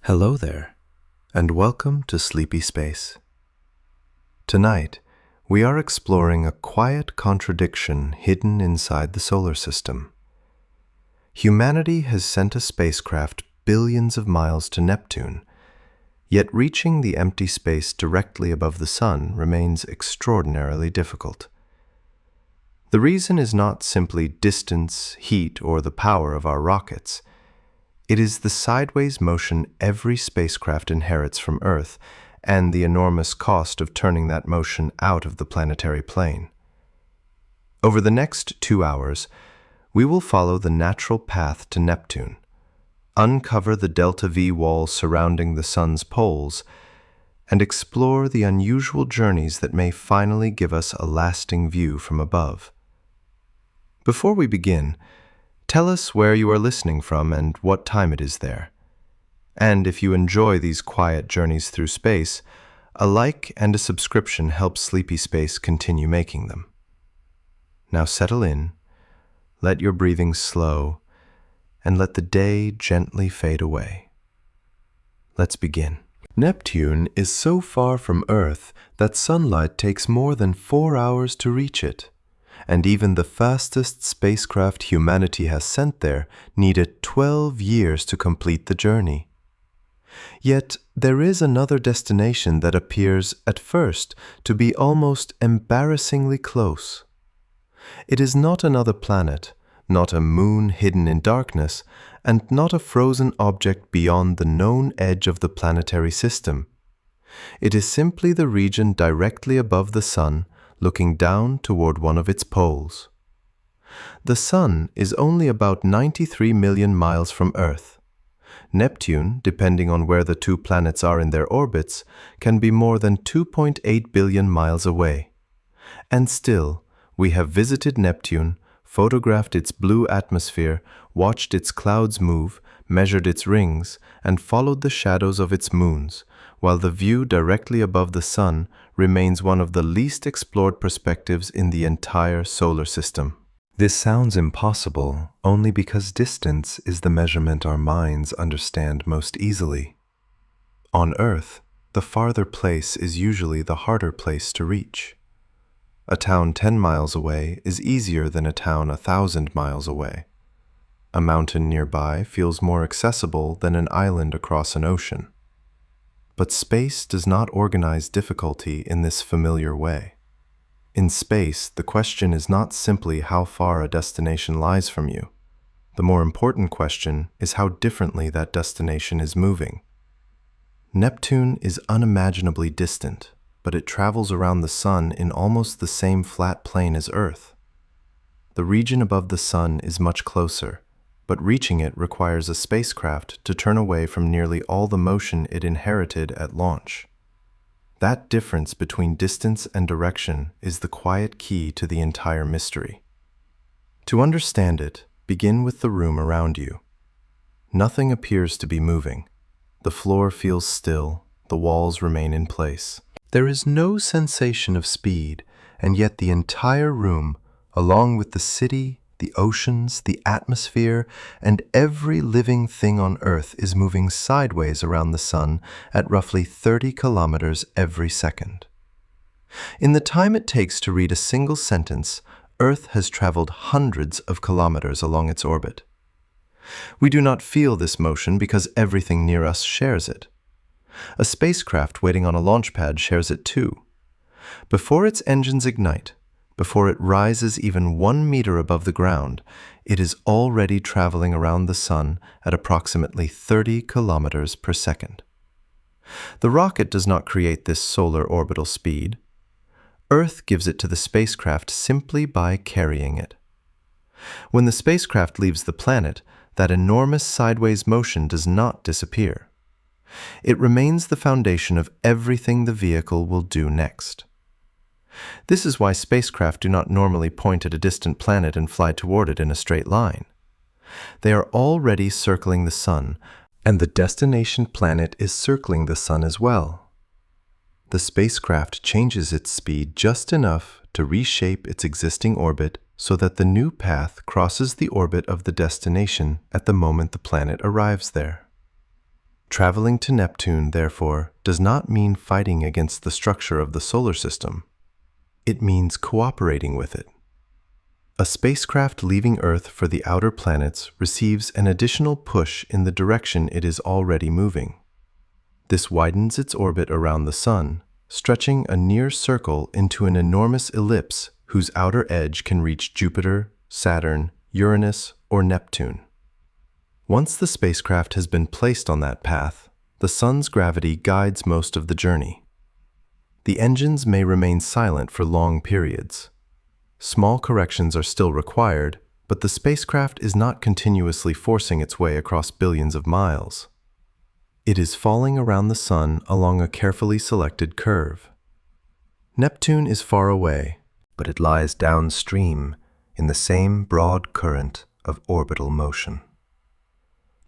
Hello there, and welcome to Sleepy Space. Tonight, we are exploring a quiet contradiction hidden inside the solar system. Humanity has sent a spacecraft billions of miles to Neptune, yet reaching the empty space directly above the Sun remains extraordinarily difficult. The reason is not simply distance, heat, or the power of our rockets. It is the sideways motion every spacecraft inherits from Earth and the enormous cost of turning that motion out of the planetary plane. Over the next 2 hours, we will follow the natural path to Neptune, uncover the delta V wall surrounding the Sun's poles, and explore the unusual journeys that may finally give us a lasting view from above. Before we begin, tell us where you are listening from and what time it is there. And if you enjoy these quiet journeys through space, a like and a subscription help Sleepy Space continue making them. Now settle in, let your breathing slow, and let the day gently fade away. Let's begin. Neptune is so far from Earth that sunlight takes more than 4 hours to reach it. And even the fastest spacecraft humanity has sent there needed 12 years to complete the journey. Yet there is another destination that appears at first to be almost embarrassingly close. It is not another planet, not a moon hidden in darkness, and not a frozen object beyond the known edge of the planetary system. It is simply the region directly above the Sun, looking down toward one of its poles. The Sun is only about 93 million miles from Earth. Neptune, depending on where the two planets are in their orbits, can be more than 2.8 billion miles away. And still, we have visited Neptune, photographed its blue atmosphere, watched its clouds move, measured its rings, and followed the shadows of its moons, while the view directly above the Sun remains one of the least explored perspectives in the entire solar system. This sounds impossible only because distance is the measurement our minds understand most easily. On Earth, the farther place is usually the harder place to reach. A town 10 miles away is easier than a town 1,000 miles away. A mountain nearby feels more accessible than an island across an ocean. But space does not organize difficulty in this familiar way. In space, the question is not simply how far a destination lies from you. The more important question is how differently that destination is moving. Neptune is unimaginably distant, but it travels around the Sun in almost the same flat plane as Earth. The region above the Sun is much closer, but reaching it requires a spacecraft to turn away from nearly all the motion it inherited at launch. That difference between distance and direction is the quiet key to the entire mystery. To understand it, begin with the room around you. Nothing appears to be moving. The floor feels still, the walls remain in place. There is no sensation of speed, and yet the entire room, along with the city, the oceans, the atmosphere, and every living thing on Earth is moving sideways around the Sun at roughly 30 kilometers every second. In the time it takes to read a single sentence, Earth has traveled hundreds of kilometers along its orbit. We do not feel this motion because everything near us shares it. A spacecraft waiting on a launch pad shares it too. Before its engines ignite, before it rises even 1 meter above the ground, it is already traveling around the Sun at approximately 30 kilometers per second. The rocket does not create this solar orbital speed. Earth gives it to the spacecraft simply by carrying it. When the spacecraft leaves the planet, that enormous sideways motion does not disappear. It remains the foundation of everything the vehicle will do next. This is why spacecraft do not normally point at a distant planet and fly toward it in a straight line. They are already circling the Sun, and the destination planet is circling the Sun as well. The spacecraft changes its speed just enough to reshape its existing orbit so that the new path crosses the orbit of the destination at the moment the planet arrives there. Traveling to Neptune, therefore, does not mean fighting against the structure of the solar system. It means cooperating with it. A spacecraft leaving Earth for the outer planets receives an additional push in the direction it is already moving. This widens its orbit around the Sun, stretching a near circle into an enormous ellipse whose outer edge can reach Jupiter, Saturn, Uranus, or Neptune. Once the spacecraft has been placed on that path, the Sun's gravity guides most of the journey. The engines may remain silent for long periods. Small corrections are still required, but the spacecraft is not continuously forcing its way across billions of miles. It is falling around the Sun along a carefully selected curve. Neptune is far away, but it lies downstream in the same broad current of orbital motion.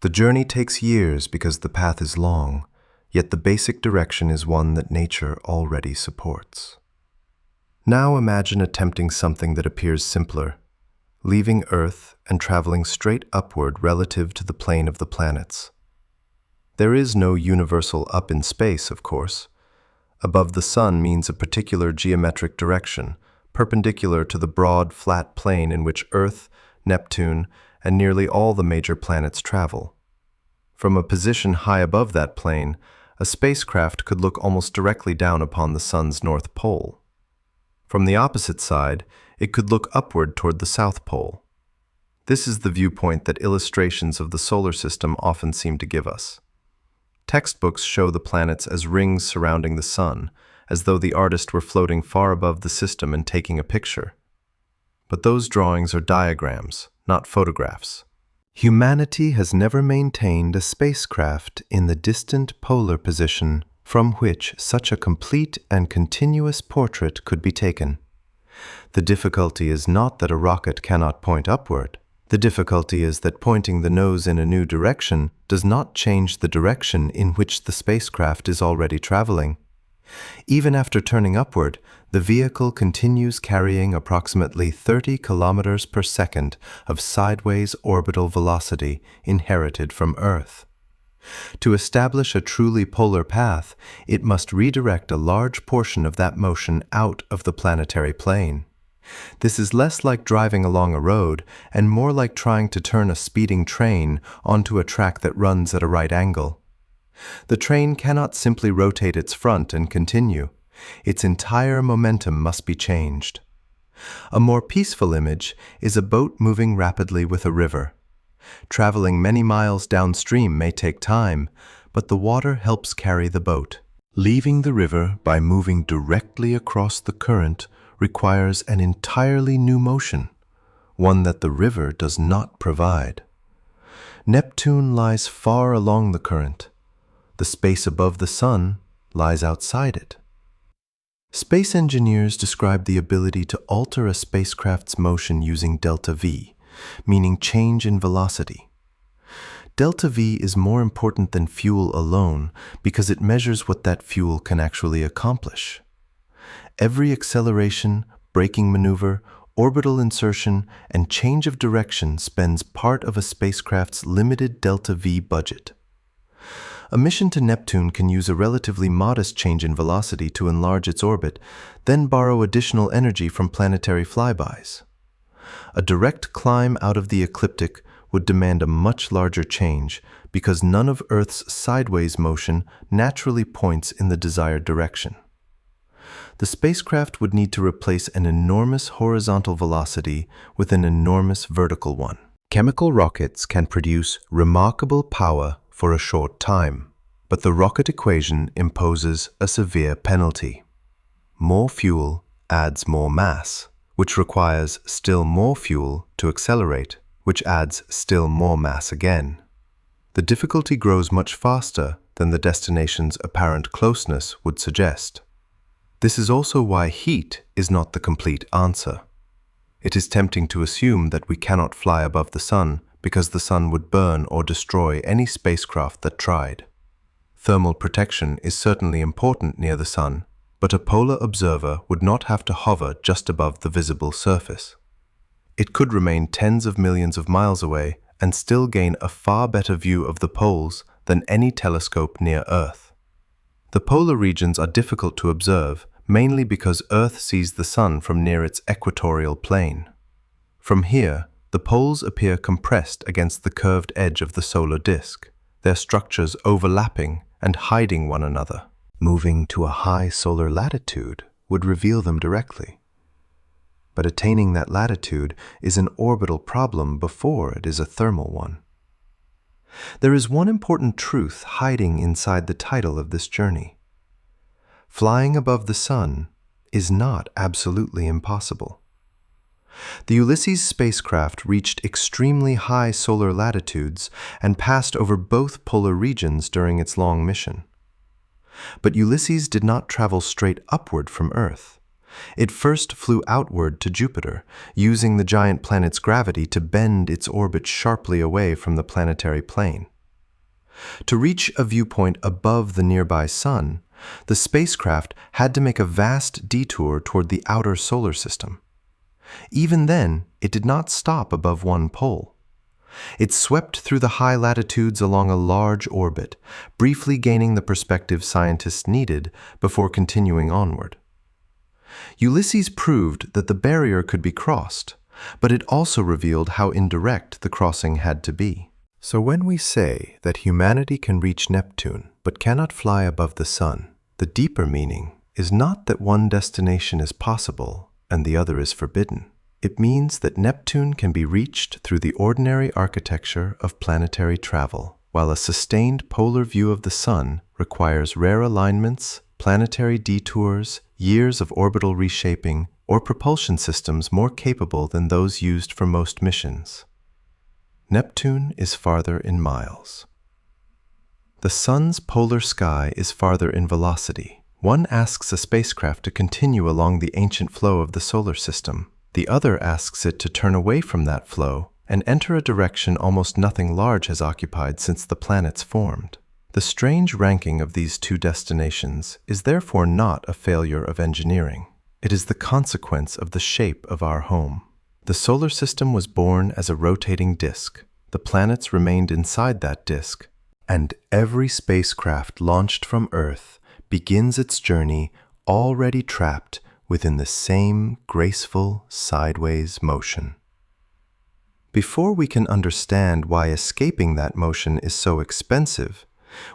The journey takes years because the path is long, yet the basic direction is one that nature already supports. Now imagine attempting something that appears simpler, leaving Earth and traveling straight upward relative to the plane of the planets. There is no universal up in space, of course. Above the Sun means a particular geometric direction, perpendicular to the broad, flat plane in which Earth, Neptune, and nearly all the major planets travel. From a position high above that plane, a spacecraft could look almost directly down upon the Sun's North Pole. From the opposite side, it could look upward toward the South Pole. This is the viewpoint that illustrations of the solar system often seem to give us. Textbooks show the planets as rings surrounding the Sun, as though the artist were floating far above the system and taking a picture. But those drawings are diagrams, not photographs. Humanity has never maintained a spacecraft in the distant polar position from which such a complete and continuous portrait could be taken. The difficulty is not that a rocket cannot point upward. The difficulty is that pointing the nose in a new direction does not change the direction in which the spacecraft is already traveling. Even after turning upward, the vehicle continues carrying approximately 30 kilometers per second of sideways orbital velocity inherited from Earth. To establish a truly polar path, it must redirect a large portion of that motion out of the planetary plane. This is less like driving along a road and more like trying to turn a speeding train onto a track that runs at a right angle. The train cannot simply rotate its front and continue. Its entire momentum must be changed. A more peaceful image is a boat moving rapidly with a river. Traveling many miles downstream may take time, but the water helps carry the boat. Leaving the river by moving directly across the current requires an entirely new motion, one that the river does not provide. Neptune lies far along the current. The space above the Sun lies outside it. Space engineers describe the ability to alter a spacecraft's motion using delta V, meaning change in velocity. Delta V is more important than fuel alone because it measures what that fuel can actually accomplish. Every acceleration, braking maneuver, orbital insertion, and change of direction spends part of a spacecraft's limited delta V budget. A mission to Neptune can use a relatively modest change in velocity to enlarge its orbit, then borrow additional energy from planetary flybys. A direct climb out of the ecliptic would demand a much larger change because none of Earth's sideways motion naturally points in the desired direction. The spacecraft would need to replace an enormous horizontal velocity with an enormous vertical one. Chemical rockets can produce remarkable power for a short time, but the rocket equation imposes a severe penalty. More fuel adds more mass, which requires still more fuel to accelerate, which adds still more mass again. The difficulty grows much faster than the destination's apparent closeness would suggest. This is also why heat is not the complete answer. It is tempting to assume that we cannot fly above the Sun because the Sun would burn or destroy any spacecraft that tried. Thermal protection is certainly important near the Sun, but a polar observer would not have to hover just above the visible surface. It could remain tens of millions of miles away and still gain a far better view of the poles than any telescope near Earth. The polar regions are difficult to observe, mainly because Earth sees the Sun from near its equatorial plane. From here, the poles appear compressed against the curved edge of the solar disk, their structures overlapping and hiding one another. Moving to a high solar latitude would reveal them directly. But attaining that latitude is an orbital problem before it is a thermal one. There is one important truth hiding inside the title of this journey. Flying above the Sun is not absolutely impossible. The Ulysses spacecraft reached extremely high solar latitudes and passed over both polar regions during its long mission. But Ulysses did not travel straight upward from Earth. It first flew outward to Jupiter, using the giant planet's gravity to bend its orbit sharply away from the planetary plane. To reach a viewpoint above the nearby Sun, the spacecraft had to make a vast detour toward the outer solar system. Even then, it did not stop above one pole. It swept through the high latitudes along a large orbit, briefly gaining the perspective scientists needed before continuing onward. Ulysses proved that the barrier could be crossed, but it also revealed how indirect the crossing had to be. So when we say that humanity can reach Neptune but cannot fly above the Sun, the deeper meaning is not that one destination is possible and the other is forbidden. It means that Neptune can be reached through the ordinary architecture of planetary travel, while a sustained polar view of the Sun requires rare alignments, planetary detours, years of orbital reshaping, or propulsion systems more capable than those used for most missions. Neptune is farther in miles. The Sun's polar sky is farther in velocity. One asks a spacecraft to continue along the ancient flow of the solar system. The other asks it to turn away from that flow and enter a direction almost nothing large has occupied since the planets formed. The strange ranking of these two destinations is therefore not a failure of engineering. It is the consequence of the shape of our home. The solar system was born as a rotating disk. The planets remained inside that disk, and every spacecraft launched from Earth begins its journey already trapped within the same graceful sideways motion. Before we can understand why escaping that motion is so expensive,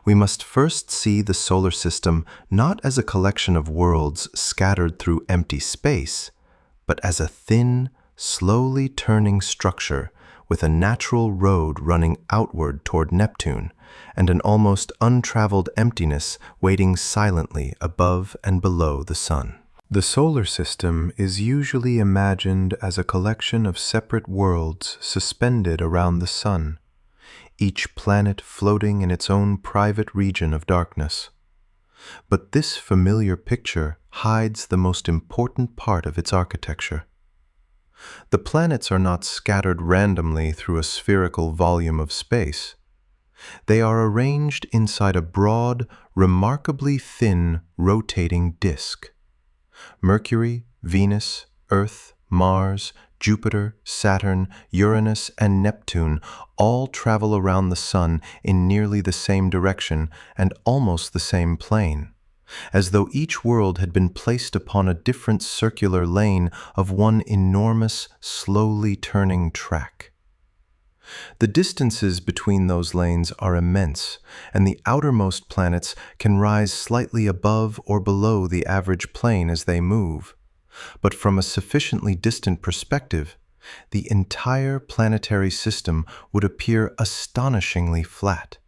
we must first see the solar system not as a collection of worlds scattered through empty space, but as a thin, slowly turning structure with a natural road running outward toward Neptune and an almost untraveled emptiness waiting silently above and below the Sun. The solar system is usually imagined as a collection of separate worlds suspended around the Sun, each planet floating in its own private region of darkness. But this familiar picture hides the most important part of its architecture. The planets are not scattered randomly through a spherical volume of space. They are arranged inside a broad, remarkably thin, rotating disk. Mercury, Venus, Earth, Mars, Jupiter, Saturn, Uranus, and Neptune all travel around the Sun in nearly the same direction and almost the same plane, as though each world had been placed upon a different circular lane of one enormous, slowly turning track. The distances between those lanes are immense, and the outermost planets can rise slightly above or below the average plane as they move. But from a sufficiently distant perspective, the entire planetary system would appear astonishingly flat.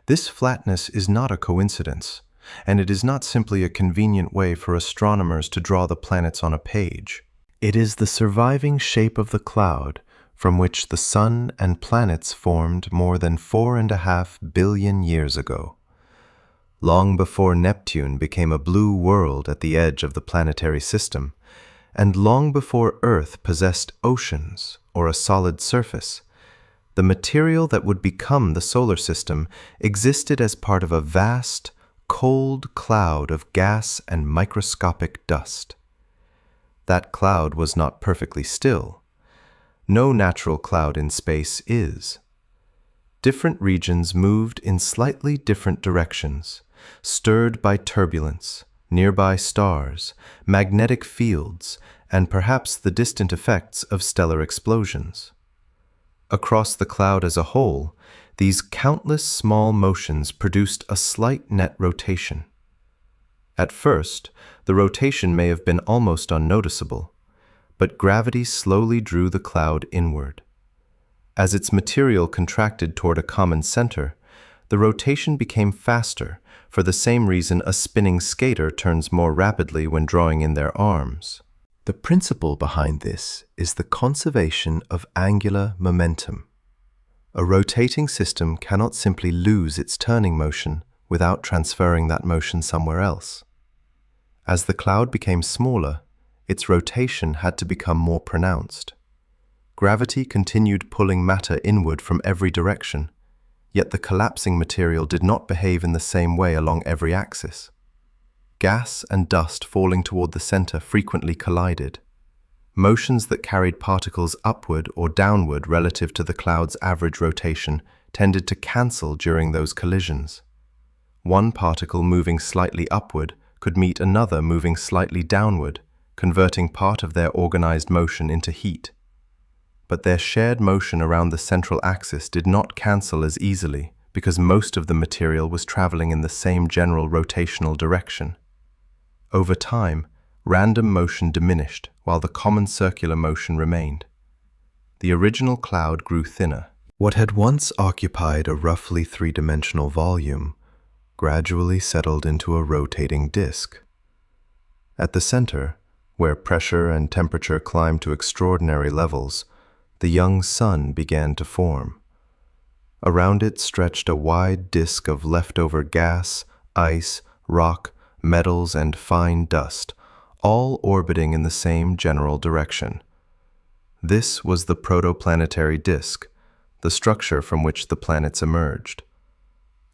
This flatness is not a coincidence, and it is not simply a convenient way for astronomers to draw the planets on a page. It is the surviving shape of the cloud from which the Sun and planets formed more than 4.5 billion years ago, long before Neptune became a blue world at the edge of the planetary system, and long before Earth possessed oceans or a solid surface. The material that would become the solar system existed as part of a vast, cold cloud of gas and microscopic dust. That cloud was not perfectly still. No natural cloud in space is. different regions moved in slightly different directions, stirred by turbulence, nearby stars, magnetic fields, and perhaps the distant effects of stellar explosions. Across the cloud as a whole, these countless small motions produced a slight net rotation. At first, the rotation may have been almost unnoticeable, but gravity slowly drew the cloud inward. As its material contracted toward a common center, the rotation became faster, for the same reason a spinning skater turns more rapidly when drawing in their arms. The principle behind this is the conservation of angular momentum. A rotating system cannot simply lose its turning motion without transferring that motion somewhere else. As the cloud became smaller, its rotation had to become more pronounced. Gravity continued pulling matter inward from every direction, yet the collapsing material did not behave in the same way along every axis. Gas and dust falling toward the center frequently collided. Motions that carried particles upward or downward relative to the cloud's average rotation tended to cancel during those collisions. One particle moving slightly upward could meet another moving slightly downward, converting part of their organized motion into heat. But their shared motion around the central axis did not cancel as easily because most of the material was traveling in the same general rotational direction. Over time, random motion diminished while the common circular motion remained. The original cloud grew thinner. What had once occupied a roughly three-dimensional volume gradually settled into a rotating disk. At the center, where pressure and temperature climbed to extraordinary levels, the young sun began to form. Around it stretched a wide disk of leftover gas, ice, rock, metals, and fine dust, all orbiting in the same general direction. This was the protoplanetary disk, the structure from which the planets emerged.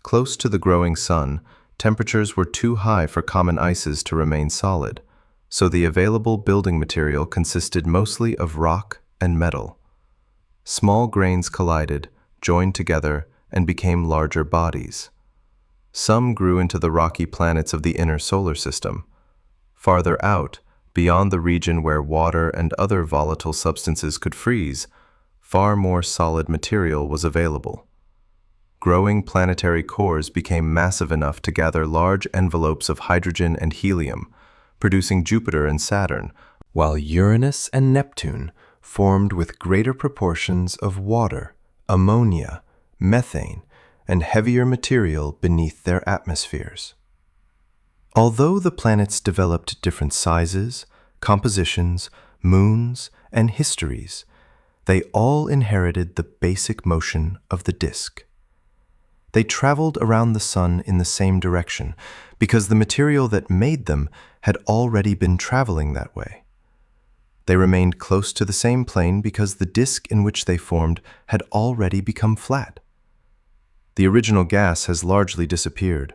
Close to the growing sun, temperatures were too high for common ices to remain solid, so the available building material consisted mostly of rock and metal. Small grains collided, joined together, and became larger bodies. Some grew into the rocky planets of the inner solar system. Farther out, beyond the region where water and other volatile substances could freeze, far more solid material was available. Growing planetary cores became massive enough to gather large envelopes of hydrogen and helium, producing Jupiter and Saturn, while Uranus and Neptune formed with greater proportions of water, ammonia, methane, and heavier material beneath their atmospheres. Although the planets developed different sizes, compositions, moons, and histories, they all inherited the basic motion of the disk. They traveled around the sun in the same direction because the material that made them had already been traveling that way. They remained close to the same plane because the disk in which they formed had already become flat. The original gas has largely disappeared,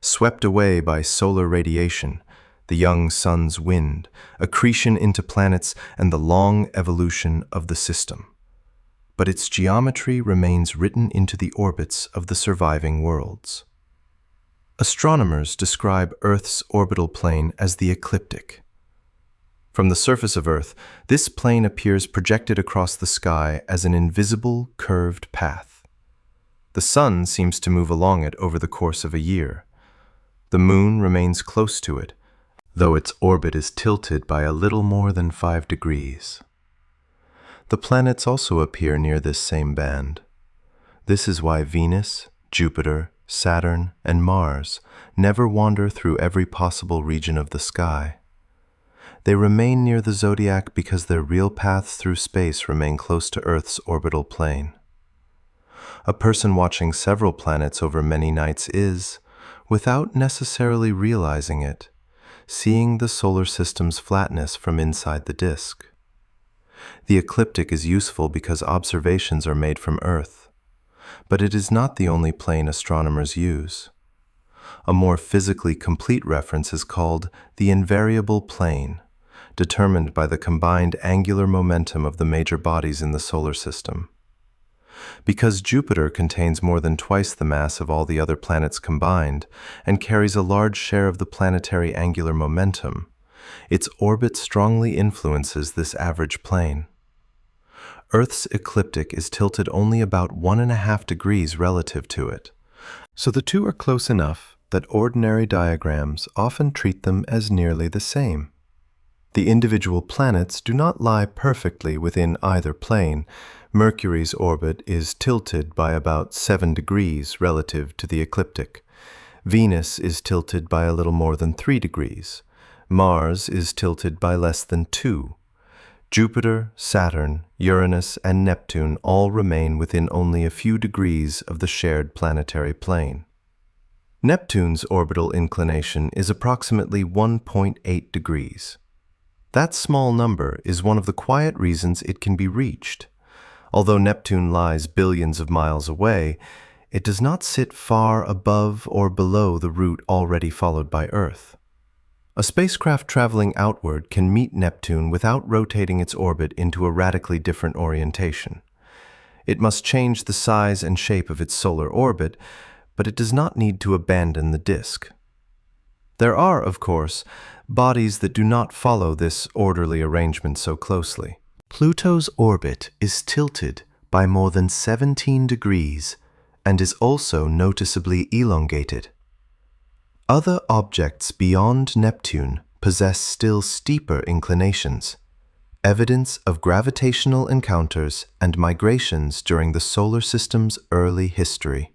swept away by solar radiation, the young sun's wind, accretion into planets, and the long evolution of the system. But its geometry remains written into the orbits of the surviving worlds. Astronomers describe Earth's orbital plane as the ecliptic. From the surface of Earth, this plane appears projected across the sky as an invisible, curved path. The sun seems to move along it over the course of a year. The moon remains close to it, though its orbit is tilted by a little more than 5 degrees. The planets also appear near this same band. This is why Venus, Jupiter, Saturn, and Mars never wander through every possible region of the sky. They remain near the zodiac because their real paths through space remain close to Earth's orbital plane. A person watching several planets over many nights is, without necessarily realizing it, seeing the solar system's flatness from inside the disk. The ecliptic is useful because observations are made from Earth, but it is not the only plane astronomers use. A more physically complete reference is called the invariable plane, determined by the combined angular momentum of the major bodies in the solar system. Because Jupiter contains more than twice the mass of all the other planets combined and carries a large share of the planetary angular momentum, its orbit strongly influences this average plane. Earth's ecliptic is tilted only about 1.5 degrees relative to it, so the two are close enough that ordinary diagrams often treat them as nearly the same. The individual planets do not lie perfectly within either plane. Mercury's orbit is tilted by about 7 degrees relative to the ecliptic. Venus is tilted by a little more than 3 degrees. Mars is tilted by less than 2. Jupiter, Saturn, Uranus, and Neptune all remain within only a few degrees of the shared planetary plane. Neptune's orbital inclination is approximately 1.8 degrees. That small number is one of the quiet reasons it can be reached. Although Neptune lies billions of miles away, it does not sit far above or below the route already followed by Earth. A spacecraft traveling outward can meet Neptune without rotating its orbit into a radically different orientation. It must change the size and shape of its solar orbit, but it does not need to abandon the disk. There are, of course, bodies that do not follow this orderly arrangement so closely. Pluto's orbit is tilted by more than 17 degrees and is also noticeably elongated. Other objects beyond Neptune possess still steeper inclinations, evidence of gravitational encounters and migrations during the solar system's early history.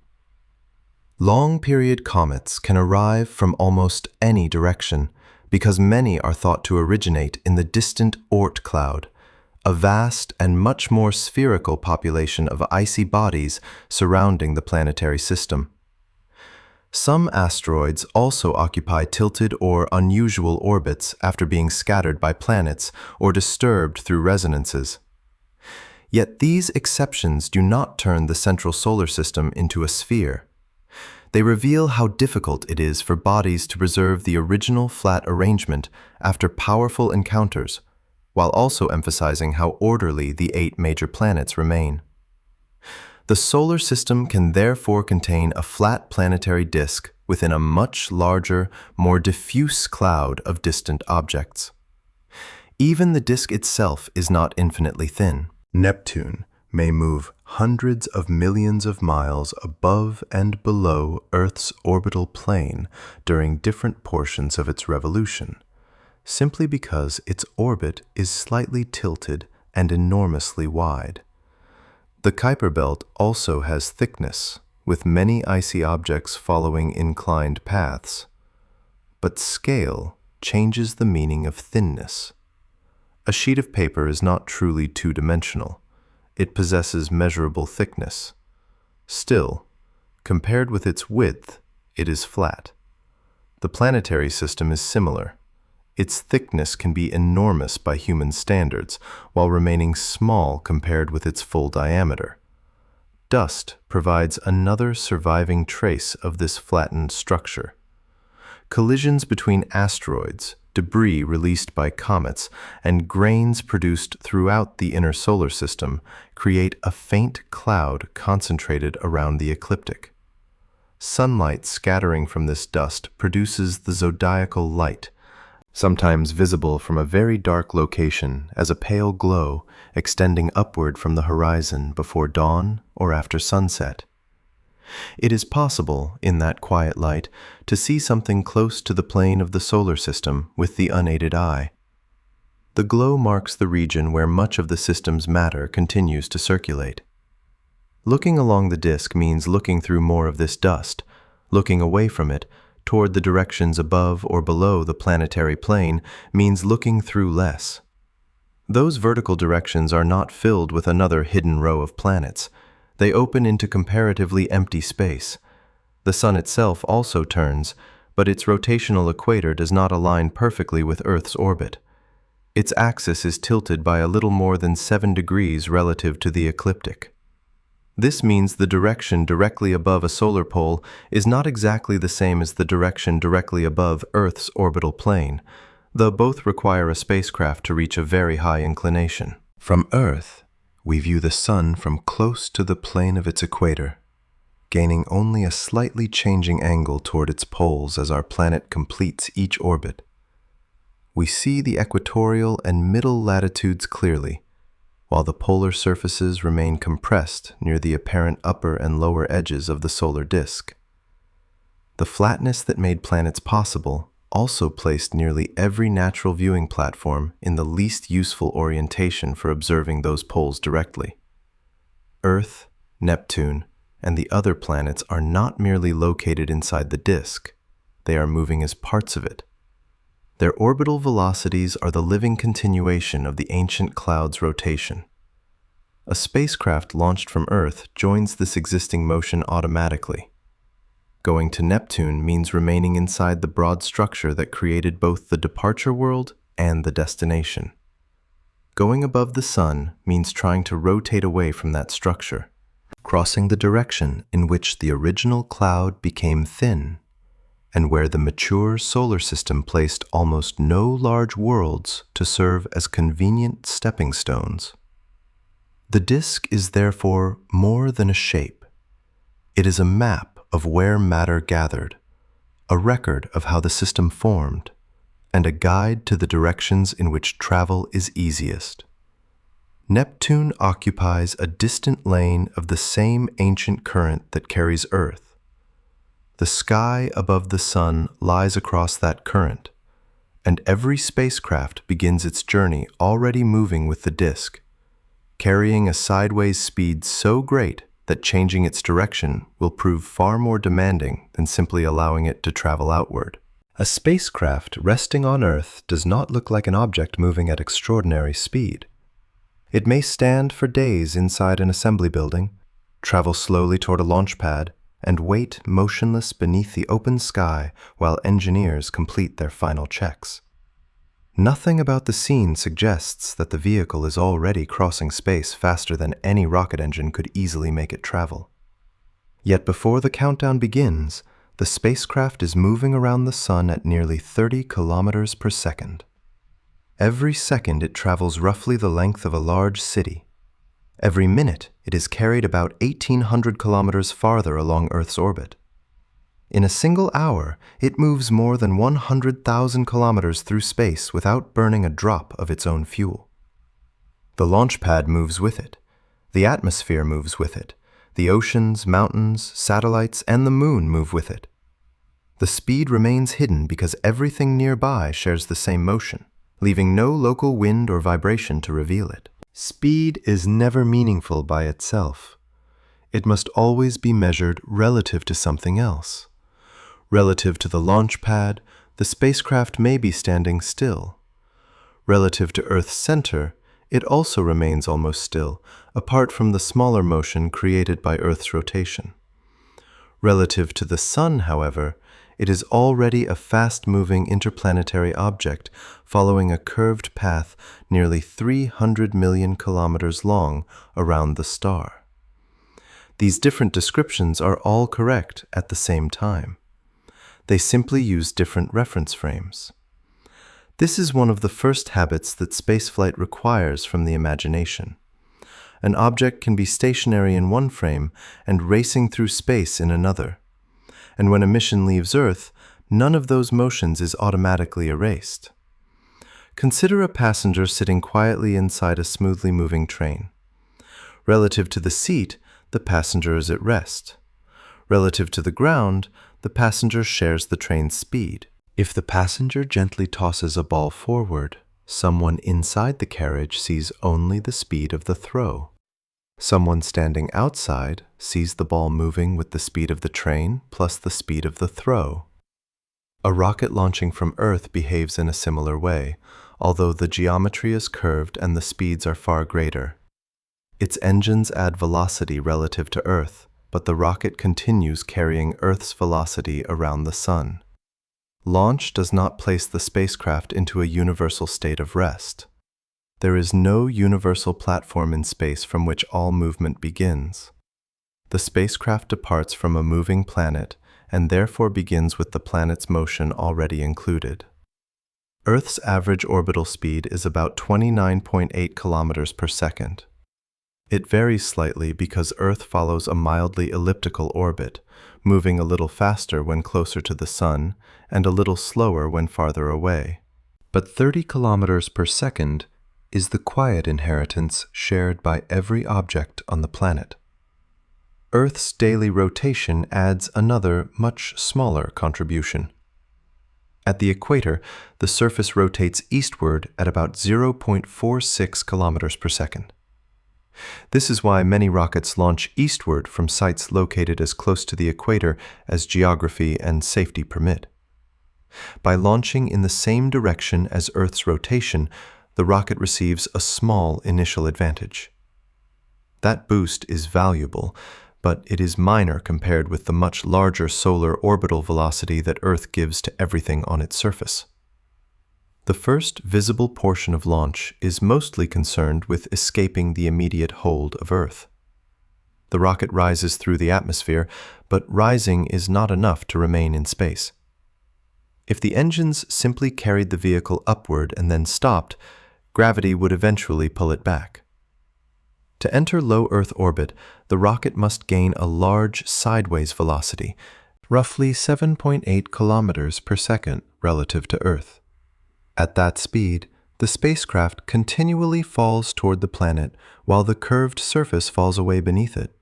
Long-period comets can arrive from almost any direction because many are thought to originate in the distant Oort cloud, a vast and much more spherical population of icy bodies surrounding the planetary system. Some asteroids also occupy tilted or unusual orbits after being scattered by planets or disturbed through resonances. Yet these exceptions do not turn the central solar system into a sphere. They reveal how difficult it is for bodies to preserve the original flat arrangement after powerful encounters, while also emphasizing how orderly the 8 major planets remain. The solar system can therefore contain a flat planetary disk within a much larger, more diffuse cloud of distant objects. Even the disk itself is not infinitely thin. Neptune may move hundreds of millions of miles above and below Earth's orbital plane during different portions of its revolution, simply because its orbit is slightly tilted and enormously wide. The Kuiper belt also has thickness, with many icy objects following inclined paths. But scale changes the meaning of thinness. A sheet of paper is not truly two-dimensional. It possesses measurable thickness. Still, compared with its width, it is flat. The planetary system is similar. Its thickness can be enormous by human standards, while remaining small compared with its full diameter. Dust provides another surviving trace of this flattened structure. Collisions between asteroids, debris released by comets, and grains produced throughout the inner solar system create a faint cloud concentrated around the ecliptic. Sunlight scattering from this dust produces the zodiacal light, sometimes visible from a very dark location as a pale glow extending upward from the horizon before dawn or after sunset. It is possible, in that quiet light, to see something close to the plane of the solar system with the unaided eye. The glow marks the region where much of the system's matter continues to circulate. Looking along the disk means looking through more of this dust. Looking away from it, toward the directions above or below the planetary plane, means looking through less. Those vertical directions are not filled with another hidden row of planets. They open into comparatively empty space. The Sun itself also turns, but its rotational equator does not align perfectly with Earth's orbit. Its axis is tilted by a little more than 7 degrees relative to the ecliptic. This means the direction directly above a solar pole is not exactly the same as the direction directly above Earth's orbital plane, though both require a spacecraft to reach a very high inclination. From Earth, we view the Sun from close to the plane of its equator, gaining only a slightly changing angle toward its poles as our planet completes each orbit. We see the equatorial and middle latitudes clearly, while the polar surfaces remain compressed near the apparent upper and lower edges of the solar disk. The flatness that made planets possible also placed nearly every natural viewing platform in the least useful orientation for observing those poles directly. Earth, Neptune, and the other planets are not merely located inside the disk, they are moving as parts of it. Their orbital velocities are the living continuation of the ancient cloud's rotation. A spacecraft launched from Earth joins this existing motion automatically. Going to Neptune means remaining inside the broad structure that created both the departure world and the destination. Going above the Sun means trying to rotate away from that structure, crossing the direction in which the original cloud became thin, and where the mature solar system placed almost no large worlds to serve as convenient stepping stones. The disk is therefore more than a shape. It is a map of where matter gathered, a record of how the system formed, and a guide to the directions in which travel is easiest. Neptune occupies a distant lane of the same ancient current that carries Earth. The sky above the Sun lies across that current, and every spacecraft begins its journey already moving with the disk, carrying a sideways speed so great that changing its direction will prove far more demanding than simply allowing it to travel outward. A spacecraft resting on Earth does not look like an object moving at extraordinary speed. It may stand for days inside an assembly building, travel slowly toward a launch pad, and wait motionless beneath the open sky while engineers complete their final checks. Nothing about the scene suggests that the vehicle is already crossing space faster than any rocket engine could easily make it travel. Yet before the countdown begins, the spacecraft is moving around the Sun at nearly 30 kilometers per second. Every second it travels roughly the length of a large city. Every minute, it is carried about 1,800 kilometers farther along Earth's orbit. In a single hour, it moves more than 100,000 kilometers through space without burning a drop of its own fuel. The launch pad moves with it. The atmosphere moves with it. The oceans, mountains, satellites, and the moon move with it. The speed remains hidden because everything nearby shares the same motion, leaving no local wind or vibration to reveal it. Speed is never meaningful by itself. It must always be measured relative to something else. Relative to the launch pad, the spacecraft may be standing still. Relative to Earth's center, it also remains almost still, apart from the smaller motion created by Earth's rotation. Relative to the Sun, however, it is already a fast-moving interplanetary object following a curved path nearly 300 million kilometers long around the star. These different descriptions are all correct at the same time. They simply use different reference frames. This is one of the first habits that spaceflight requires from the imagination. An object can be stationary in one frame and racing through space in another. And when a mission leaves Earth, none of those motions is automatically erased. Consider a passenger sitting quietly inside a smoothly moving train. Relative to the seat, the passenger is at rest. Relative to the ground, the passenger shares the train's speed. If the passenger gently tosses a ball forward, someone inside the carriage sees only the speed of the throw. Someone standing outside sees the ball moving with the speed of the train plus the speed of the throw. A rocket launching from Earth behaves in a similar way, although the geometry is curved and the speeds are far greater. Its engines add velocity relative to Earth, but the rocket continues carrying Earth's velocity around the Sun. Launch does not place the spacecraft into a universal state of rest. There is no universal platform in space from which all movement begins. The spacecraft departs from a moving planet and therefore begins with the planet's motion already included. Earth's average orbital speed is about 29.8 kilometers per second. It varies slightly because Earth follows a mildly elliptical orbit, moving a little faster when closer to the Sun and a little slower when farther away. But 30 kilometers per second is the quiet inheritance shared by every object on the planet. Earth's daily rotation adds another, much smaller contribution. At the equator, the surface rotates eastward at about 0.46 kilometers per second. This is why many rockets launch eastward from sites located as close to the equator as geography and safety permit. By launching in the same direction as Earth's rotation, the rocket receives a small initial advantage. That boost is valuable, but it is minor compared with the much larger solar orbital velocity that Earth gives to everything on its surface. The first visible portion of launch is mostly concerned with escaping the immediate hold of Earth. The rocket rises through the atmosphere, but rising is not enough to remain in space. If the engines simply carried the vehicle upward and then stopped, gravity would eventually pull it back. To enter low Earth orbit, the rocket must gain a large sideways velocity, roughly 7.8 kilometers per second relative to Earth. At that speed, the spacecraft continually falls toward the planet while the curved surface falls away beneath it.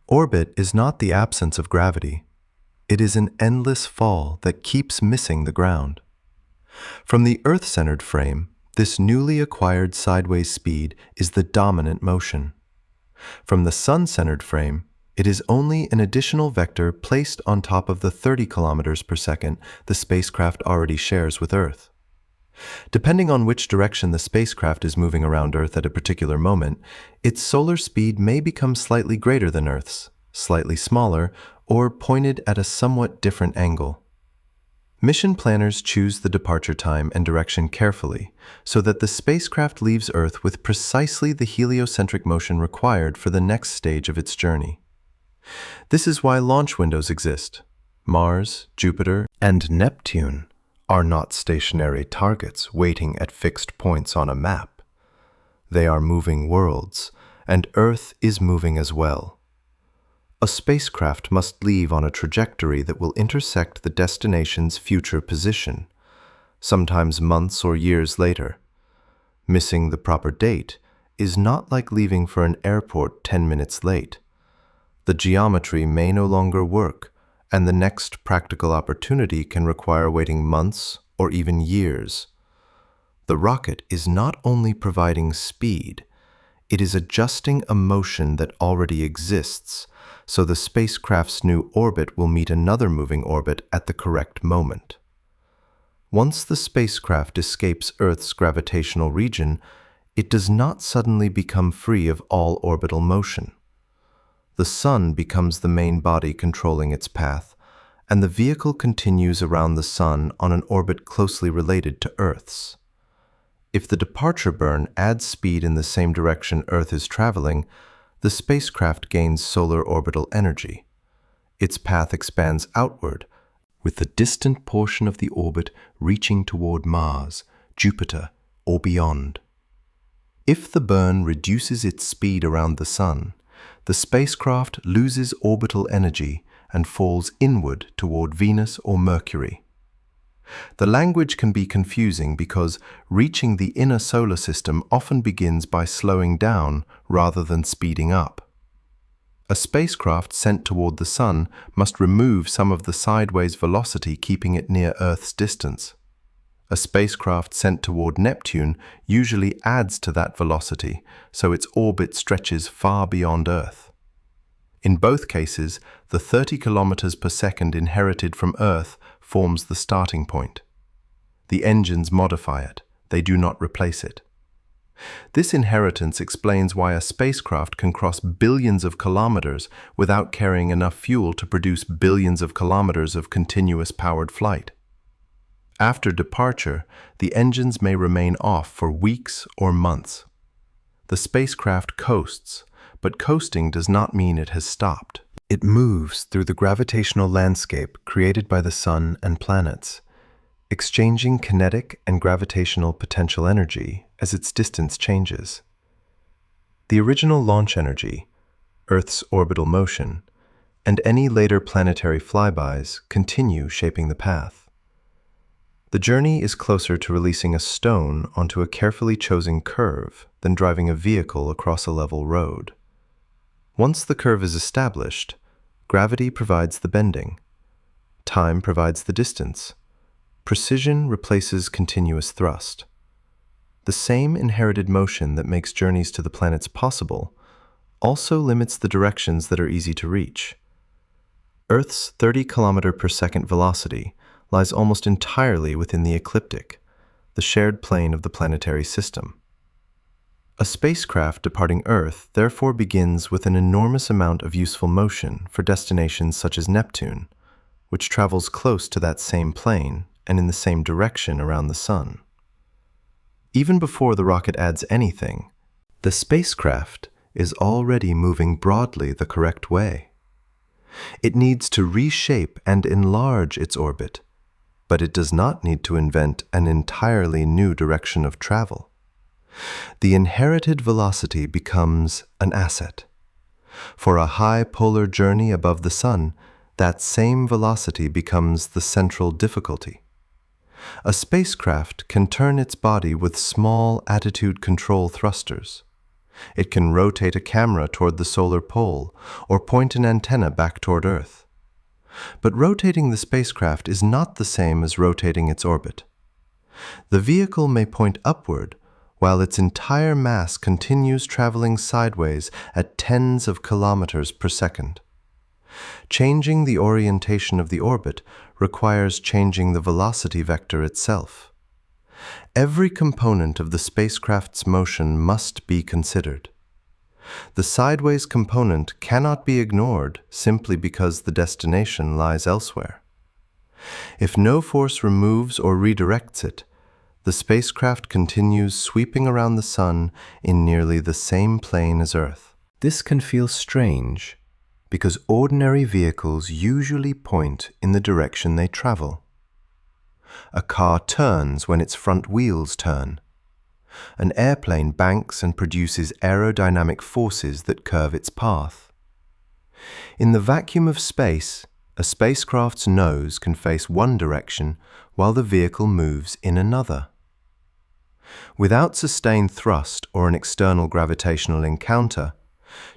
Orbit is not the absence of gravity. It is an endless fall that keeps missing the ground. From the Earth-centered frame, this newly acquired sideways speed is the dominant motion. From the Sun-centered frame, it is only an additional vector placed on top of the 30 kilometers per second the spacecraft already shares with Earth. Depending on which direction the spacecraft is moving around Earth at a particular moment, its solar speed may become slightly greater than Earth's, slightly smaller, or pointed at a somewhat different angle. Mission planners choose the departure time and direction carefully so that the spacecraft leaves Earth with precisely the heliocentric motion required for the next stage of its journey. This is why launch windows exist. Mars, Jupiter, and Neptune are not stationary targets waiting at fixed points on a map. They are moving worlds, and Earth is moving as well. A spacecraft must leave on a trajectory that will intersect the destination's future position, sometimes months or years later. Missing the proper date is not like leaving for an airport 10 minutes late. The geometry may no longer work, and the next practical opportunity can require waiting months or even years. The rocket is not only providing speed, it is adjusting a motion that already exists, so the spacecraft's new orbit will meet another moving orbit at the correct moment. Once the spacecraft escapes Earth's gravitational region, it does not suddenly become free of all orbital motion. The Sun becomes the main body controlling its path, and the vehicle continues around the Sun on an orbit closely related to Earth's. If the departure burn adds speed in the same direction Earth is traveling, the spacecraft gains solar orbital energy. Its path expands outward, with the distant portion of the orbit reaching toward Mars, Jupiter, or beyond. If the burn reduces its speed around the Sun, the spacecraft loses orbital energy and falls inward toward Venus or Mercury. The language can be confusing because reaching the inner solar system often begins by slowing down rather than speeding up. A spacecraft sent toward the Sun must remove some of the sideways velocity keeping it near Earth's distance. A spacecraft sent toward Neptune usually adds to that velocity, so its orbit stretches far beyond Earth. In both cases, the 30 kilometers per second inherited from Earth forms the starting point. The engines modify it, they do not replace it. This inheritance explains why a spacecraft can cross billions of kilometers without carrying enough fuel to produce billions of kilometers of continuous powered flight. After departure, the engines may remain off for weeks or months. The spacecraft coasts, but coasting does not mean it has stopped. It moves through the gravitational landscape created by the Sun and planets, exchanging kinetic and gravitational potential energy as its distance changes. The original launch energy, Earth's orbital motion, and any later planetary flybys continue shaping the path. The journey is closer to releasing a stone onto a carefully chosen curve than driving a vehicle across a level road. Once the curve is established, gravity provides the bending, time provides the distance, precision replaces continuous thrust. The same inherited motion that makes journeys to the planets possible also limits the directions that are easy to reach. Earth's 30 km/s velocity lies almost entirely within the ecliptic, the shared plane of the planetary system. A spacecraft departing Earth therefore begins with an enormous amount of useful motion for destinations such as Neptune, which travels close to that same plane and in the same direction around the Sun. Even before the rocket adds anything, the spacecraft is already moving broadly the correct way. It needs to reshape and enlarge its orbit, but it does not need to invent an entirely new direction of travel. The inherited velocity becomes an asset. For a high polar journey above the Sun, that same velocity becomes the central difficulty. A spacecraft can turn its body with small attitude control thrusters. It can rotate a camera toward the solar pole or point an antenna back toward Earth. But rotating the spacecraft is not the same as rotating its orbit. The vehicle may point upward while its entire mass continues traveling sideways at tens of kilometers per second. Changing the orientation of the orbit requires changing the velocity vector itself. Every component of the spacecraft's motion must be considered. The sideways component cannot be ignored simply because the destination lies elsewhere. If no force removes or redirects it, the spacecraft continues sweeping around the Sun in nearly the same plane as Earth. This can feel strange because ordinary vehicles usually point in the direction they travel. A car turns when its front wheels turn. An airplane banks and produces aerodynamic forces that curve its path. In the vacuum of space, a spacecraft's nose can face one direction while the vehicle moves in another. Without sustained thrust or an external gravitational encounter,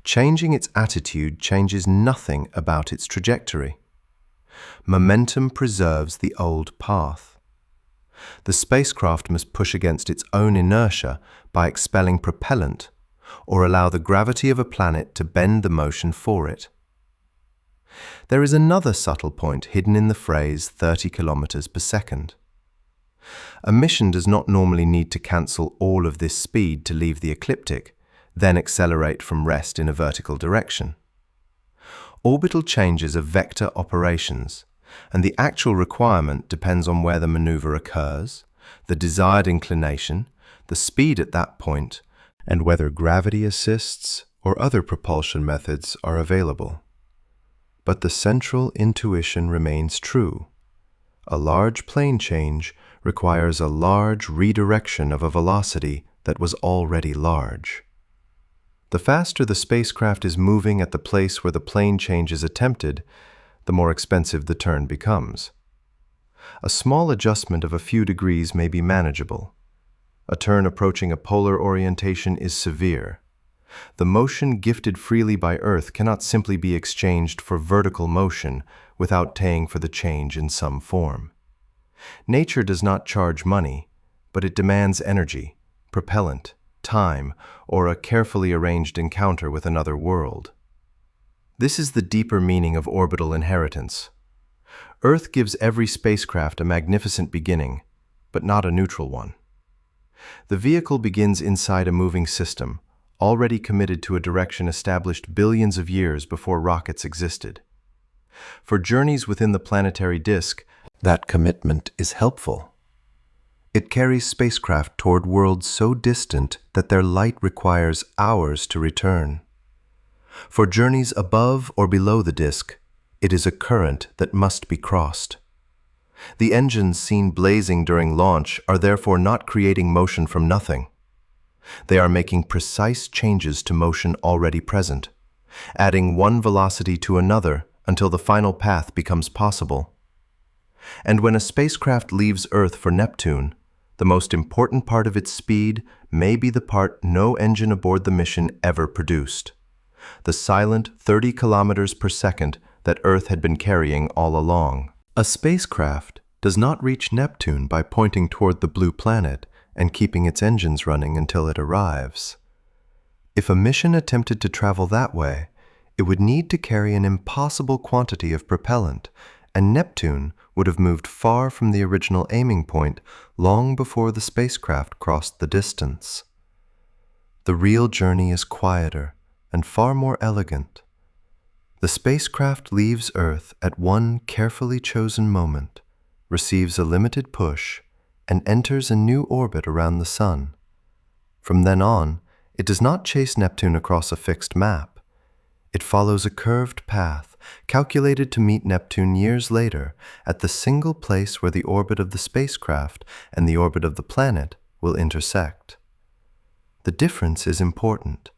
changing its attitude changes nothing about its trajectory. Momentum preserves the old path. The spacecraft must push against its own inertia by expelling propellant or allow the gravity of a planet to bend the motion for it. There is another subtle point hidden in the phrase 30 kilometers per second. A mission does not normally need to cancel all of this speed to leave the ecliptic, then accelerate from rest in a vertical direction. Orbital changes are vector operations, and the actual requirement depends on where the maneuver occurs, the desired inclination, the speed at that point, and whether gravity assists or other propulsion methods are available. But the central intuition remains true. A large plane change requires a large redirection of a velocity that was already large. The faster the spacecraft is moving at the place where the plane change is attempted, the more expensive the turn becomes. A small adjustment of a few degrees may be manageable. A turn approaching a polar orientation is severe. The motion gifted freely by Earth cannot simply be exchanged for vertical motion without paying for the change in some form. Nature does not charge money, but it demands energy, propellant, time, or a carefully arranged encounter with another world. This is the deeper meaning of orbital inheritance. Earth gives every spacecraft a magnificent beginning, but not a neutral one. The vehicle begins inside a moving system, already committed to a direction established billions of years before rockets existed. For journeys within the planetary disk, that commitment is helpful. It carries spacecraft toward worlds so distant that their light requires hours to return. For journeys above or below the disk, it is a current that must be crossed. The engines seen blazing during launch are therefore not creating motion from nothing. They are making precise changes to motion already present, adding one velocity to another until the final path becomes possible. And when a spacecraft leaves Earth for Neptune, the most important part of its speed may be the part no engine aboard the mission ever produced: the silent 30 kilometers per second that Earth had been carrying all along. A spacecraft does not reach Neptune by pointing toward the blue planet and keeping its engines running until it arrives. If a mission attempted to travel that way, it would need to carry an impossible quantity of propellant, and Neptune would have moved far from the original aiming point long before the spacecraft crossed the distance. The real journey is quieter and far more elegant. The spacecraft leaves Earth at one carefully chosen moment, receives a limited push, and enters a new orbit around the Sun. From then on, it does not chase Neptune across a fixed map. It follows a curved path, calculated to meet Neptune years later at the single place where the orbit of the spacecraft and the orbit of the planet will intersect. The difference is important.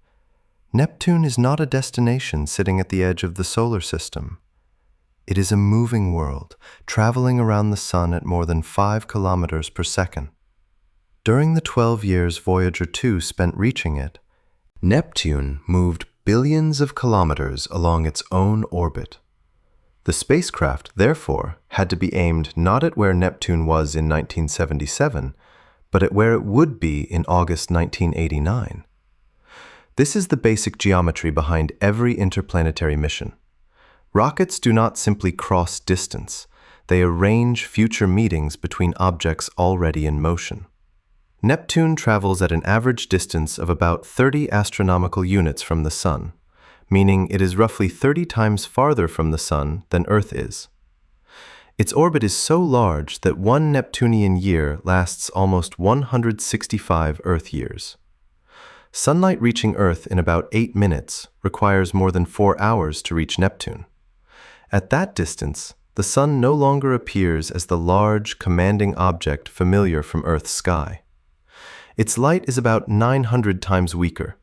Neptune is not a destination sitting at the edge of the solar system. It is a moving world, traveling around the Sun at more than 5 kilometers per second. During the 12 years Voyager 2 spent reaching it, Neptune moved billions of kilometers along its own orbit. The spacecraft, therefore, had to be aimed not at where Neptune was in 1977, but at where it would be in August 1989. This is the basic geometry behind every interplanetary mission. Rockets do not simply cross distance, they arrange future meetings between objects already in motion. Neptune travels at an average distance of about 30 astronomical units from the Sun, meaning it is roughly 30 times farther from the Sun than Earth is. Its orbit is so large that one Neptunian year lasts almost 165 Earth years. Sunlight reaching Earth in about 8 minutes requires more than 4 hours to reach Neptune. At that distance, the Sun no longer appears as the large, commanding object familiar from Earth's sky. Its light is about 900 times weaker,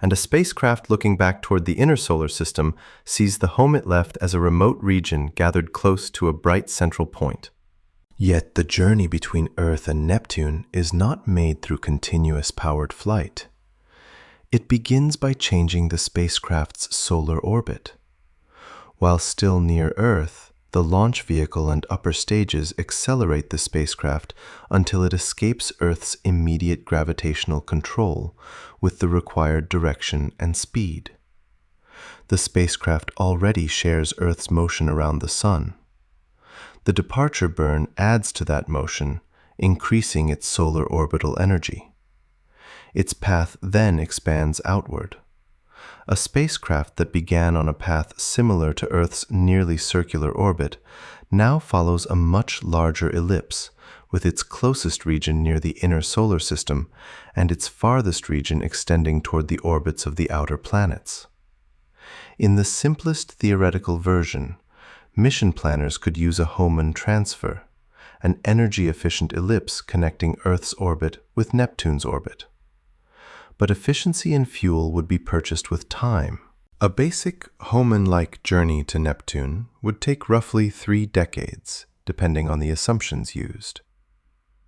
and a spacecraft looking back toward the inner solar system sees the home it left as a remote region gathered close to a bright central point. Yet the journey between Earth and Neptune is not made through continuous powered flight. It begins by changing the spacecraft's solar orbit. While still near Earth, the launch vehicle and upper stages accelerate the spacecraft until it escapes Earth's immediate gravitational control with the required direction and speed. The spacecraft already shares Earth's motion around the Sun. The departure burn adds to that motion, increasing its solar orbital energy. Its path then expands outward. A spacecraft that began on a path similar to Earth's nearly circular orbit now follows a much larger ellipse, with its closest region near the inner solar system and its farthest region extending toward the orbits of the outer planets. In the simplest theoretical version, mission planners could use a Hohmann transfer, an energy-efficient ellipse connecting Earth's orbit with Neptune's orbit. But efficiency in fuel would be purchased with time. A basic Hohmann-like journey to Neptune would take roughly 3 decades, depending on the assumptions used.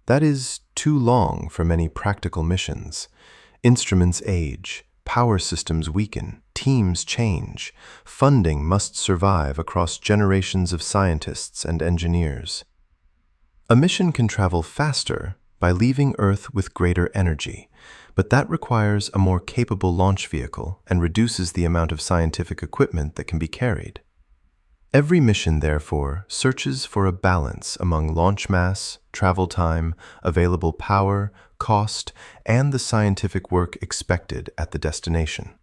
That is too long for many practical missions. Instruments age, power systems weaken, teams change, funding must survive across generations of scientists and engineers. A mission can travel faster by leaving Earth with greater energy, but that requires a more capable launch vehicle and reduces the amount of scientific equipment that can be carried. Every mission, therefore, searches for a balance among launch mass, travel time, available power, cost, and the scientific work expected at the destination.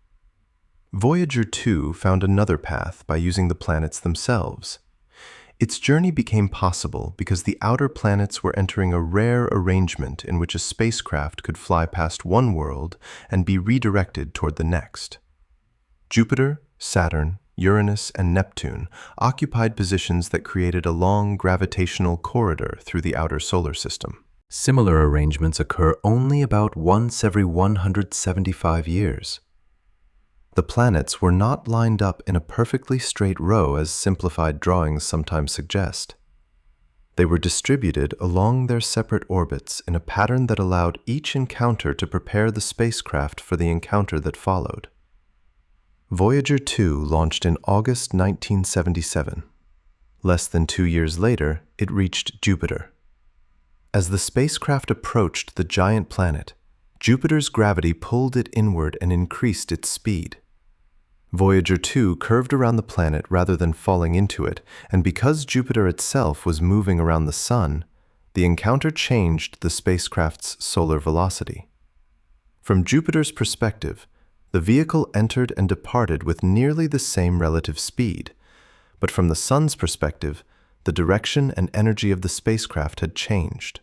Voyager 2 found another path by using the planets themselves. Its journey became possible because the outer planets were entering a rare arrangement in which a spacecraft could fly past one world and be redirected toward the next. Jupiter, Saturn, Uranus, and Neptune occupied positions that created a long gravitational corridor through the outer solar system. Similar arrangements occur only about once every 175 years. The planets were not lined up in a perfectly straight row as simplified drawings sometimes suggest. They were distributed along their separate orbits in a pattern that allowed each encounter to prepare the spacecraft for the encounter that followed. Voyager 2 launched in August 1977. Less than 2 years later, it reached Jupiter. As the spacecraft approached the giant planet, Jupiter's gravity pulled it inward and increased its speed. Voyager 2 curved around the planet rather than falling into it, and because Jupiter itself was moving around the Sun, the encounter changed the spacecraft's solar velocity. From Jupiter's perspective, the vehicle entered and departed with nearly the same relative speed, but from the Sun's perspective, the direction and energy of the spacecraft had changed.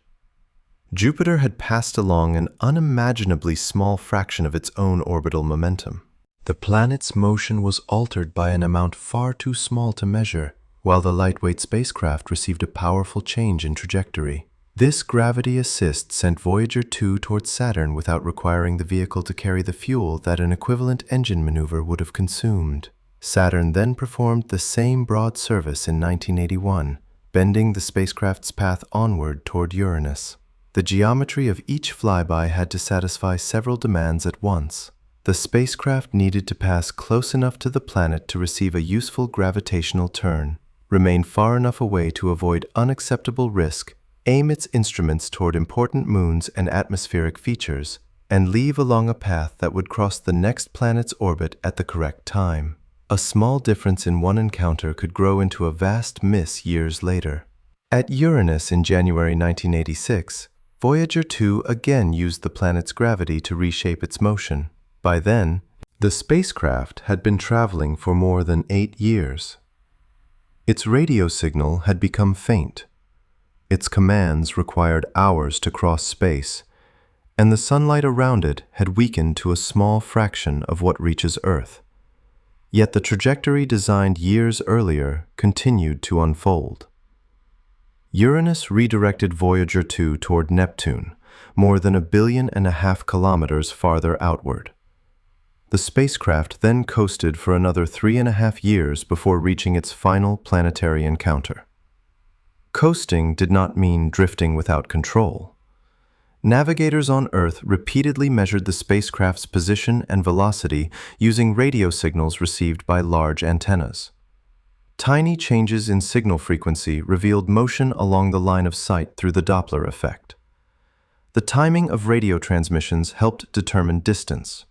Jupiter had passed along an unimaginably small fraction of its own orbital momentum. The planet's motion was altered by an amount far too small to measure, while the lightweight spacecraft received a powerful change in trajectory. This gravity assist sent Voyager 2 towards Saturn without requiring the vehicle to carry the fuel that an equivalent engine maneuver would have consumed. Saturn then performed the same broad service in 1981, bending the spacecraft's path onward toward Uranus. The geometry of each flyby had to satisfy several demands at once. The spacecraft needed to pass close enough to the planet to receive a useful gravitational turn, remain far enough away to avoid unacceptable risk, aim its instruments toward important moons and atmospheric features, and leave along a path that would cross the next planet's orbit at the correct time. A small difference in one encounter could grow into a vast miss years later. At Uranus in January 1986, Voyager 2 again used the planet's gravity to reshape its motion. By then, the spacecraft had been traveling for more than 8 years. Its radio signal had become faint. Its commands required hours to cross space, and the sunlight around it had weakened to a small fraction of what reaches Earth. Yet the trajectory designed years earlier continued to unfold. Uranus redirected Voyager 2 toward Neptune, more than 1.5 billion kilometers farther outward. The spacecraft then coasted for another 3.5 years before reaching its final planetary encounter. Coasting did not mean drifting without control. Navigators on Earth repeatedly measured the spacecraft's position and velocity using radio signals received by large antennas. Tiny changes in signal frequency revealed motion along the line of sight through the Doppler effect. The timing of radio transmissions helped determine distance.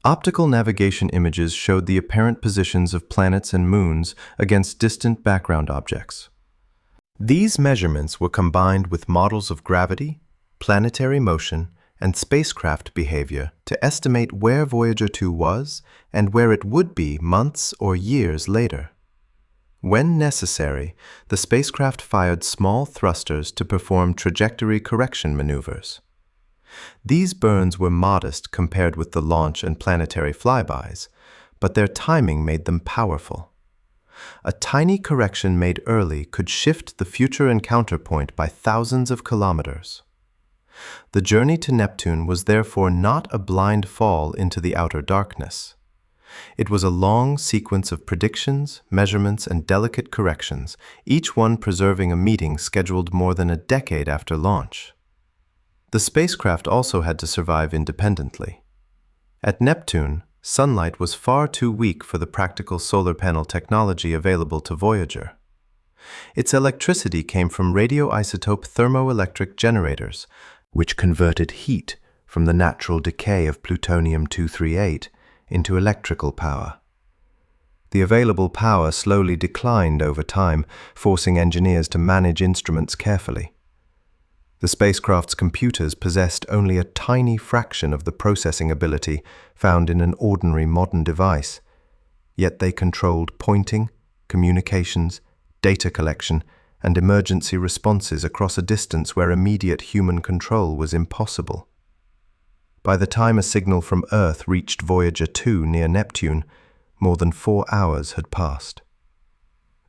Optical navigation images showed the apparent positions of planets and moons against distant background objects. These measurements were combined with models of gravity, planetary motion, and spacecraft behavior to estimate where Voyager 2 was and where it would be months or years later. When necessary, the spacecraft fired small thrusters to perform trajectory correction maneuvers. These burns were modest compared with the launch and planetary flybys, but their timing made them powerful. A tiny correction made early could shift the future encounter point by thousands of kilometers. The journey to Neptune was therefore not a blind fall into the outer darkness. It was a long sequence of predictions, measurements, and delicate corrections, each one preserving a meeting scheduled more than a decade after launch. The spacecraft also had to survive independently. At Neptune, sunlight was far too weak for the practical solar panel technology available to Voyager. Its electricity came from radioisotope thermoelectric generators, which converted heat from the natural decay of plutonium-238 into electrical power. The available power slowly declined over time, forcing engineers to manage instruments carefully. The spacecraft's computers possessed only a tiny fraction of the processing ability found in an ordinary modern device, yet they controlled pointing, communications, data collection, and emergency responses across a distance where immediate human control was impossible. By the time a signal from Earth reached Voyager 2 near Neptune, more than 4 hours had passed.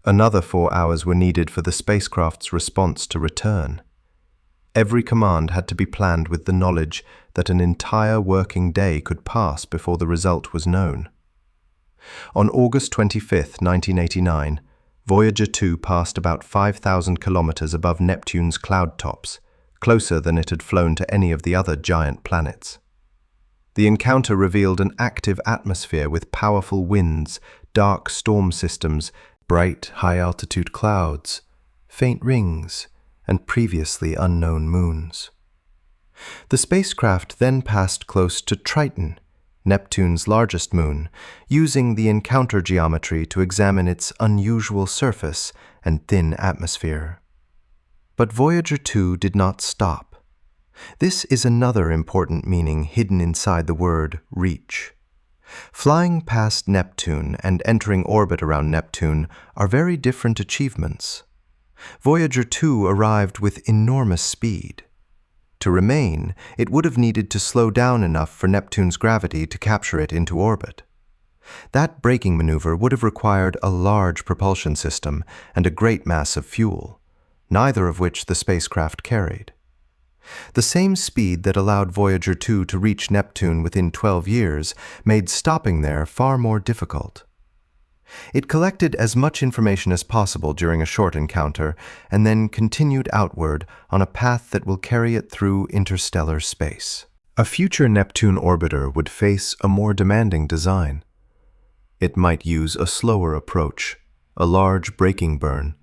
Another 4 hours were needed for the spacecraft's response to return. Every command had to be planned with the knowledge that an entire working day could pass before the result was known. On August 25, 1989, Voyager 2 passed about 5,000 kilometers above Neptune's cloud tops, closer than it had flown to any of the other giant planets. The encounter revealed an active atmosphere with powerful winds, dark storm systems, bright high-altitude clouds, faint rings, and previously unknown moons. The spacecraft then passed close to Triton, Neptune's largest moon, using the encounter geometry to examine its unusual surface and thin atmosphere. But Voyager 2 did not stop. This is another important meaning hidden inside the word reach. Flying past Neptune and entering orbit around Neptune are very different achievements. Voyager 2 arrived with enormous speed. To remain, it would have needed to slow down enough for Neptune's gravity to capture it into orbit. That braking maneuver would have required a large propulsion system and a great mass of fuel, neither of which the spacecraft carried. The same speed that allowed Voyager 2 to reach Neptune within 12 years made stopping there far more difficult. It collected as much information as possible during a short encounter and then continued outward on a path that will carry it through interstellar space. A future Neptune orbiter would face a more demanding design. It might use a slower approach, a large braking burn,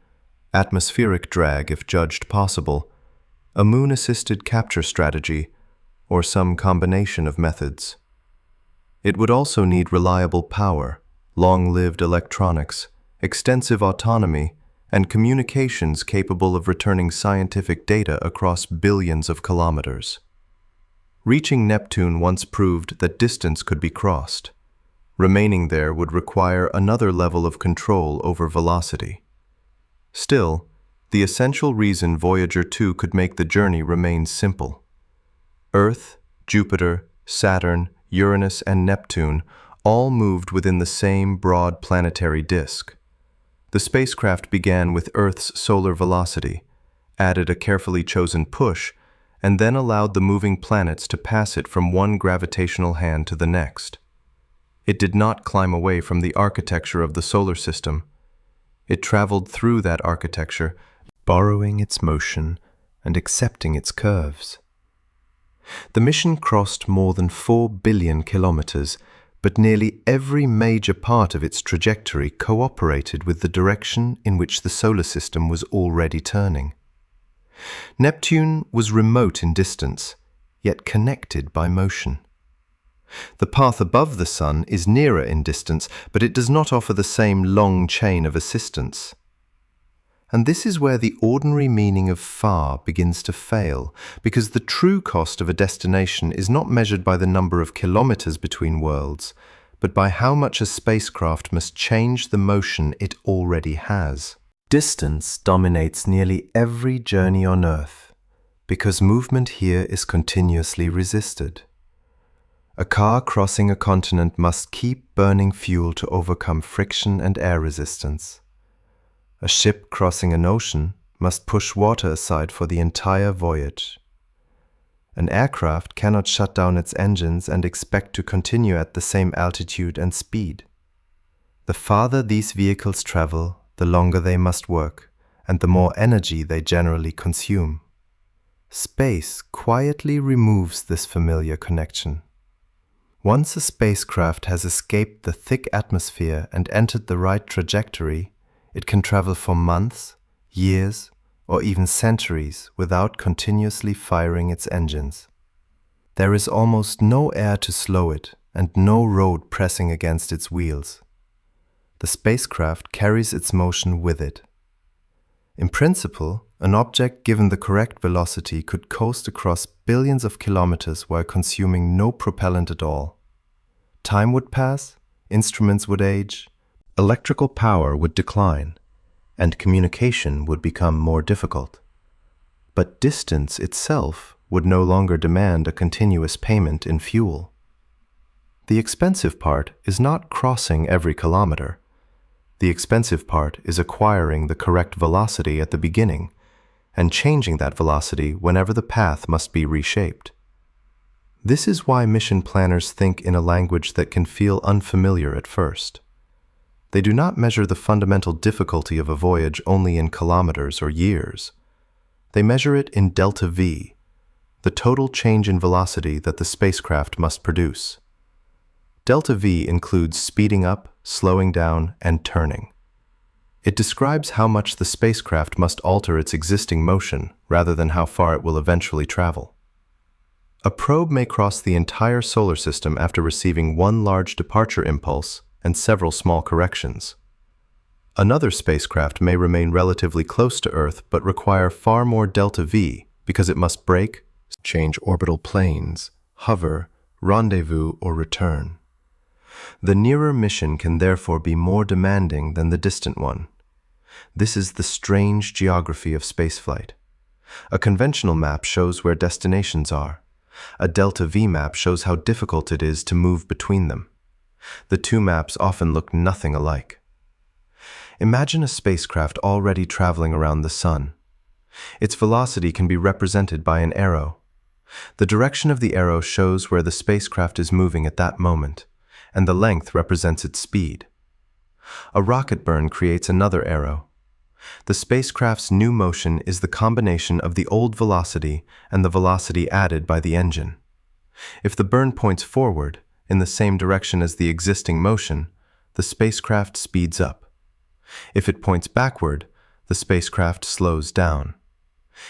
atmospheric drag if judged possible, a moon-assisted capture strategy, or some combination of methods. It would also need reliable power, long-lived electronics, extensive autonomy, and communications capable of returning scientific data across billions of kilometers. Reaching Neptune once proved that distance could be crossed. Remaining there would require another level of control over velocity. Still, the essential reason Voyager 2 could make the journey remains simple. Earth, Jupiter, Saturn, Uranus, and Neptune all moved within the same broad planetary disk. The spacecraft began with Earth's solar velocity, added a carefully chosen push, and then allowed the moving planets to pass it from one gravitational hand to the next. It did not climb away from the architecture of the solar system. It traveled through that architecture, borrowing its motion and accepting its curves. The mission crossed more than 4 billion kilometers, but nearly every major part of its trajectory cooperated with the direction in which the solar system was already turning. Neptune was remote in distance, yet connected by motion. The path above the Sun is nearer in distance, but it does not offer the same long chain of assistance. And this is where the ordinary meaning of far begins to fail, because the true cost of a destination is not measured by the number of kilometers between worlds, but by how much a spacecraft must change the motion it already has. Distance dominates nearly every journey on Earth, because movement here is continuously resisted. A car crossing a continent must keep burning fuel to overcome friction and air resistance. A ship crossing an ocean must push water aside for the entire voyage. An aircraft cannot shut down its engines and expect to continue at the same altitude and speed. The farther these vehicles travel, the longer they must work, and the more energy they generally consume. Space quietly removes this familiar connection. Once a spacecraft has escaped the thick atmosphere and entered the right trajectory, it can travel for months, years, or even centuries without continuously firing its engines. There is almost no air to slow it and no road pressing against its wheels. The spacecraft carries its motion with it. In principle, an object given the correct velocity could coast across billions of kilometers while consuming no propellant at all. Time would pass, instruments would age, electrical power would decline, and communication would become more difficult. But distance itself would no longer demand a continuous payment in fuel. The expensive part is not crossing every kilometer. The expensive part is acquiring the correct velocity at the beginning, and changing that velocity whenever the path must be reshaped. This is why mission planners think in a language that can feel unfamiliar at first. They do not measure the fundamental difficulty of a voyage only in kilometers or years. They measure it in delta V, the total change in velocity that the spacecraft must produce. Delta V includes speeding up, slowing down, and turning. It describes how much the spacecraft must alter its existing motion rather than how far it will eventually travel. A probe may cross the entire solar system after receiving one large departure impulse and several small corrections. Another spacecraft may remain relatively close to Earth but require far more delta V because it must brake, change orbital planes, hover, rendezvous, or return. The nearer mission can therefore be more demanding than the distant one. This is the strange geography of spaceflight. A conventional map shows where destinations are. A delta V map shows how difficult it is to move between them. The two maps often look nothing alike. Imagine a spacecraft already traveling around the Sun. Its velocity can be represented by an arrow. The direction of the arrow shows where the spacecraft is moving at that moment, and the length represents its speed. A rocket burn creates another arrow. The spacecraft's new motion is the combination of the old velocity and the velocity added by the engine. If the burn points forward, in the same direction as the existing motion, the spacecraft speeds up. If it points backward, the spacecraft slows down.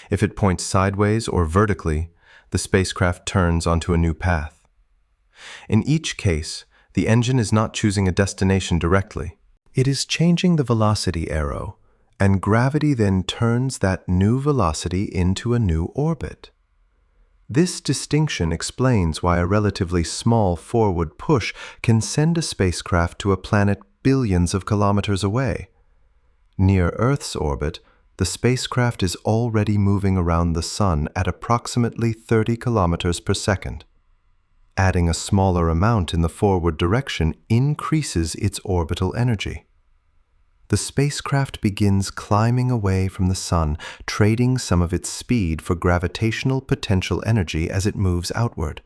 If it points sideways or vertically, the spacecraft turns onto a new path. In each case, the engine is not choosing a destination directly. It is changing the velocity arrow, and gravity then turns that new velocity into a new orbit. This distinction explains why a relatively small forward push can send a spacecraft to a planet billions of kilometers away. Near Earth's orbit, the spacecraft is already moving around the Sun at approximately 30 kilometers per second. Adding a smaller amount in the forward direction increases its orbital energy. The spacecraft begins climbing away from the Sun, trading some of its speed for gravitational potential energy as it moves outward.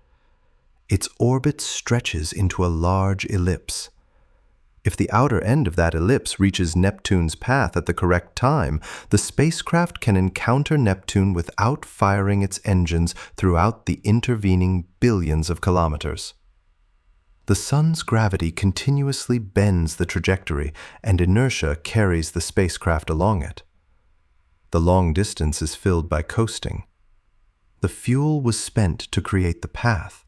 Its orbit stretches into a large ellipse. If the outer end of that ellipse reaches Neptune's path at the correct time, the spacecraft can encounter Neptune without firing its engines throughout the intervening billions of kilometers. The Sun's gravity continuously bends the trajectory, and inertia carries the spacecraft along it. The long distance is filled by coasting. The fuel was spent to create the path,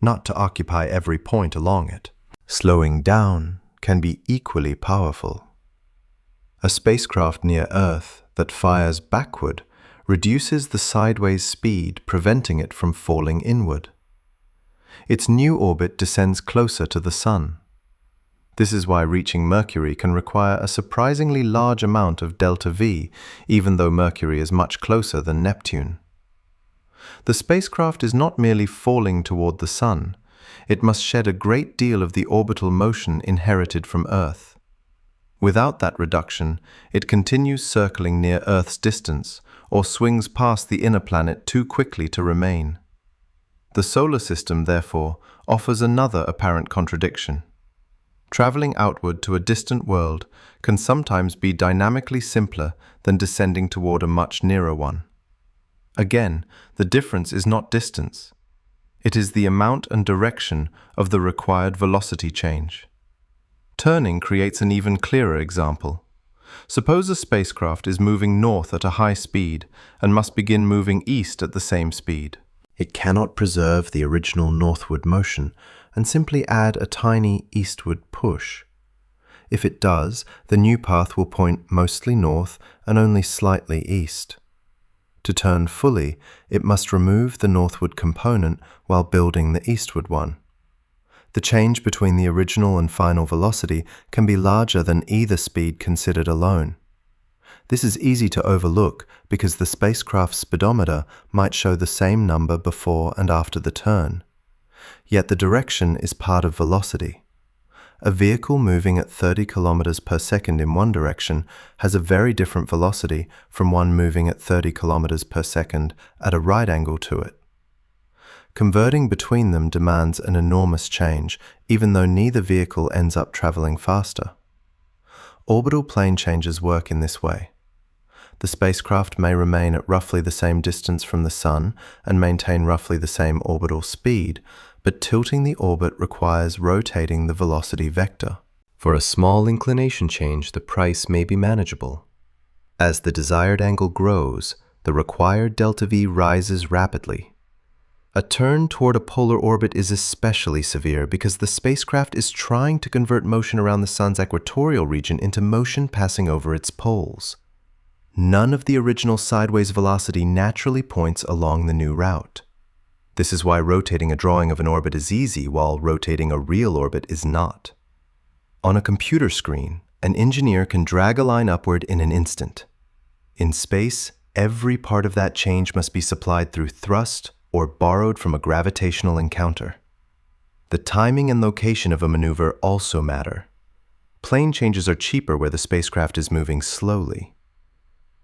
not to occupy every point along it. Slowing down can be equally powerful. A spacecraft near Earth that fires backward reduces the sideways speed, preventing it from falling inward. Its new orbit descends closer to the Sun. This is why reaching Mercury can require a surprisingly large amount of delta V, even though Mercury is much closer than Neptune. The spacecraft is not merely falling toward the Sun. It must shed a great deal of the orbital motion inherited from Earth. Without that reduction, it continues circling near Earth's distance, or swings past the inner planet too quickly to remain. The solar system, therefore, offers another apparent contradiction. Traveling outward to a distant world can sometimes be dynamically simpler than descending toward a much nearer one. Again, the difference is not distance. It is the amount and direction of the required velocity change. Turning creates an even clearer example. Suppose a spacecraft is moving north at a high speed and must begin moving east at the same speed. It cannot preserve the original northward motion and simply add a tiny eastward push. If it does, the new path will point mostly north and only slightly east. To turn fully, it must remove the northward component while building the eastward one. The change between the original and final velocity can be larger than either speed considered alone. This is easy to overlook because the spacecraft's speedometer might show the same number before and after the turn. Yet the direction is part of velocity. A vehicle moving at 30 kilometers per second in one direction has a very different velocity from one moving at 30 kilometers per second at a right angle to it. Converting between them demands an enormous change, even though neither vehicle ends up traveling faster. Orbital plane changes work in this way. The spacecraft may remain at roughly the same distance from the Sun and maintain roughly the same orbital speed, but tilting the orbit requires rotating the velocity vector. For a small inclination change, the price may be manageable. As the desired angle grows, the required delta V rises rapidly. A turn toward a polar orbit is especially severe because the spacecraft is trying to convert motion around the Sun's equatorial region into motion passing over its poles. None of the original sideways velocity naturally points along the new route. This is why rotating a drawing of an orbit is easy, while rotating a real orbit is not. On a computer screen, an engineer can drag a line upward in an instant. In space, every part of that change must be supplied through thrust or borrowed from a gravitational encounter. The timing and location of a maneuver also matter. Plane changes are cheaper where the spacecraft is moving slowly.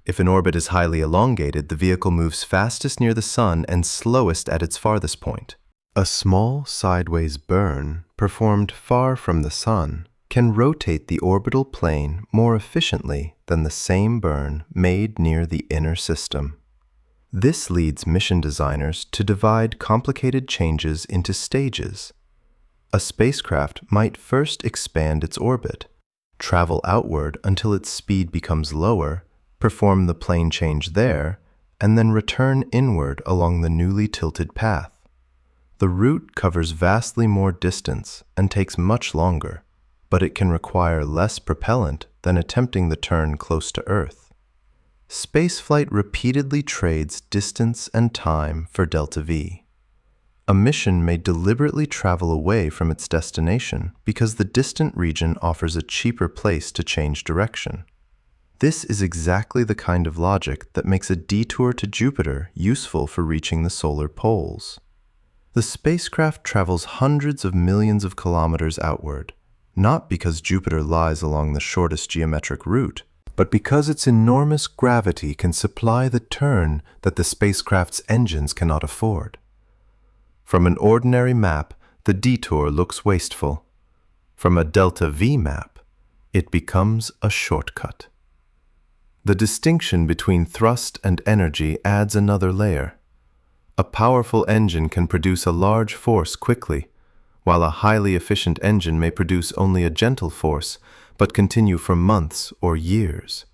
If an orbit is highly elongated, the vehicle moves fastest near the Sun and slowest at its farthest point. A small sideways burn, performed far from the Sun, can rotate the orbital plane more efficiently than the same burn made near the inner system. This leads mission designers to divide complicated changes into stages. A spacecraft might first expand its orbit, travel outward until its speed becomes lower, perform the plane change there, and then return inward along the newly tilted path. The route covers vastly more distance and takes much longer, but it can require less propellant than attempting the turn close to Earth. Spaceflight repeatedly trades distance and time for delta V. A mission may deliberately travel away from its destination because the distant region offers a cheaper place to change direction. This is exactly the kind of logic that makes a detour to Jupiter useful for reaching the solar poles. The spacecraft travels hundreds of millions of kilometers outward, not because Jupiter lies along the shortest geometric route, but because its enormous gravity can supply the turn that the spacecraft's engines cannot afford. From an ordinary map, the detour looks wasteful. From a delta V map, it becomes a shortcut. The distinction between thrust and energy adds another layer. A powerful engine can produce a large force quickly, while a highly efficient engine may produce only a gentle force, but continue for months or years.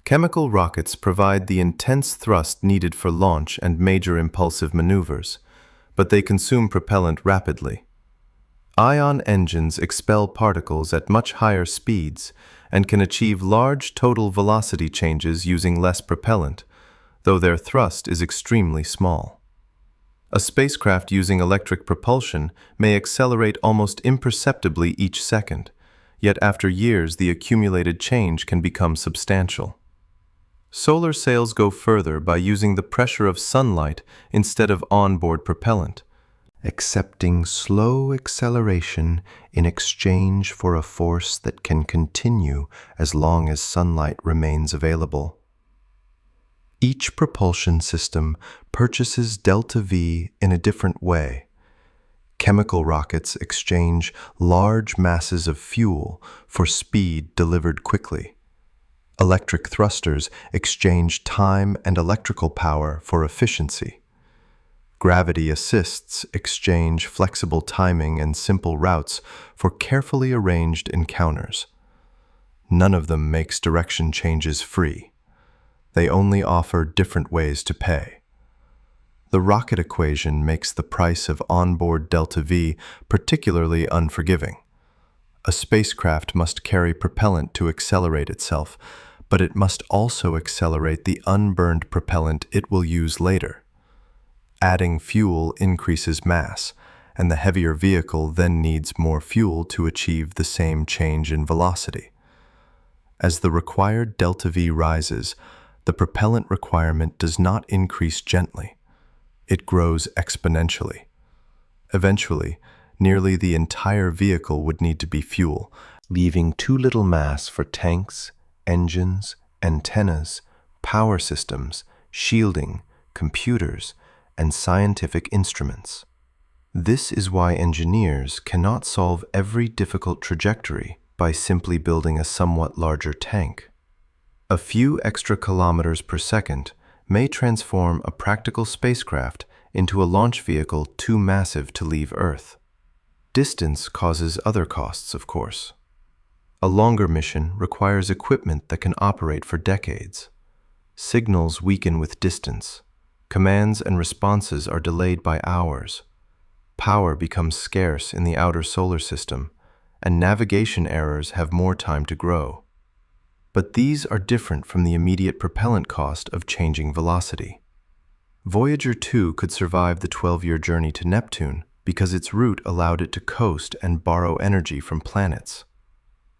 Chemical rockets provide the intense thrust needed for launch and major impulsive maneuvers, but they consume propellant rapidly. Ion engines expel particles at much higher speeds and can achieve large total velocity changes using less propellant, though their thrust is extremely small. A spacecraft using electric propulsion may accelerate almost imperceptibly each second, yet after years the accumulated change can become substantial. Solar sails go further by using the pressure of sunlight instead of onboard propellant, accepting slow acceleration in exchange for a force that can continue as long as sunlight remains available. Each propulsion system purchases delta V in a different way. Chemical rockets exchange large masses of fuel for speed delivered quickly. Electric thrusters exchange time and electrical power for efficiency. Gravity assists exchange flexible timing and simple routes for carefully arranged encounters. None of them makes direction changes free. They only offer different ways to pay. The rocket equation makes the price of onboard delta V particularly unforgiving. A spacecraft must carry propellant to accelerate itself, but it must also accelerate the unburned propellant it will use later. Adding fuel increases mass, and the heavier vehicle then needs more fuel to achieve the same change in velocity. As the required delta V rises, the propellant requirement does not increase gently. It grows exponentially. Eventually, nearly the entire vehicle would need to be fuel, leaving too little mass for tanks, engines, antennas, power systems, shielding, computers, and scientific instruments. This is why engineers cannot solve every difficult trajectory by simply building a somewhat larger tank. A few extra kilometers per second may transform a practical spacecraft into a launch vehicle too massive to leave Earth. Distance causes other costs, of course. A longer mission requires equipment that can operate for decades. Signals weaken with distance. Commands and responses are delayed by hours. Power becomes scarce in the outer solar system, and navigation errors have more time to grow. But these are different from the immediate propellant cost of changing velocity. Voyager 2 could survive the 12-year journey to Neptune because its route allowed it to coast and borrow energy from planets.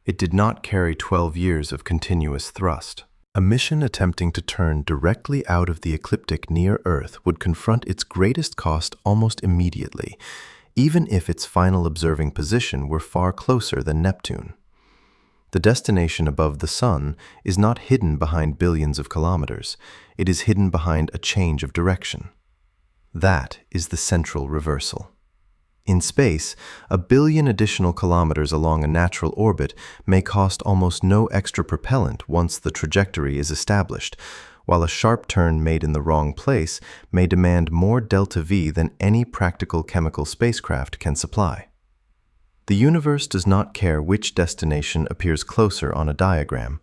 It did not carry 12 years of continuous thrust. A mission attempting to turn directly out of the ecliptic near Earth would confront its greatest cost almost immediately, even if its final observing position were far closer than Neptune. The destination above the Sun is not hidden behind billions of kilometers. It is hidden behind a change of direction. That is the central reversal. In space, 1 billion additional kilometers along a natural orbit may cost almost no extra propellant once the trajectory is established, while a sharp turn made in the wrong place may demand more delta V than any practical chemical spacecraft can supply. The universe does not care which destination appears closer on a diagram.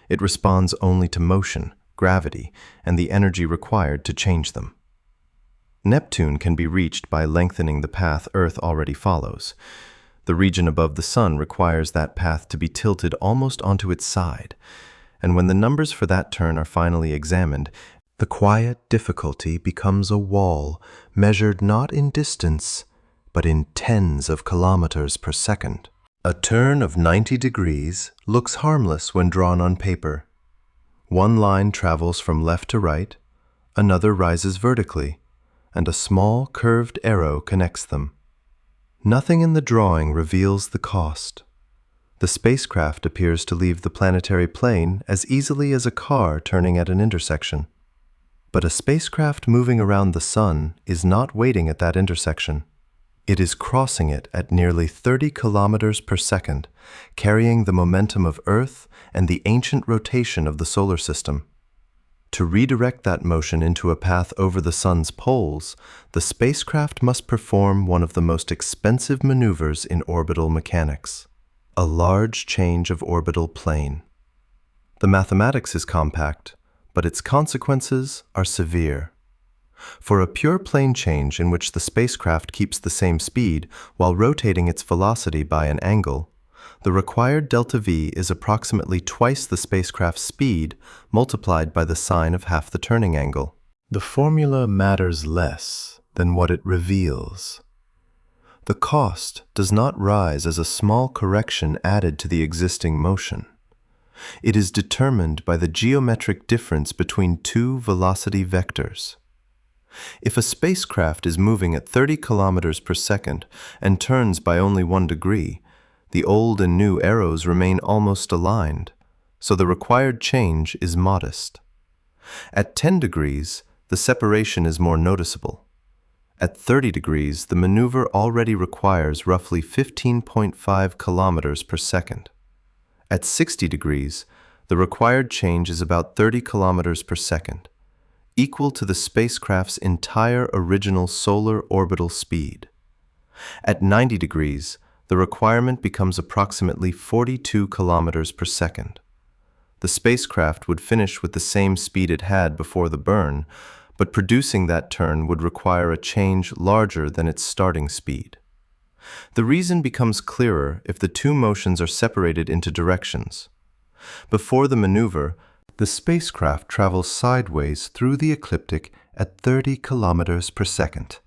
It responds only to motion, gravity, and the energy required to change them. Neptune can be reached by lengthening the path Earth already follows. The region above the Sun requires that path to be tilted almost onto its side, and when the numbers for that turn are finally examined, the quiet difficulty becomes a wall measured not in distance, but in tens of kilometers per second. A turn of 90 degrees looks harmless when drawn on paper. One line travels from left to right, another rises vertically, and a small curved arrow connects them. Nothing in the drawing reveals the cost. The spacecraft appears to leave the planetary plane as easily as a car turning at an intersection. But a spacecraft moving around the Sun is not waiting at that intersection. It is crossing it at nearly 30 kilometers per second, carrying the momentum of Earth and the ancient rotation of the solar system. To redirect that motion into a path over the Sun's poles, the spacecraft must perform one of the most expensive maneuvers in orbital mechanics: a large change of orbital plane. The mathematics is compact, but its consequences are severe. For a pure plane change in which the spacecraft keeps the same speed while rotating its velocity by an angle, the required delta V is approximately twice the spacecraft's speed multiplied by the sine of half the turning angle. The formula matters less than what it reveals. The cost does not rise as a small correction added to the existing motion. It is determined by the geometric difference between two velocity vectors. If a spacecraft is moving at 30 kilometers per second and turns by only 1 degree, the old and new arrows remain almost aligned, so the required change is modest. At 10 degrees, the separation is more noticeable. At 30 degrees, the maneuver already requires roughly 15.5 kilometers per second. At 60 degrees, the required change is about 30 kilometers per second, equal to the spacecraft's entire original solar orbital speed. At 90 degrees, the requirement becomes approximately 42 kilometers per second. The spacecraft would finish with the same speed it had before the burn, but producing that turn would require a change larger than its starting speed. The reason becomes clearer if the two motions are separated into directions. Before the maneuver, the spacecraft travels sideways through the ecliptic at 30 kilometers per second.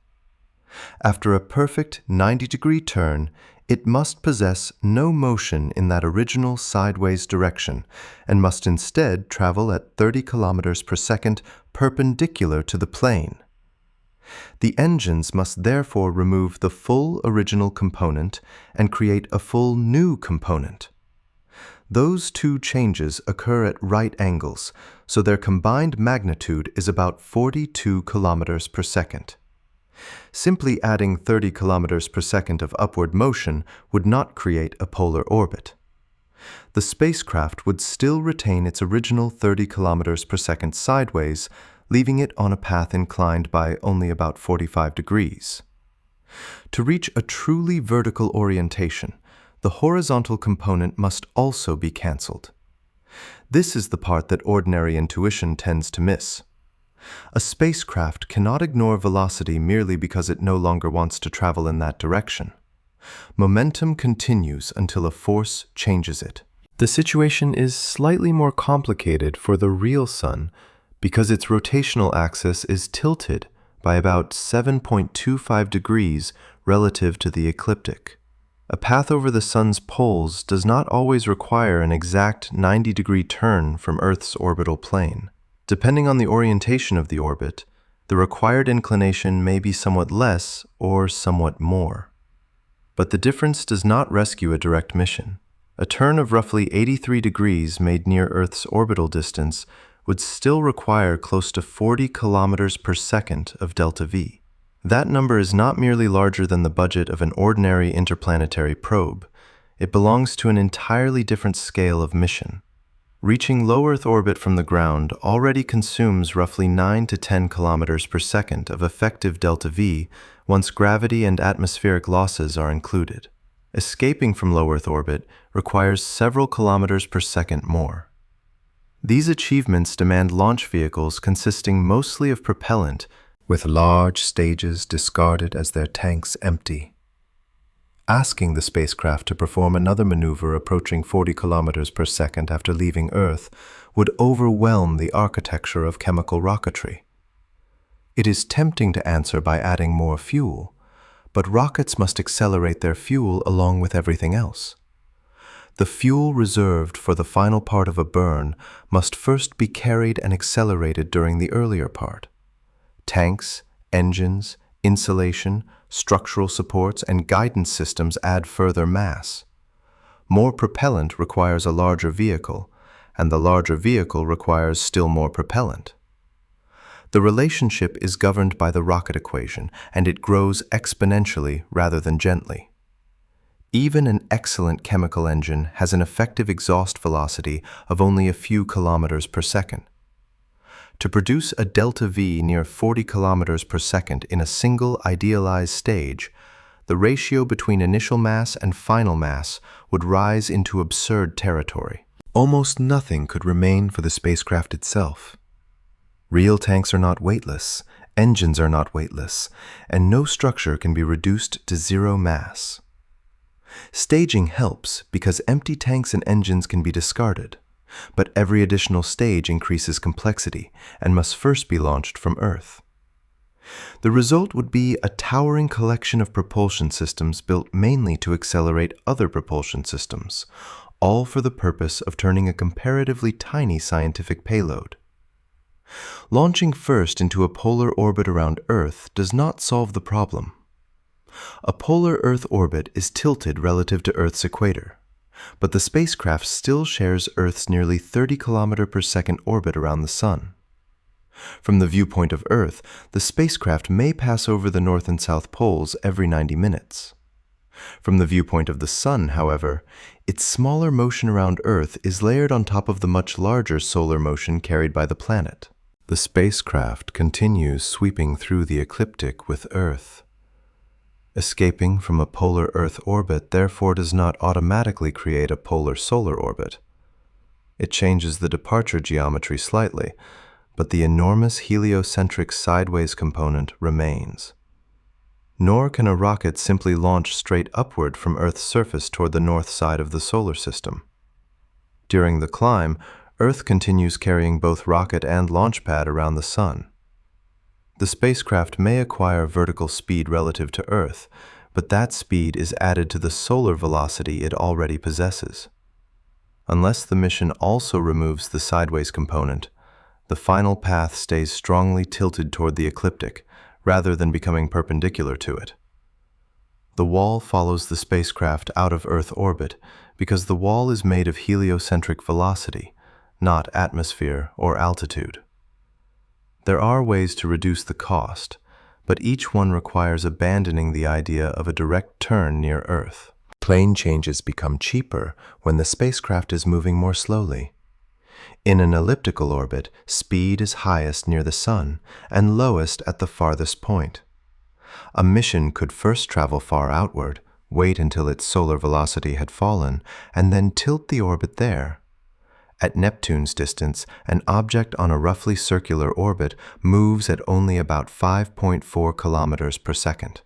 After a perfect 90-degree turn, it must possess no motion in that original sideways direction and must instead travel at 30 kilometers per second perpendicular to the plane. The engines must therefore remove the full original component and create a full new component. Those two changes occur at right angles, so their combined magnitude is about 42 kilometers per second. Simply adding 30 kilometers per second of upward motion would not create a polar orbit. The spacecraft would still retain its original 30 kilometers per second sideways, leaving it on a path inclined by only about 45 degrees. To reach a truly vertical orientation, the horizontal component must also be cancelled. This is the part that ordinary intuition tends to miss. A spacecraft cannot ignore velocity merely because it no longer wants to travel in that direction. Momentum continues until a force changes it. The situation is slightly more complicated for the real Sun because its rotational axis is tilted by about 7.25 degrees relative to the ecliptic. A path over the Sun's poles does not always require an exact 90-degree turn from Earth's orbital plane. Depending on the orientation of the orbit, the required inclination may be somewhat less or somewhat more. But the difference does not rescue a direct mission. A turn of roughly 83 degrees made near Earth's orbital distance would still require close to 40 kilometers per second of delta V. That number is not merely larger than the budget of an ordinary interplanetary probe. It belongs to an entirely different scale of mission. Reaching low Earth orbit from the ground already consumes roughly 9 to 10 kilometers per second of effective delta V once gravity and atmospheric losses are included. Escaping from low Earth orbit requires several kilometers per second more. These achievements demand launch vehicles consisting mostly of propellant, with large stages discarded as their tanks empty. Asking the spacecraft to perform another maneuver approaching 40 kilometers per second after leaving Earth would overwhelm the architecture of chemical rocketry. It is tempting to answer by adding more fuel, but rockets must accelerate their fuel along with everything else. The fuel reserved for the final part of a burn must first be carried and accelerated during the earlier part. Tanks, engines, insulation, structural supports, and guidance systems add further mass. More propellant requires a larger vehicle, and the larger vehicle requires still more propellant. The relationship is governed by the rocket equation, and it grows exponentially rather than gently. Even an excellent chemical engine has an effective exhaust velocity of only a few kilometers per second. To produce a delta V near 40 kilometers per second in a single idealized stage, the ratio between initial mass and final mass would rise into absurd territory. Almost nothing could remain for the spacecraft itself. Real tanks are not weightless, engines are not weightless, and no structure can be reduced to zero mass. Staging helps because empty tanks and engines can be discarded. But every additional stage increases complexity and must first be launched from Earth. The result would be a towering collection of propulsion systems built mainly to accelerate other propulsion systems, all for the purpose of turning a comparatively tiny scientific payload. Launching first into a polar orbit around Earth does not solve the problem. A polar Earth orbit is tilted relative to Earth's equator, but the spacecraft still shares Earth's nearly 30 km per second orbit around the Sun. From the viewpoint of Earth, the spacecraft may pass over the north and south poles every 90 minutes. From the viewpoint of the Sun, however, its smaller motion around Earth is layered on top of the much larger solar motion carried by the planet. The spacecraft continues sweeping through the ecliptic with Earth. Escaping from a polar Earth orbit therefore does not automatically create a polar solar orbit. It changes the departure geometry slightly, but the enormous heliocentric sideways component remains. Nor can a rocket simply launch straight upward from Earth's surface toward the north side of the solar system. During the climb, Earth continues carrying both rocket and launch pad around the Sun. The spacecraft may acquire vertical speed relative to Earth, but that speed is added to the solar velocity it already possesses. Unless the mission also removes the sideways component, the final path stays strongly tilted toward the ecliptic, rather than becoming perpendicular to it. The wall follows the spacecraft out of Earth orbit because the wall is made of heliocentric velocity, not atmosphere or altitude. There are ways to reduce the cost, but each one requires abandoning the idea of a direct turn near Earth. Plane changes become cheaper when the spacecraft is moving more slowly. In an elliptical orbit, speed is highest near the Sun and lowest at the farthest point. A mission could first travel far outward, wait until its solar velocity had fallen, and then tilt the orbit there. At Neptune's distance, an object on a roughly circular orbit moves at only about 5.4 kilometers per second.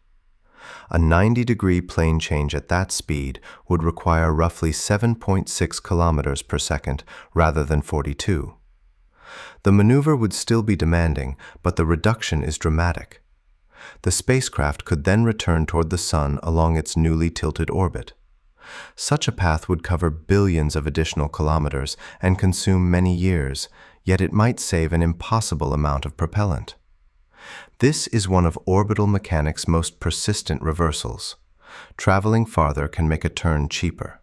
A 90-degree plane change at that speed would require roughly 7.6 kilometers per second rather than 42. The maneuver would still be demanding, but the reduction is dramatic. The spacecraft could then return toward the Sun along its newly tilted orbit. Such a path would cover billions of additional kilometers and consume many years, yet it might save an impossible amount of propellant. This is one of orbital mechanics' most persistent reversals. Traveling farther can make a turn cheaper.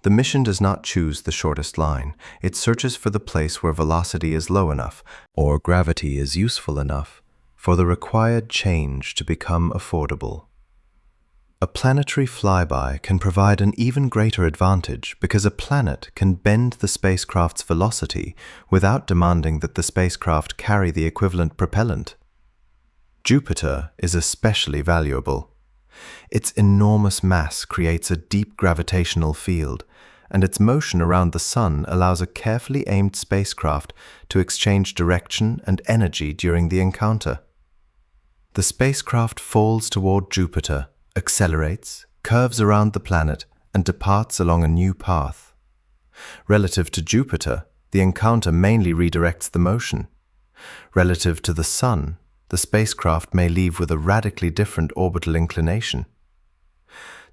The mission does not choose the shortest line. It searches for the place where velocity is low enough, or gravity is useful enough, for the required change to become affordable. A planetary flyby can provide an even greater advantage because a planet can bend the spacecraft's velocity without demanding that the spacecraft carry the equivalent propellant. Jupiter is especially valuable. Its enormous mass creates a deep gravitational field, and its motion around the Sun allows a carefully aimed spacecraft to exchange direction and energy during the encounter. The spacecraft falls toward Jupiter, accelerates, curves around the planet, and departs along a new path. Relative to Jupiter, the encounter mainly redirects the motion. Relative to the Sun, the spacecraft may leave with a radically different orbital inclination.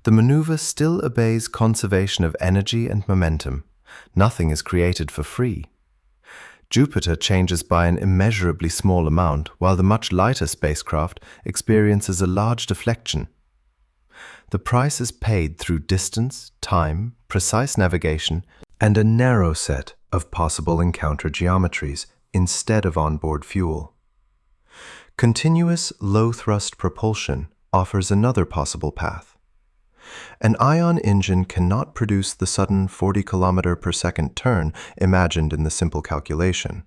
The maneuver still obeys conservation of energy and momentum. Nothing is created for free. Jupiter changes by an immeasurably small amount, while the much lighter spacecraft experiences a large deflection. The price is paid through distance, time, precise navigation, and a narrow set of possible encounter geometries instead of onboard fuel. Continuous low-thrust propulsion offers another possible path. An ion engine cannot produce the sudden 40 km per second turn imagined in the simple calculation,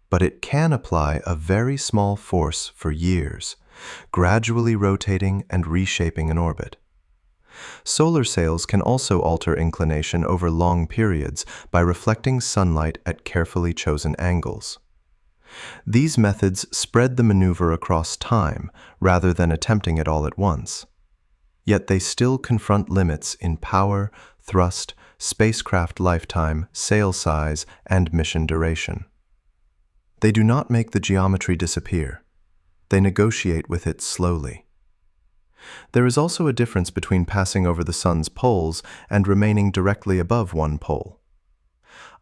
but it can apply a very small force for years, gradually rotating and reshaping an orbit. Solar sails can also alter inclination over long periods by reflecting sunlight at carefully chosen angles. These methods spread the maneuver across time rather than attempting it all at once. Yet they still confront limits in power, thrust, spacecraft lifetime, sail size, and mission duration. They do not make the geometry disappear. They negotiate with it slowly. There is also a difference between passing over the Sun's poles and remaining directly above one pole.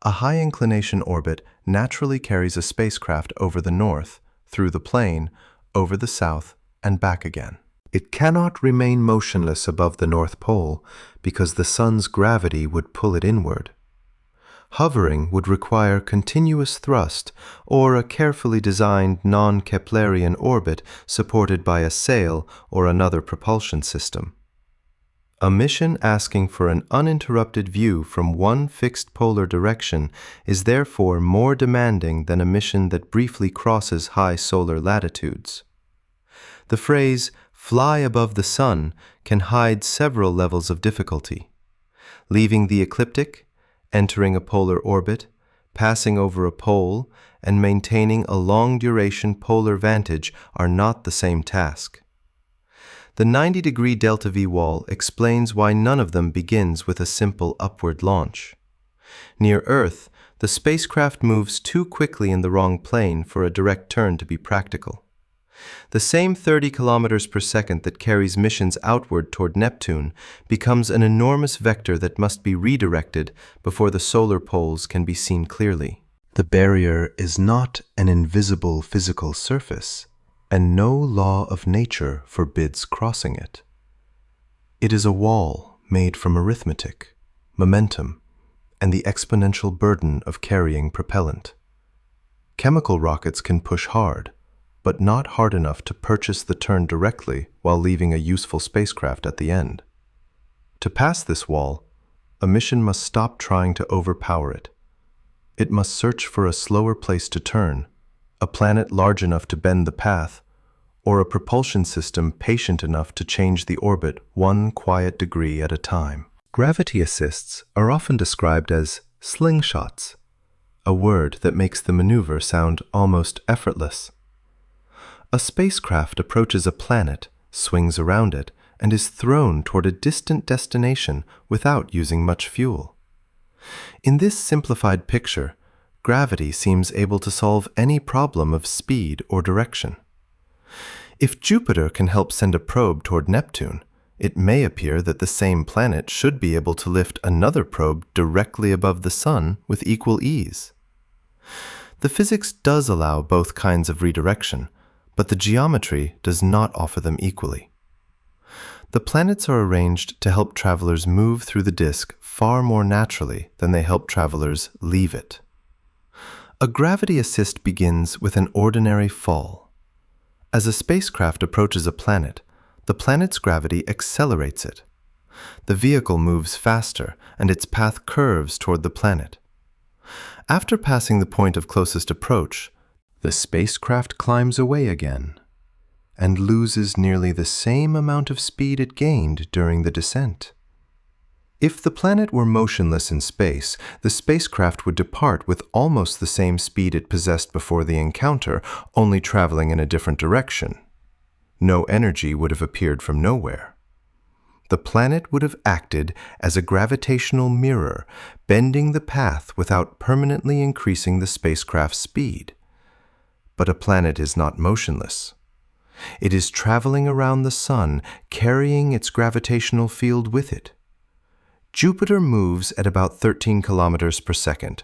A high-inclination orbit naturally carries a spacecraft over the north, through the plane, over the south, and back again. It cannot remain motionless above the North Pole because the Sun's gravity would pull it inward. Hovering would require continuous thrust or a carefully designed non-Keplerian orbit supported by a sail or another propulsion system. A mission asking for an uninterrupted view from one fixed polar direction is therefore more demanding than a mission that briefly crosses high solar latitudes. The phrase, "fly above the Sun," can hide several levels of difficulty. Leaving the ecliptic, entering a polar orbit, passing over a pole, and maintaining a long-duration polar vantage are not the same task. The 90-degree delta-V wall explains why none of them begins with a simple upward launch. Near Earth, the spacecraft moves too quickly in the wrong plane for a direct turn to be practical. The same 30 kilometers per second that carries missions outward toward Neptune becomes an enormous vector that must be redirected before the solar poles can be seen clearly. The barrier is not an invisible physical surface. and no law of nature forbids crossing it. It is a wall made from arithmetic, momentum, and the exponential burden of carrying propellant. Chemical rockets can push hard, but not hard enough to purchase the turn directly while leaving a useful spacecraft at the end. To pass this wall, a mission must stop trying to overpower it. It must search for a slower place to turn, a planet large enough to bend the path, or a propulsion system patient enough to change the orbit one quiet degree at a time. Gravity assists are often described as slingshots, a word that makes the maneuver sound almost effortless. A spacecraft approaches a planet, swings around it, and is thrown toward a distant destination without using much fuel. In this simplified picture, gravity seems able to solve any problem of speed or direction. If Jupiter can help send a probe toward Neptune, it may appear that the same planet should be able to lift another probe directly above the Sun with equal ease. The physics does allow both kinds of redirection, but the geometry does not offer them equally. The planets are arranged to help travelers move through the disk far more naturally than they help travelers leave it. A gravity assist begins with an ordinary fall. As a spacecraft approaches a planet, the planet's gravity accelerates it. The vehicle moves faster, and its path curves toward the planet. After passing the point of closest approach, the spacecraft climbs away again and loses nearly the same amount of speed it gained during the descent. If the planet were motionless in space, the spacecraft would depart with almost the same speed it possessed before the encounter, only traveling in a different direction. No energy would have appeared from nowhere. The planet would have acted as a gravitational mirror, bending the path without permanently increasing the spacecraft's speed. But a planet is not motionless. It is traveling around the Sun, carrying its gravitational field with it. Jupiter moves at about 13 kilometers per second.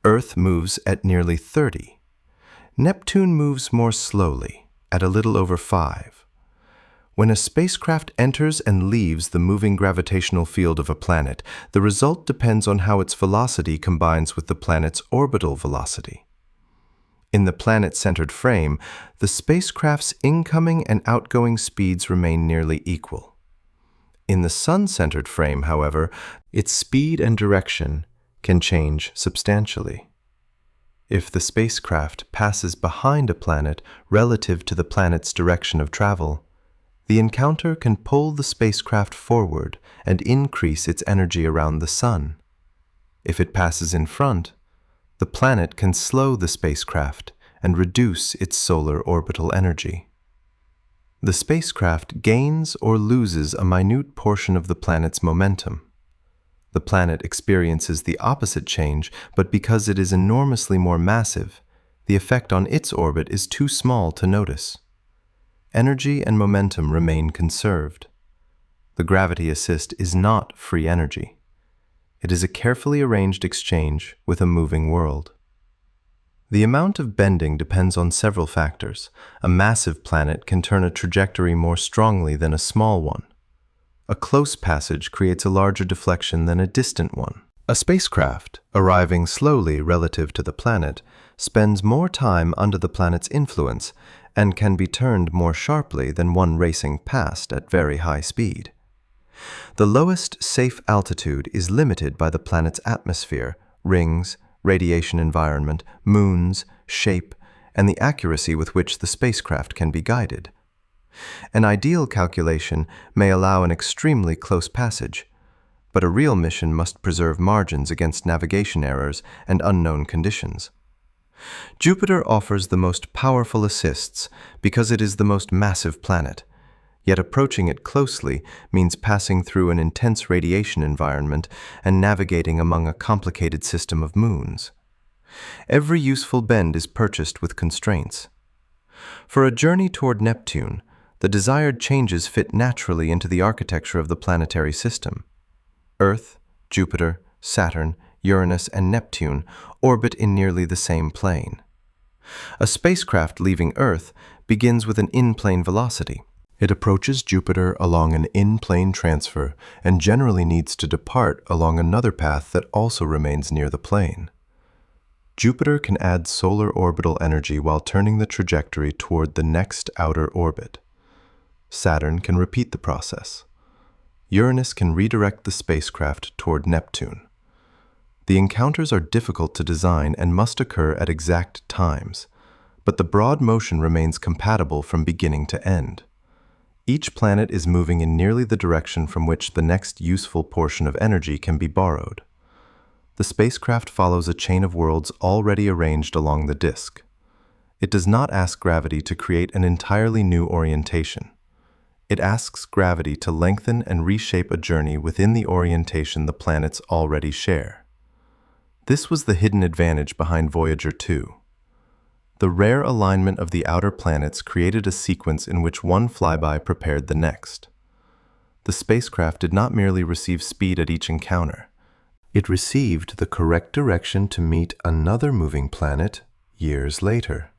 Earth moves at nearly 30. Neptune moves more slowly, at a little over 5. When a spacecraft enters and leaves the moving gravitational field of a planet, the result depends on how its velocity combines with the planet's orbital velocity. In the planet-centered frame, the spacecraft's incoming and outgoing speeds remain nearly equal. In the Sun-centered frame, however, its speed and direction can change substantially. If the spacecraft passes behind a planet relative to the planet's direction of travel, the encounter can pull the spacecraft forward and increase its energy around the Sun. If it passes in front, the planet can slow the spacecraft and reduce its solar orbital energy. The spacecraft gains or loses a minute portion of the planet's momentum. The planet experiences the opposite change, but because it is enormously more massive, the effect on its orbit is too small to notice. Energy and momentum remain conserved. The gravity assist is not free energy. It is a carefully arranged exchange with a moving world. The amount of bending depends on several factors. A massive planet can turn a trajectory more strongly than a small one. A close passage creates a larger deflection than a distant one. A spacecraft, arriving slowly relative to the planet, spends more time under the planet's influence and can be turned more sharply than one racing past at very high speed. The lowest safe altitude is limited by the planet's atmosphere, rings, radiation environment, moons, shape, and the accuracy with which the spacecraft can be guided. An ideal calculation may allow an extremely close passage, but a real mission must preserve margins against navigation errors and unknown conditions. Jupiter offers the most powerful assists because it is the most massive planet. Yet approaching it closely means passing through an intense radiation environment and navigating among a complicated system of moons. Every useful bend is purchased with constraints. For a journey toward Neptune, the desired changes fit naturally into the architecture of the planetary system. Earth, Jupiter, Saturn, Uranus, and Neptune orbit in nearly the same plane. A spacecraft leaving Earth begins with an in-plane velocity. It approaches Jupiter along an in-plane transfer and generally needs to depart along another path that also remains near the plane. Jupiter can add solar orbital energy while turning the trajectory toward the next outer orbit. Saturn can repeat the process. Uranus can redirect the spacecraft toward Neptune. The encounters are difficult to design and must occur at exact times, but the broad motion remains compatible from beginning to end. Each planet is moving in nearly the direction from which the next useful portion of energy can be borrowed. The spacecraft follows a chain of worlds already arranged along the disk. It does not ask gravity to create an entirely new orientation. It asks gravity to lengthen and reshape a journey within the orientation the planets already share. This was the hidden advantage behind Voyager 2. The rare alignment of the outer planets created a sequence in which one flyby prepared the next. The spacecraft did not merely receive speed at each encounter. It received the correct direction to meet another moving planet years later.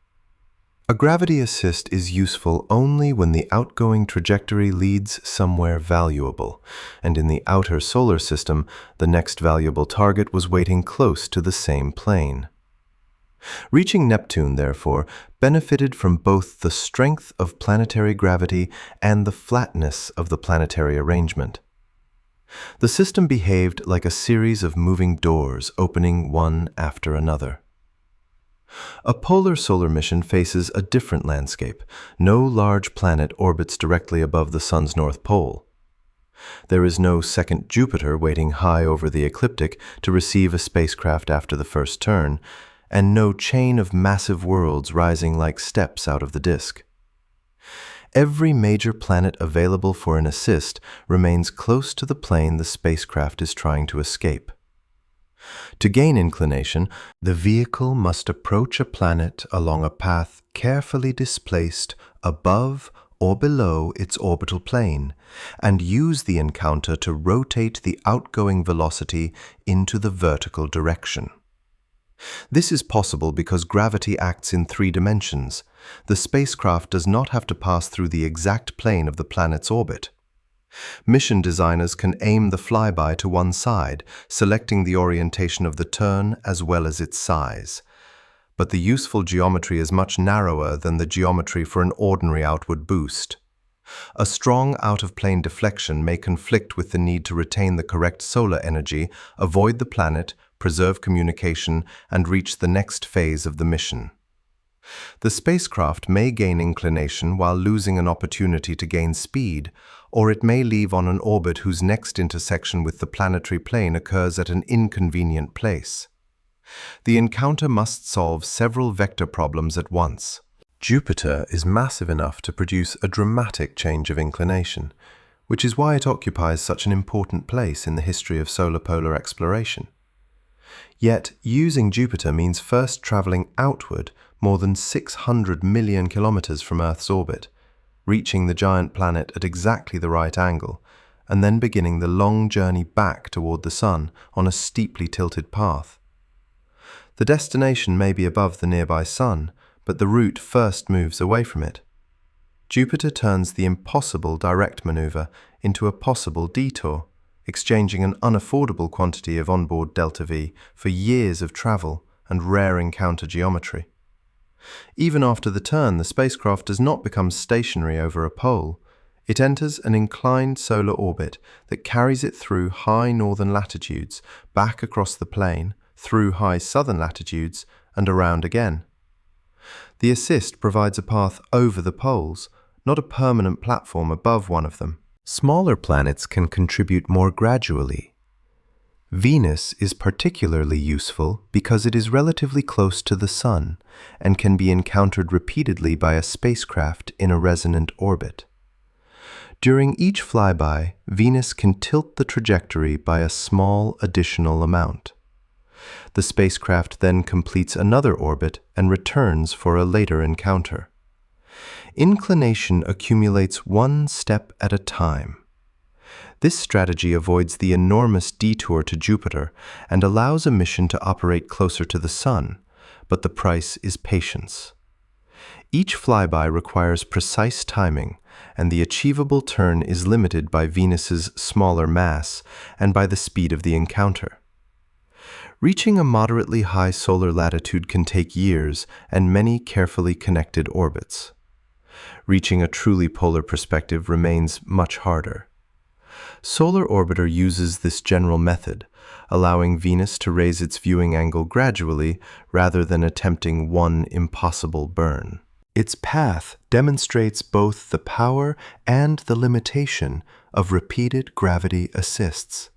A gravity assist is useful only when the outgoing trajectory leads somewhere valuable, and in the outer solar system, the next valuable target was waiting close to the same plane. Reaching Neptune, therefore, benefited from both the strength of planetary gravity and the flatness of the planetary arrangement. The system behaved like a series of moving doors opening one after another. A polar solar mission faces a different landscape. No large planet orbits directly above the Sun's north pole. There is no second Jupiter waiting high over the ecliptic to receive a spacecraft after the first turn, and no chain of massive worlds rising like steps out of the disk. Every major planet available for an assist remains close to the plane the spacecraft is trying to escape. To gain inclination, the vehicle must approach a planet along a path carefully displaced above or below its orbital plane, and use the encounter to rotate the outgoing velocity into the vertical direction. This is possible because gravity acts in 3 dimensions. The spacecraft does not have to pass through the exact plane of the planet's orbit. Mission designers can aim the flyby to one side, selecting the orientation of the turn as well as its size. But the useful geometry is much narrower than the geometry for an ordinary outward boost. A strong out-of-plane deflection may conflict with the need to retain the correct solar energy, avoid the planet, preserve communication, and reach the next phase of the mission. The spacecraft may gain inclination while losing an opportunity to gain speed, or it may leave on an orbit whose next intersection with the planetary plane occurs at an inconvenient place. The encounter must solve several vector problems at once. Jupiter is massive enough to produce a dramatic change of inclination, which is why it occupies such an important place in the history of solar polar exploration. Yet, using Jupiter means first traveling outward more than 600 million kilometers from Earth's orbit, reaching the giant planet at exactly the right angle, and then beginning the long journey back toward the Sun on a steeply tilted path. The destination may be above the nearby Sun, but the route first moves away from it. Jupiter turns the impossible direct maneuver into a possible detour, exchanging an unaffordable quantity of onboard delta-v for years of travel and rare encounter geometry. Even after the turn, the spacecraft does not become stationary over a pole. It enters an inclined solar orbit that carries it through high northern latitudes, back across the plane, through high southern latitudes, and around again. The assist provides a path over the poles, not a permanent platform above one of them. Smaller planets can contribute more gradually. Venus is particularly useful because it is relatively close to the Sun and can be encountered repeatedly by a spacecraft in a resonant orbit. During each flyby, Venus can tilt the trajectory by a small additional amount. The spacecraft then completes another orbit and returns for a later encounter. Inclination accumulates one step at a time. This strategy avoids the enormous detour to Jupiter and allows a mission to operate closer to the Sun, but the price is patience. Each flyby requires precise timing, and the achievable turn is limited by Venus's smaller mass and by the speed of the encounter. Reaching a moderately high solar latitude can take years and many carefully connected orbits. Reaching a truly polar perspective remains much harder. Solar Orbiter uses this general method, allowing Venus to raise its viewing angle gradually rather than attempting one impossible burn. Its path demonstrates both the power and the limitation of repeated gravity assists.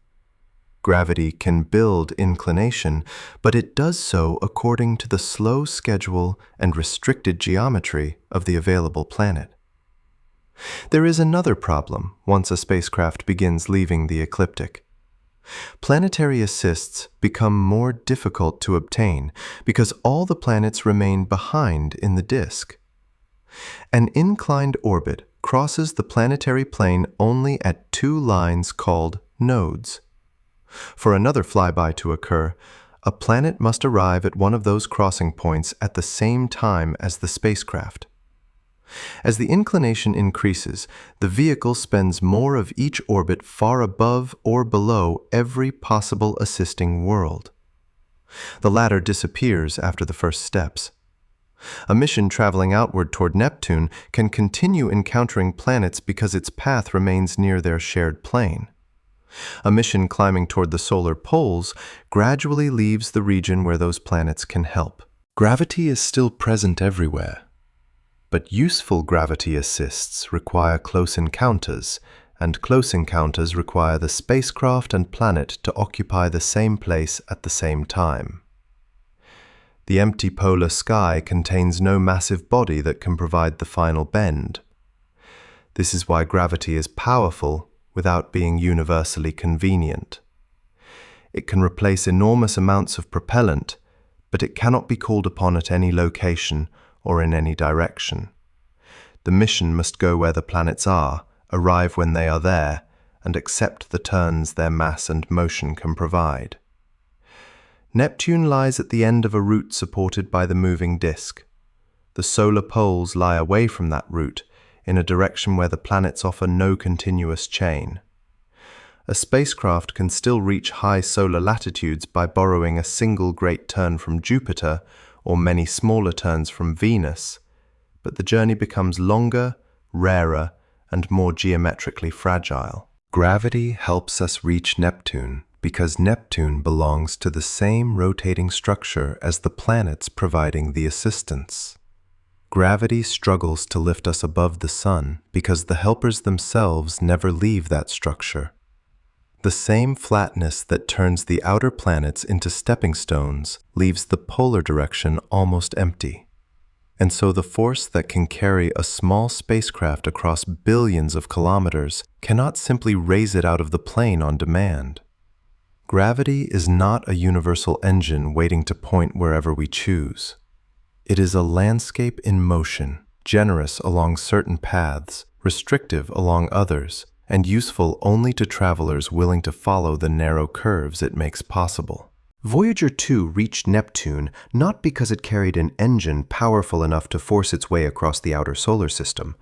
Gravity can build inclination, but it does so according to the slow schedule and restricted geometry of the available planet. There is another problem once a spacecraft begins leaving the ecliptic. Planetary assists become more difficult to obtain because all the planets remain behind in the disk. An inclined orbit crosses the planetary plane only at two lines called nodes. For another flyby to occur, a planet must arrive at one of those crossing points at the same time as the spacecraft. As the inclination increases, the vehicle spends more of each orbit far above or below every possible assisting world. The latter disappears after the first steps. A mission traveling outward toward Neptune can continue encountering planets because its path remains near their shared plane. A mission climbing toward the solar poles gradually leaves the region where those planets can help. Gravity is still present everywhere, but useful gravity assists require close encounters, and close encounters require the spacecraft and planet to occupy the same place at the same time. The empty polar sky contains no massive body that can provide the final bend. This is why gravity is powerful without being universally convenient. It can replace enormous amounts of propellant, but it cannot be called upon at any location or in any direction. The mission must go where the planets are, arrive when they are there, and accept the turns their mass and motion can provide. Neptune lies at the end of a route supported by the moving disk. The solar poles lie away from that route, in a direction where the planets offer no continuous chain. A spacecraft can still reach high solar latitudes by borrowing a single great turn from Jupiter or many smaller turns from Venus, but the journey becomes longer, rarer, and more geometrically fragile. Gravity helps us reach Neptune because Neptune belongs to the same rotating structure as the planets providing the assistance. Gravity struggles to lift us above the Sun because the helpers themselves never leave that structure. The same flatness that turns the outer planets into stepping stones leaves the polar direction almost empty. And so the force that can carry a small spacecraft across billions of kilometers cannot simply raise it out of the plane on demand. Gravity is not a universal engine waiting to point wherever we choose. It is a landscape in motion, generous along certain paths, restrictive along others, and useful only to travelers willing to follow the narrow curves it makes possible. Voyager 2 reached Neptune not because it carried an engine powerful enough to force its way across the outer solar system,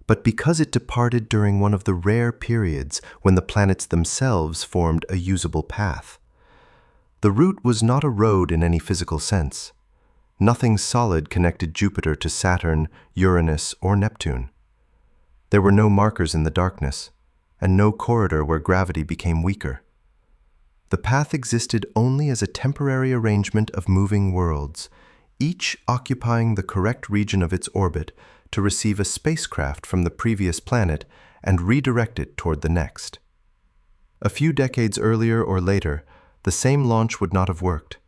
but because it departed during one of the rare periods when the planets themselves formed a usable path. The route was not a road in any physical sense. Nothing solid connected Jupiter to Saturn, Uranus, or Neptune. There were no markers in the darkness, and no corridor where gravity became weaker. The path existed only as a temporary arrangement of moving worlds, each occupying the correct region of its orbit to receive a spacecraft from the previous planet and redirect it toward the next. A few decades earlier or later, the same launch would not have worked.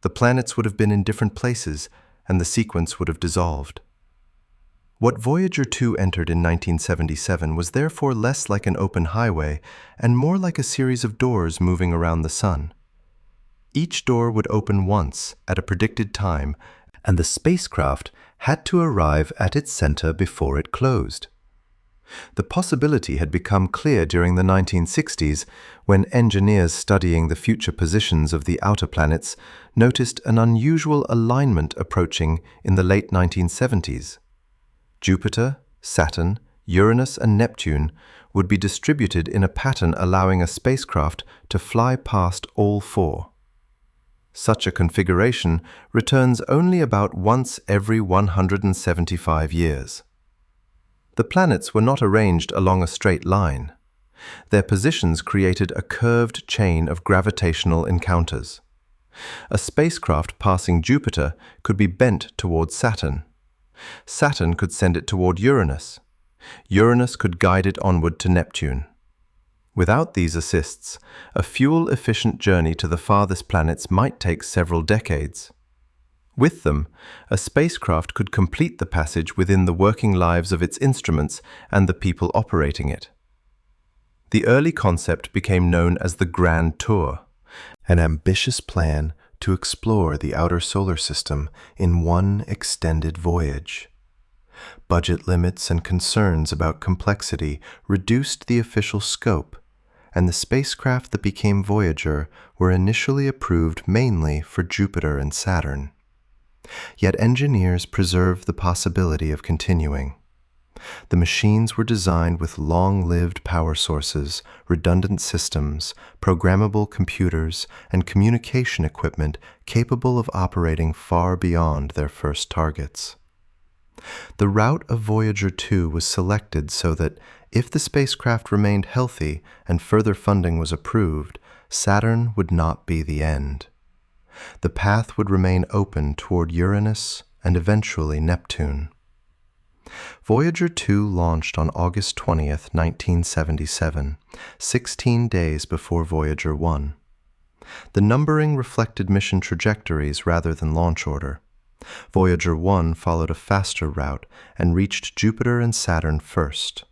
The planets would have been in different places, and the sequence would have dissolved. What Voyager 2 entered in 1977 was therefore less like an open highway and more like a series of doors moving around the Sun. Each door would open once at a predicted time, and the spacecraft had to arrive at its center before it closed. The possibility had become clear during the 1960s when engineers studying the future positions of the outer planets noticed an unusual alignment approaching in the late 1970s. Jupiter, Saturn, Uranus, and Neptune would be distributed in a pattern allowing a spacecraft to fly past all four. Such a configuration returns only about once every 175 years. The planets were not arranged along a straight line. Their positions created a curved chain of gravitational encounters. A spacecraft passing Jupiter could be bent toward Saturn. Saturn could send it toward Uranus. Uranus could guide it onward to Neptune. Without these assists, a fuel-efficient journey to the farthest planets might take several decades. With them, a spacecraft could complete the passage within the working lives of its instruments and the people operating it. The early concept became known as the Grand Tour, an ambitious plan to explore the outer solar system in one extended voyage. Budget limits and concerns about complexity reduced the official scope, and the spacecraft that became Voyager were initially approved mainly for Jupiter and Saturn. Yet engineers preserved the possibility of continuing. The machines were designed with long-lived power sources, redundant systems, programmable computers, and communication equipment capable of operating far beyond their first targets. The route of Voyager 2 was selected so that, if the spacecraft remained healthy and further funding was approved, Saturn would not be the end. The path would remain open toward Uranus and eventually Neptune. Voyager 2 launched on August 20, 1977, 16 days before Voyager 1. The numbering reflected mission trajectories rather than launch order. Voyager 1 followed a faster route and reached Jupiter and Saturn first.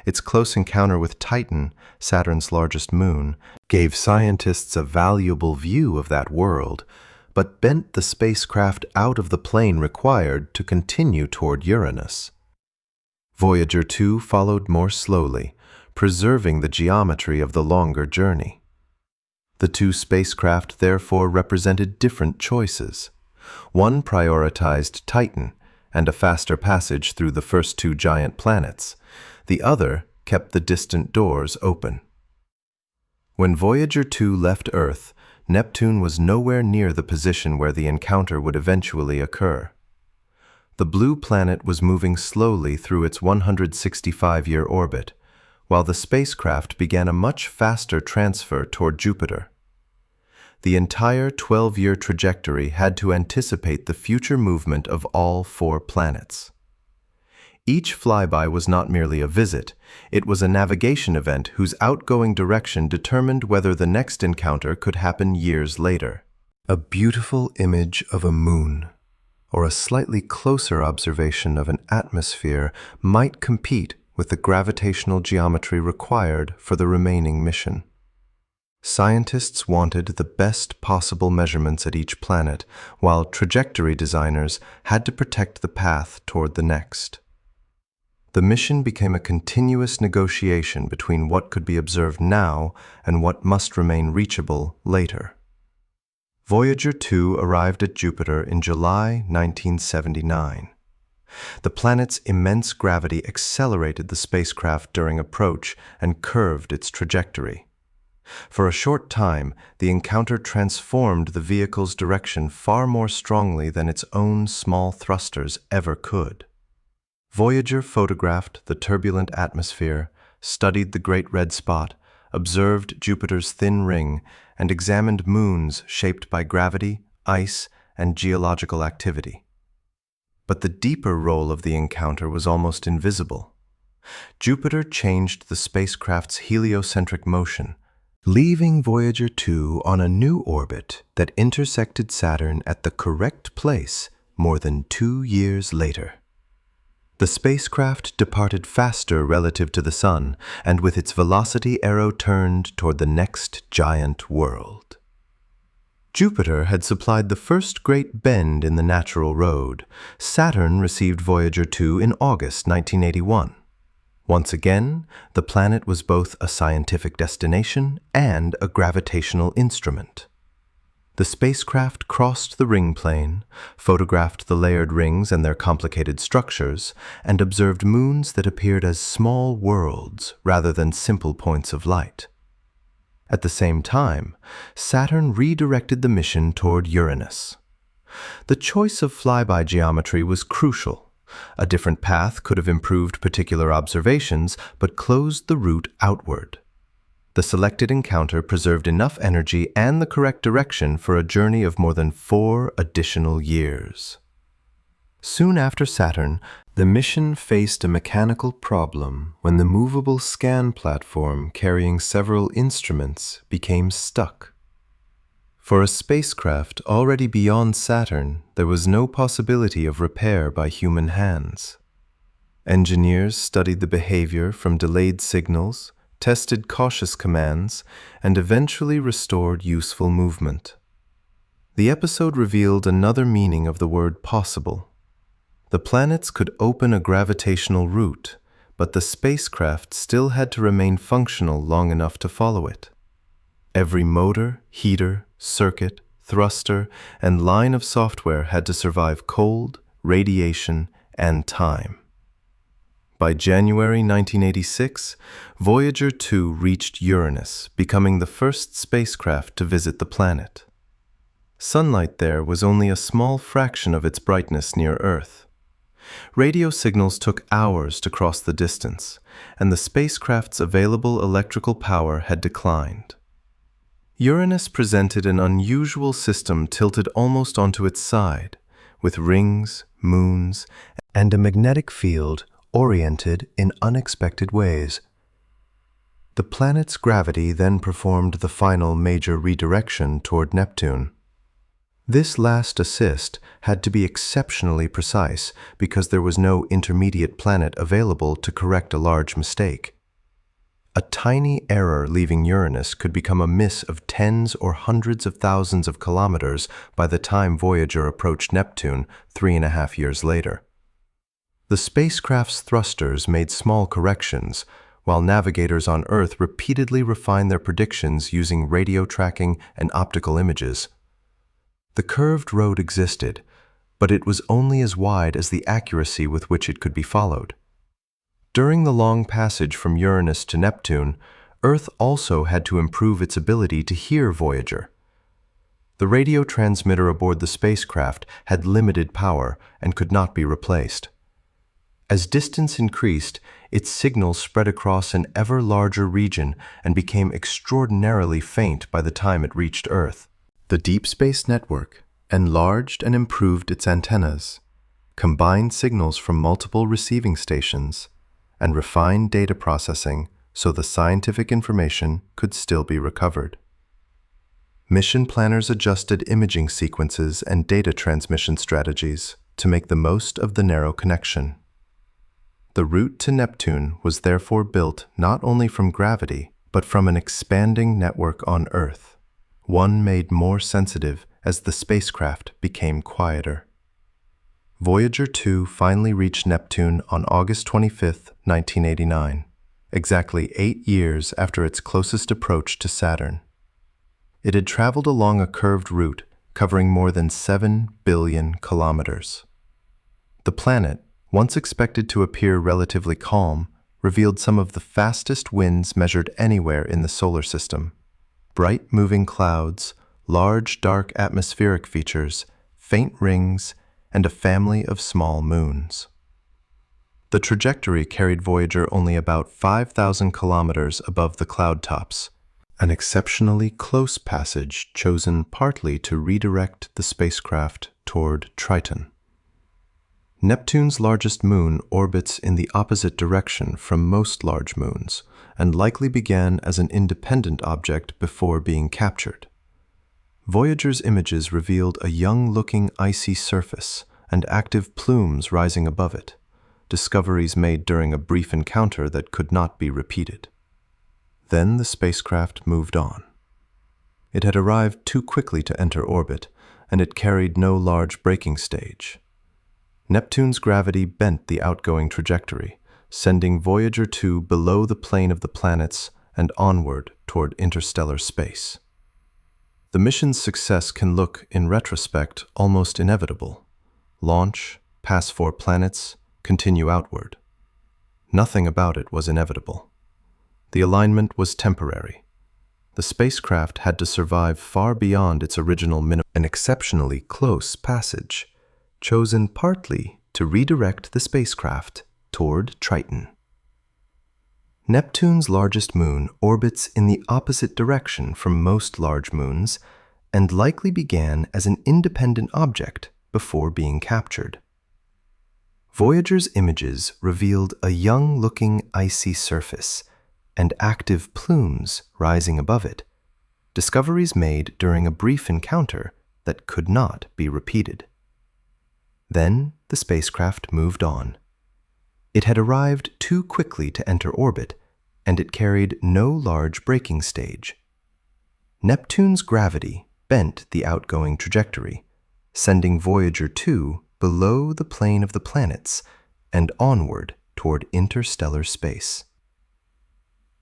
Its close encounter with Titan, Saturn's largest moon, gave scientists a valuable view of that world, but bent the spacecraft out of the plane required to continue toward Uranus. Voyager 2 followed more slowly, preserving the geometry of the longer journey. The two spacecraft therefore represented different choices. One prioritized Titan and a faster passage through the first two giant planets. The other kept the distant doors open. When Voyager 2 left Earth, Neptune was nowhere near the position where the encounter would eventually occur. The blue planet was moving slowly through its 165-year orbit, while the spacecraft began a much faster transfer toward Jupiter. The entire 12-year trajectory had to anticipate the future movement of all four planets. Each flyby was not merely a visit, it was a navigation event whose outgoing direction determined whether the next encounter could happen years later. A beautiful image of a moon, or a slightly closer observation of an atmosphere, might compete with the gravitational geometry required for the remaining mission. Scientists wanted the best possible measurements at each planet, while trajectory designers had to protect the path toward the next. The mission became a continuous negotiation between what could be observed now and what must remain reachable later. Voyager 2 arrived at Jupiter in July 1979. The planet's immense gravity accelerated the spacecraft during approach and curved its trajectory. For a short time, the encounter transformed the vehicle's direction far more strongly than its own small thrusters ever could. Voyager photographed the turbulent atmosphere, studied the Great Red Spot, observed Jupiter's thin ring, and examined moons shaped by gravity, ice, and geological activity. But the deeper role of the encounter was almost invisible. Jupiter changed the spacecraft's heliocentric motion, leaving Voyager 2 on a new orbit that intersected Saturn at the correct place more than 2 years later. The spacecraft departed faster relative to the Sun, and with its velocity arrow turned toward the next giant world. Jupiter had supplied the first great bend in the natural road. Saturn received Voyager 2 in August 1981. Once again, the planet was both a scientific destination and a gravitational instrument. The spacecraft crossed the ring plane, photographed the layered rings and their complicated structures, and observed moons that appeared as small worlds rather than simple points of light. At the same time, Saturn redirected the mission toward Uranus. The choice of flyby geometry was crucial. A different path could have improved particular observations, but closed the route outward. The selected encounter preserved enough energy and the correct direction for a journey of more than 4 additional years. Soon after Saturn, the mission faced a mechanical problem when the movable scan platform carrying several instruments became stuck. For a spacecraft already beyond Saturn, there was no possibility of repair by human hands. Engineers studied the behavior from delayed signals, tested cautious commands, and eventually restored useful movement. The episode revealed another meaning of the word possible. The planets could open a gravitational route, but the spacecraft still had to remain functional long enough to follow it. Every motor, heater, circuit, thruster, and line of software had to survive cold, radiation, and time. By January 1986, Voyager 2 reached Uranus, becoming the first spacecraft to visit the planet. Sunlight there was only a small fraction of its brightness near Earth. Radio signals took hours to cross the distance, and the spacecraft's available electrical power had declined. Uranus presented an unusual system tilted almost onto its side, with rings, moons, and a magnetic field oriented in unexpected ways. The planet's gravity then performed the final major redirection toward Neptune. This last assist had to be exceptionally precise because there was no intermediate planet available to correct a large mistake. A tiny error leaving Uranus could become a miss of tens or hundreds of thousands of kilometers by the time Voyager approached Neptune 3.5 years later. The spacecraft's thrusters made small corrections, while navigators on Earth repeatedly refined their predictions using radio tracking and optical images. The curved road existed, but it was only as wide as the accuracy with which it could be followed. During the long passage from Uranus to Neptune, Earth also had to improve its ability to hear Voyager. The radio transmitter aboard the spacecraft had limited power and could not be replaced. As distance increased, its signals spread across an ever larger region and became extraordinarily faint by the time it reached Earth. The Deep Space Network enlarged and improved its antennas, combined signals from multiple receiving stations, and refined data processing so the scientific information could still be recovered. Mission planners adjusted imaging sequences and data transmission strategies to make the most of the narrow connection. The route to Neptune was therefore built not only from gravity, but from an expanding network on Earth, one made more sensitive as the spacecraft became quieter. Voyager 2 finally reached Neptune on August 25, 1989, exactly 8 years after its closest approach to Saturn. It had traveled along a curved route covering more than 7 billion kilometers. The planet, once expected to appear relatively calm, revealed some of the fastest winds measured anywhere in the solar system. Bright moving clouds, large dark atmospheric features, faint rings, and a family of small moons. The trajectory carried Voyager only about 5,000 kilometers above the cloud tops, an exceptionally close passage chosen partly to redirect the spacecraft toward Triton. Neptune's largest moon orbits in the opposite direction from most large moons, and likely began as an independent object before being captured. Voyager's images revealed a young-looking icy surface and active plumes rising above it, discoveries made during a brief encounter that could not be repeated. Then the spacecraft moved on. It had arrived too quickly to enter orbit, and it carried no large braking stage. Neptune's gravity bent the outgoing trajectory, sending Voyager 2 below the plane of the planets and onward toward interstellar space. The mission's success can look, in retrospect, almost inevitable. Launch, pass 4 planets, continue outward. Nothing about it was inevitable. The alignment was temporary. The spacecraft had to survive far beyond its original minimum, an exceptionally close passage, chosen partly to redirect the spacecraft toward Triton. Neptune's largest moon orbits in the opposite direction from most large moons and likely began as an independent object before being captured. Voyager's images revealed a young-looking icy surface and active plumes rising above it, discoveries made during a brief encounter that could not be repeated. Then the spacecraft moved on. It had arrived too quickly to enter orbit, and it carried no large braking stage. Neptune's gravity bent the outgoing trajectory, sending Voyager 2 below the plane of the planets and onward toward interstellar space.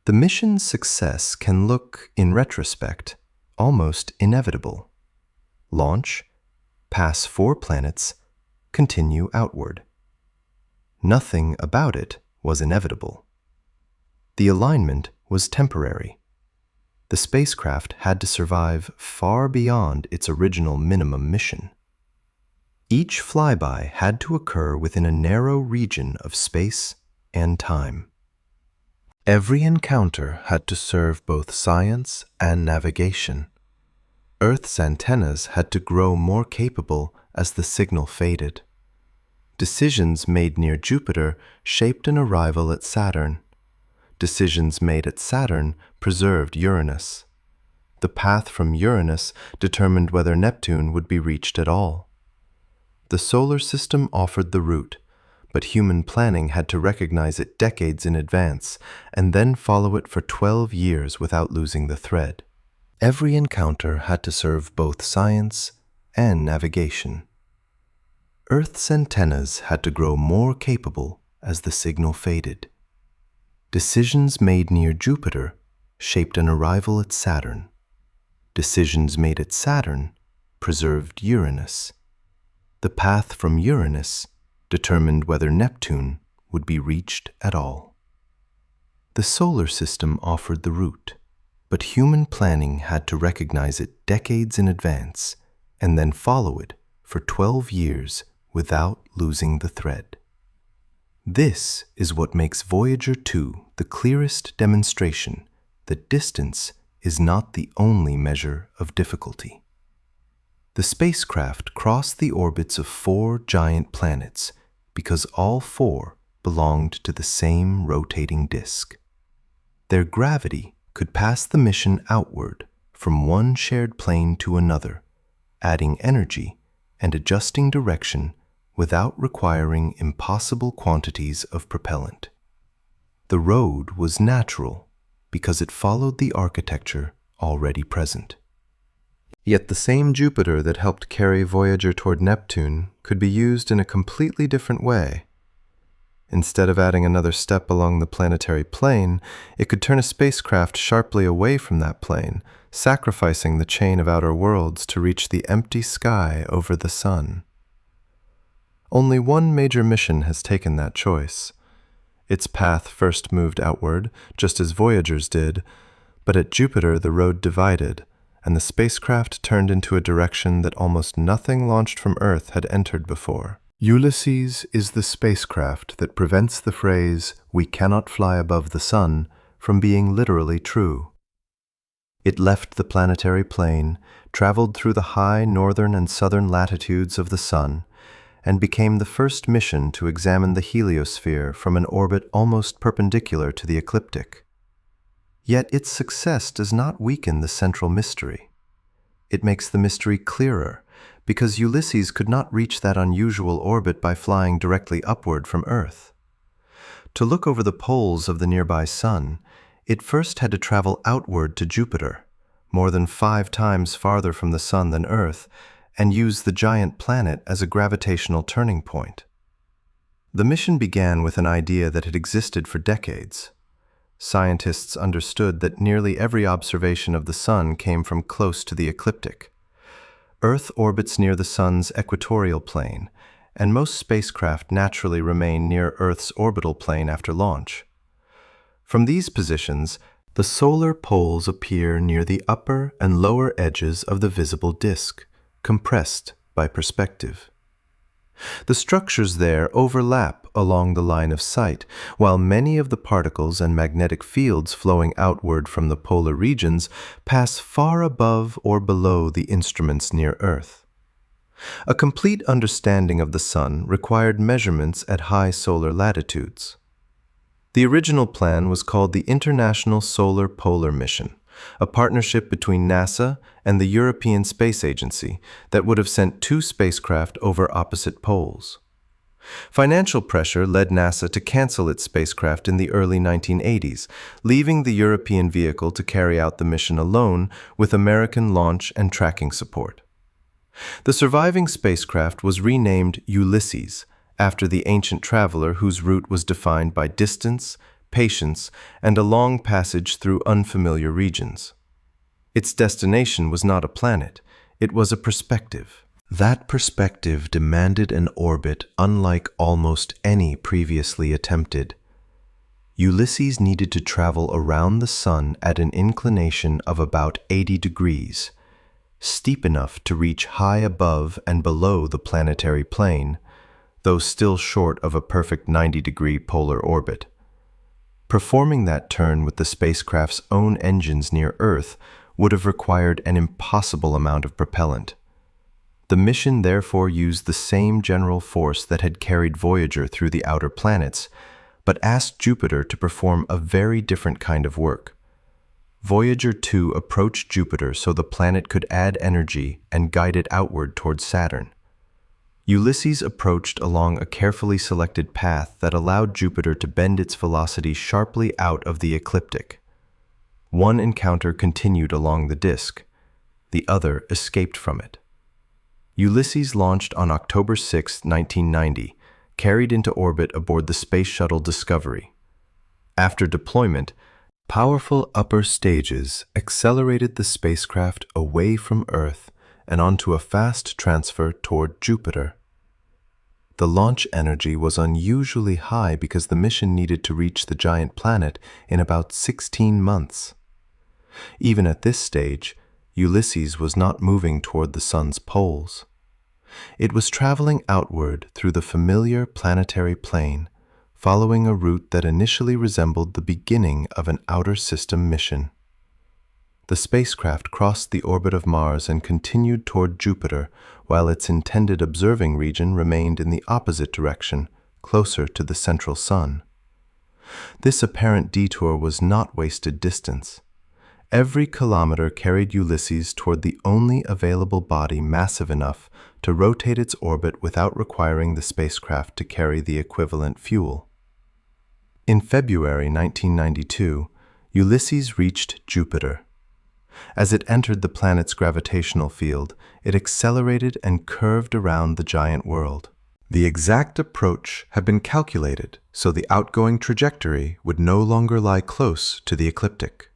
The mission's success can look, in retrospect, almost inevitable. Launch, pass 4 planets, continue outward. Nothing about it was inevitable. The alignment was temporary. The spacecraft had to survive far beyond its original minimum mission. Each flyby had to occur within a narrow region of space and time. Every encounter had to serve both science and navigation. Earth's antennas had to grow more capable as the signal faded. Decisions made near Jupiter shaped an arrival at Saturn. Decisions made at Saturn preserved Uranus. The path from Uranus determined whether Neptune would be reached at all. The solar system offered the route, but human planning had to recognize it decades in advance and then follow it for 12 years without losing the thread. Every encounter had to serve both science and navigation. Earth's antennas had to grow more capable as the signal faded. Decisions made near Jupiter shaped an arrival at Saturn. Decisions made at Saturn preserved Uranus. The path from Uranus determined whether Neptune would be reached at all. The solar system offered the route, but human planning had to recognize it decades in advance and then follow it for 12 years without losing the thread. This is what makes Voyager 2 the clearest demonstration that distance is not the only measure of difficulty. The spacecraft crossed the orbits of 4 giant planets because all 4 belonged to the same rotating disk. Their gravity could pass the mission outward from one shared plane to another, adding energy and adjusting direction without requiring impossible quantities of propellant. The road was natural because it followed the architecture already present. Yet the same Jupiter that helped carry Voyager toward Neptune could be used in a completely different way. Instead of adding another step along the planetary plane, it could turn a spacecraft sharply away from that plane, sacrificing the chain of outer worlds to reach the empty sky over the Sun. Only one major mission has taken that choice. Its path first moved outward, just as Voyager's did, but at Jupiter the road divided, and the spacecraft turned into a direction that almost nothing launched from Earth had entered before. Ulysses is the spacecraft that prevents the phrase, "we cannot fly above the sun," from being literally true. It left the planetary plane, traveled through the high northern and southern latitudes of the sun, and became the first mission to examine the heliosphere from an orbit almost perpendicular to the ecliptic. Yet its success does not weaken the central mystery. It makes the mystery clearer, because Ulysses could not reach that unusual orbit by flying directly upward from Earth. To look over the poles of the nearby Sun, it first had to travel outward to Jupiter, more than 5 times farther from the Sun than Earth, and use the giant planet as a gravitational turning point. The mission began with an idea that had existed for decades. Scientists understood that nearly every observation of the Sun came from close to the ecliptic. Earth orbits near the Sun's equatorial plane, and most spacecraft naturally remain near Earth's orbital plane after launch. From these positions, the solar poles appear near the upper and lower edges of the visible disk, compressed by perspective. The structures there overlap along the line of sight, while many of the particles and magnetic fields flowing outward from the polar regions pass far above or below the instruments near Earth. A complete understanding of the Sun required measurements at high solar latitudes. The original plan was called the International Solar Polar Mission, a partnership between NASA and the European Space Agency that would have sent 2 spacecraft over opposite poles. Financial pressure led NASA to cancel its spacecraft in the early 1980s, leaving the European vehicle to carry out the mission alone with American launch and tracking support. The surviving spacecraft was renamed Ulysses, after the ancient traveler whose route was defined by distance, patience, and a long passage through unfamiliar regions. Its destination was not a planet, it was a perspective. That perspective demanded an orbit unlike almost any previously attempted. Ulysses needed to travel around the Sun at an inclination of about 80 degrees, steep enough to reach high above and below the planetary plane, though still short of a perfect 90-degree polar orbit. Performing that turn with the spacecraft's own engines near Earth would have required an impossible amount of propellant. The mission therefore used the same general force that had carried Voyager through the outer planets, but asked Jupiter to perform a very different kind of work. Voyager 2 approached Jupiter so the planet could add energy and guide it outward towards Saturn. Ulysses approached along a carefully selected path that allowed Jupiter to bend its velocity sharply out of the ecliptic. One encounter continued along the disk, the other escaped from it. Ulysses launched on October 6, 1990, carried into orbit aboard the Space Shuttle Discovery. After deployment, powerful upper stages accelerated the spacecraft away from Earth and onto a fast transfer toward Jupiter. The launch energy was unusually high because the mission needed to reach the giant planet in about 16 months. Even at this stage, Ulysses was not moving toward the Sun's poles. It was traveling outward through the familiar planetary plane, following a route that initially resembled the beginning of an outer system mission. The spacecraft crossed the orbit of Mars and continued toward Jupiter, while its intended observing region remained in the opposite direction, closer to the central Sun. This apparent detour was not wasted distance. Every kilometer carried Ulysses toward the only available body massive enough to rotate its orbit without requiring the spacecraft to carry the equivalent fuel. In February 1992, Ulysses reached Jupiter. As it entered the planet's gravitational field, it accelerated and curved around the giant world. The exact approach had been calculated so the outgoing trajectory would no longer lie close to the ecliptic.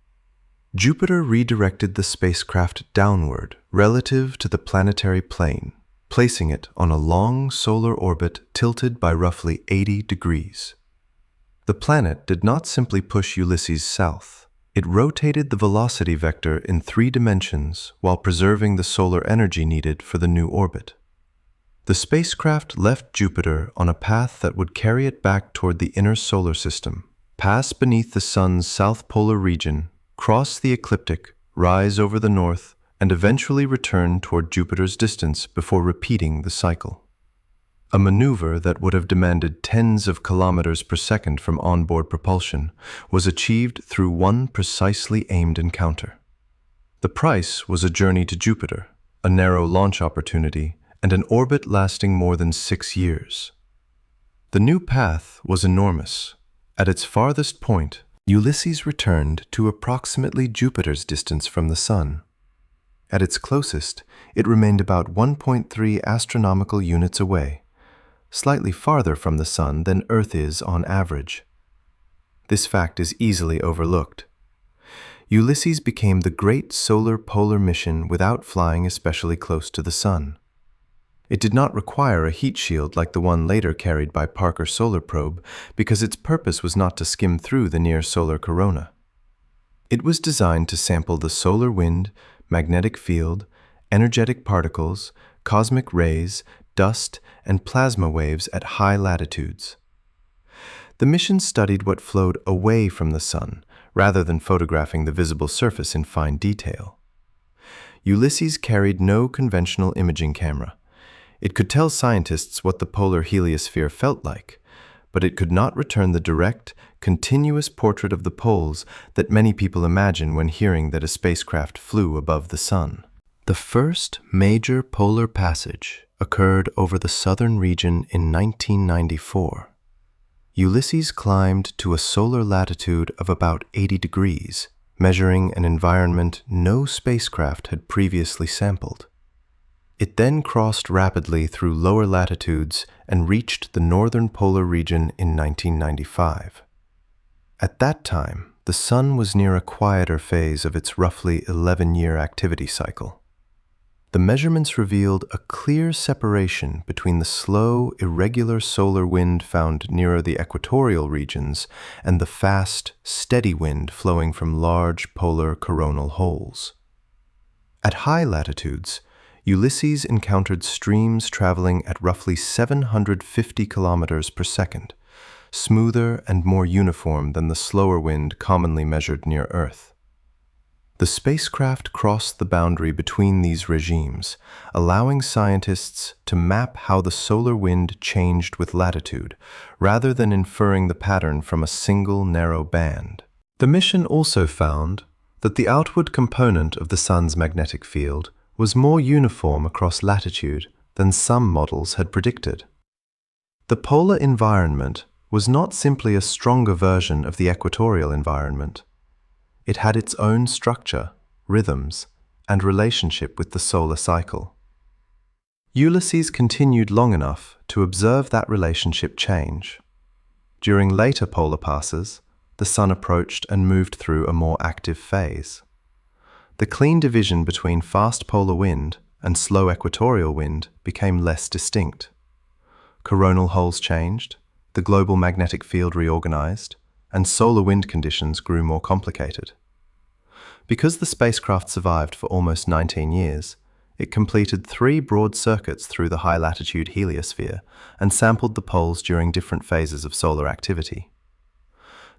Jupiter redirected the spacecraft downward relative to the planetary plane, placing it on a long solar orbit tilted by roughly 80 degrees. The planet did not simply push Ulysses south. It rotated the velocity vector in 3 dimensions while preserving the solar energy needed for the new orbit. The spacecraft left Jupiter on a path that would carry it back toward the inner solar system, pass beneath the Sun's south polar region, cross the ecliptic, rise over the north, and eventually return toward Jupiter's distance before repeating the cycle. A maneuver that would have demanded tens of kilometers per second from onboard propulsion was achieved through one precisely aimed encounter. The price was a journey to Jupiter, a narrow launch opportunity, and an orbit lasting more than 6 years. The new path was enormous. At its farthest point, Ulysses returned to approximately Jupiter's distance from the Sun. At its closest, it remained about 1.3 astronomical units away, slightly farther from the Sun than Earth is on average. This fact is easily overlooked. Ulysses became the great solar polar mission without flying especially close to the Sun. It did not require a heat shield like the one later carried by Parker's solar probe because its purpose was not to skim through the near-solar corona. It was designed to sample the solar wind, magnetic field, energetic particles, cosmic rays, dust, and plasma waves at high latitudes. The mission studied what flowed away from the Sun, rather than photographing the visible surface in fine detail. Ulysses carried no conventional imaging camera. It could tell scientists what the polar heliosphere felt like, but it could not return the direct, continuous portrait of the poles that many people imagine when hearing that a spacecraft flew above the Sun. The first major polar passage occurred over the southern region in 1994. Ulysses climbed to a solar latitude of about 80 degrees, measuring an environment no spacecraft had previously sampled. It then crossed rapidly through lower latitudes and reached the northern polar region in 1995. At that time, the Sun was near a quieter phase of its roughly 11-year activity cycle. The measurements revealed a clear separation between the slow, irregular solar wind found nearer the equatorial regions and the fast, steady wind flowing from large polar coronal holes. At high latitudes, Ulysses encountered streams traveling at roughly 750 kilometers per second, smoother and more uniform than the slower wind commonly measured near Earth. The spacecraft crossed the boundary between these regimes, allowing scientists to map how the solar wind changed with latitude, rather than inferring the pattern from a single narrow band. The mission also found that the outward component of the Sun's magnetic field was more uniform across latitude than some models had predicted. The polar environment was not simply a stronger version of the equatorial environment. It had its own structure, rhythms, and relationship with the solar cycle. Ulysses continued long enough to observe that relationship change. During later polar passes, the Sun approached and moved through a more active phase. The clean division between fast polar wind and slow equatorial wind became less distinct. Coronal holes changed, the global magnetic field reorganized, and solar wind conditions grew more complicated. Because the spacecraft survived for almost 19 years, it completed 3 broad circuits through the high-latitude heliosphere and sampled the poles during different phases of solar activity.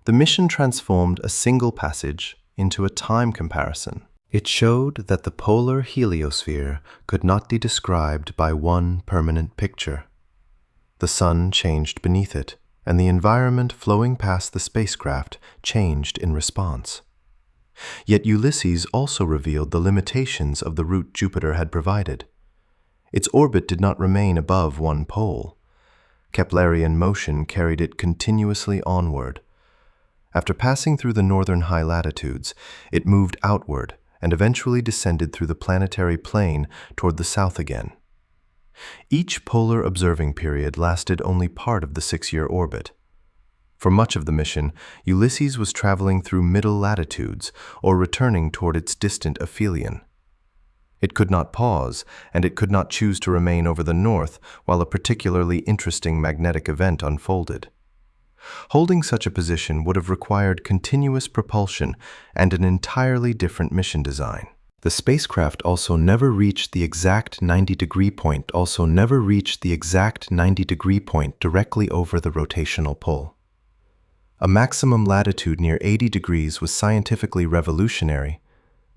The mission transformed a single passage into a time comparison. It showed that the polar heliosphere could not be described by one permanent picture. The Sun changed beneath it, and the environment flowing past the spacecraft changed in response. Yet Ulysses also revealed the limitations of the route Jupiter had provided. Its orbit did not remain above one pole. Keplerian motion carried it continuously onward. After passing through the northern high latitudes, it moved outward and eventually descended through the planetary plane toward the south again. Each polar observing period lasted only part of the 6-year orbit. For much of the mission, Ulysses was traveling through middle latitudes or returning toward its distant aphelion. It could not pause, and it could not choose to remain over the north while a particularly interesting magnetic event unfolded. Holding such a position would have required continuous propulsion and an entirely different mission design. The spacecraft also never reached the exact 90-degree point directly over the rotational pole. A maximum latitude near 80 degrees was scientifically revolutionary,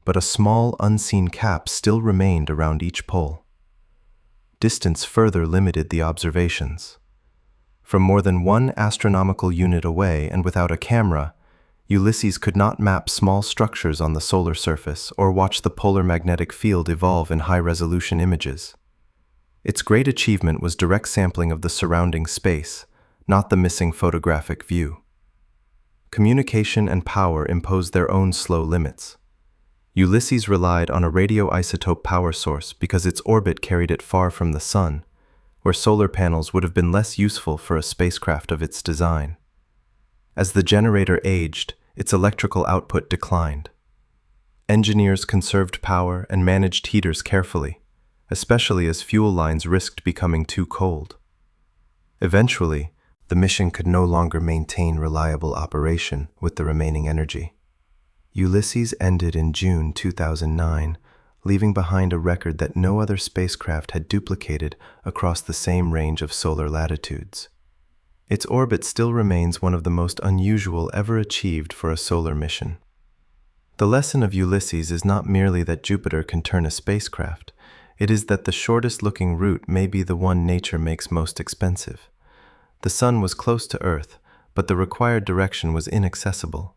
but a small unseen cap still remained around each pole. Distance further limited the observations. From more than one astronomical unit away and without a camera, Ulysses could not map small structures on the solar surface or watch the polar magnetic field evolve in high-resolution images. Its great achievement was direct sampling of the surrounding space, not the missing photographic view. Communication and power imposed their own slow limits. Ulysses relied on a radioisotope power source because its orbit carried it far from the Sun, where solar panels would have been less useful for a spacecraft of its design. As the generator aged, its electrical output declined. Engineers conserved power and managed heaters carefully, especially as fuel lines risked becoming too cold. Eventually, the mission could no longer maintain reliable operation with the remaining energy. Ulysses ended in June 2009, leaving behind a record that no other spacecraft had duplicated across the same range of solar latitudes. Its orbit still remains one of the most unusual ever achieved for a solar mission. The lesson of Ulysses is not merely that Jupiter can turn a spacecraft, it is that the shortest-looking route may be the one nature makes most expensive. The Sun was close to Earth, but the required direction was inaccessible.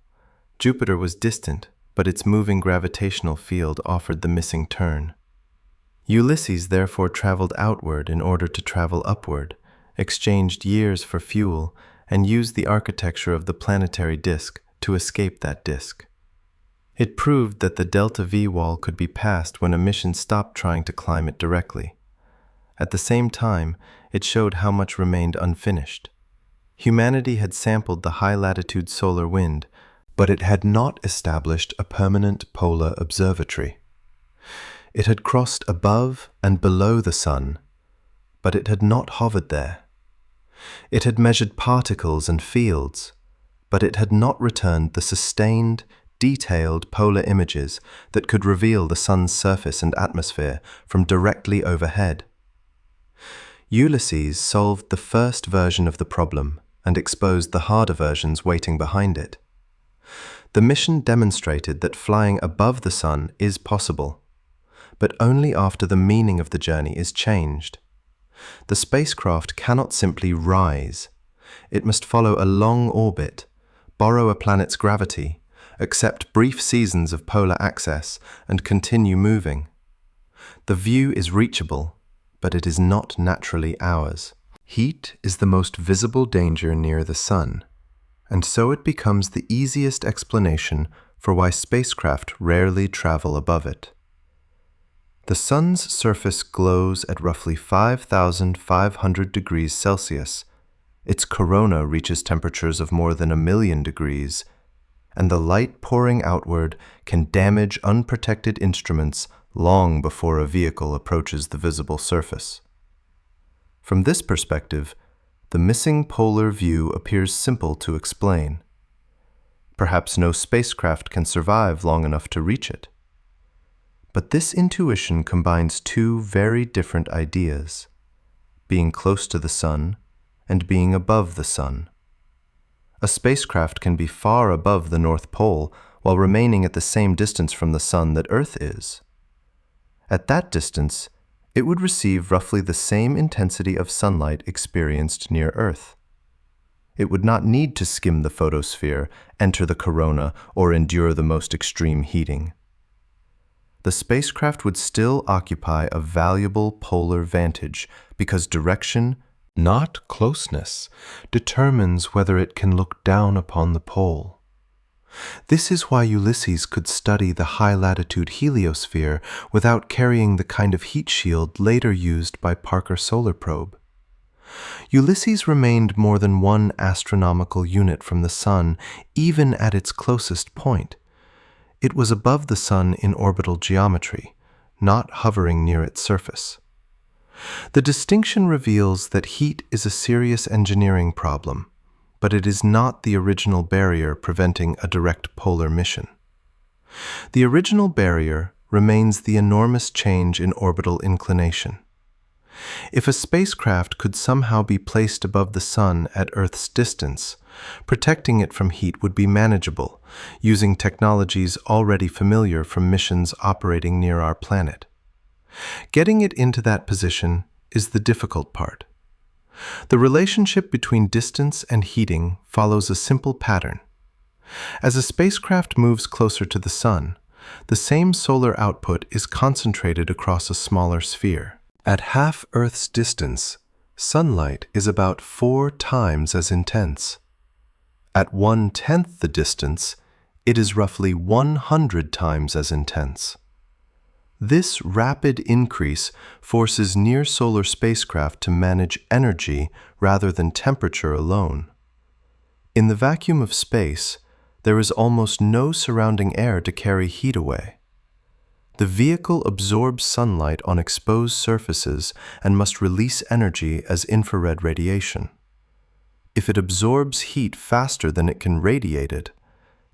Jupiter was distant, but its moving gravitational field offered the missing turn. Ulysses therefore traveled outward in order to travel upward, exchanged years for fuel, and used the architecture of the planetary disk to escape that disk. It proved that the delta V wall could be passed when a mission stopped trying to climb it directly. At the same time, it showed how much remained unfinished. Humanity had sampled the high-latitude solar wind, but it had not established a permanent polar observatory. It had crossed above and below the Sun, but it had not hovered there. It had measured particles and fields, but it had not returned the sustained, detailed polar images that could reveal the Sun's surface and atmosphere from directly overhead. Ulysses solved the first version of the problem and exposed the harder versions waiting behind it. The mission demonstrated that flying above the Sun is possible, but only after the meaning of the journey is changed. The spacecraft cannot simply rise. It must follow a long orbit, borrow a planet's gravity, accept brief seasons of polar access, and continue moving. The view is reachable, but it is not naturally ours. Heat is the most visible danger near the Sun, and so it becomes the easiest explanation for why spacecraft rarely travel above it. The Sun's surface glows at roughly 5,500 degrees Celsius. Its corona reaches temperatures of more than 1,000,000 degrees, and the light pouring outward can damage unprotected instruments long before a vehicle approaches the visible surface. From this perspective, the missing polar view appears simple to explain. Perhaps no spacecraft can survive long enough to reach it. But this intuition combines two very different ideas: being close to the Sun and being above the Sun. A spacecraft can be far above the North Pole while remaining at the same distance from the Sun that Earth is. At that distance, it would receive roughly the same intensity of sunlight experienced near Earth. It would not need to skim the photosphere, enter the corona, or endure the most extreme heating. The spacecraft would still occupy a valuable polar vantage because direction, not closeness, determines whether it can look down upon the pole. This is why Ulysses could study the high-latitude heliosphere without carrying the kind of heat shield later used by Parker Solar Probe. Ulysses remained more than one astronomical unit from the Sun, even at its closest point. It was above the Sun in orbital geometry, not hovering near its surface. The distinction reveals that heat is a serious engineering problem, but it is not the original barrier preventing a direct polar mission. The original barrier remains the enormous change in orbital inclination. If a spacecraft could somehow be placed above the Sun at Earth's distance, protecting it from heat would be manageable, using technologies already familiar from missions operating near our planet. Getting it into that position is the difficult part. The relationship between distance and heating follows a simple pattern. As a spacecraft moves closer to the Sun, the same solar output is concentrated across a smaller sphere. At half Earth's distance, sunlight is about 4 times as intense. At 1/10 the distance, it is roughly 100 times as intense. This rapid increase forces near-solar spacecraft to manage energy rather than temperature alone. In the vacuum of space, there is almost no surrounding air to carry heat away. The vehicle absorbs sunlight on exposed surfaces and must release energy as infrared radiation. If it absorbs heat faster than it can radiate it,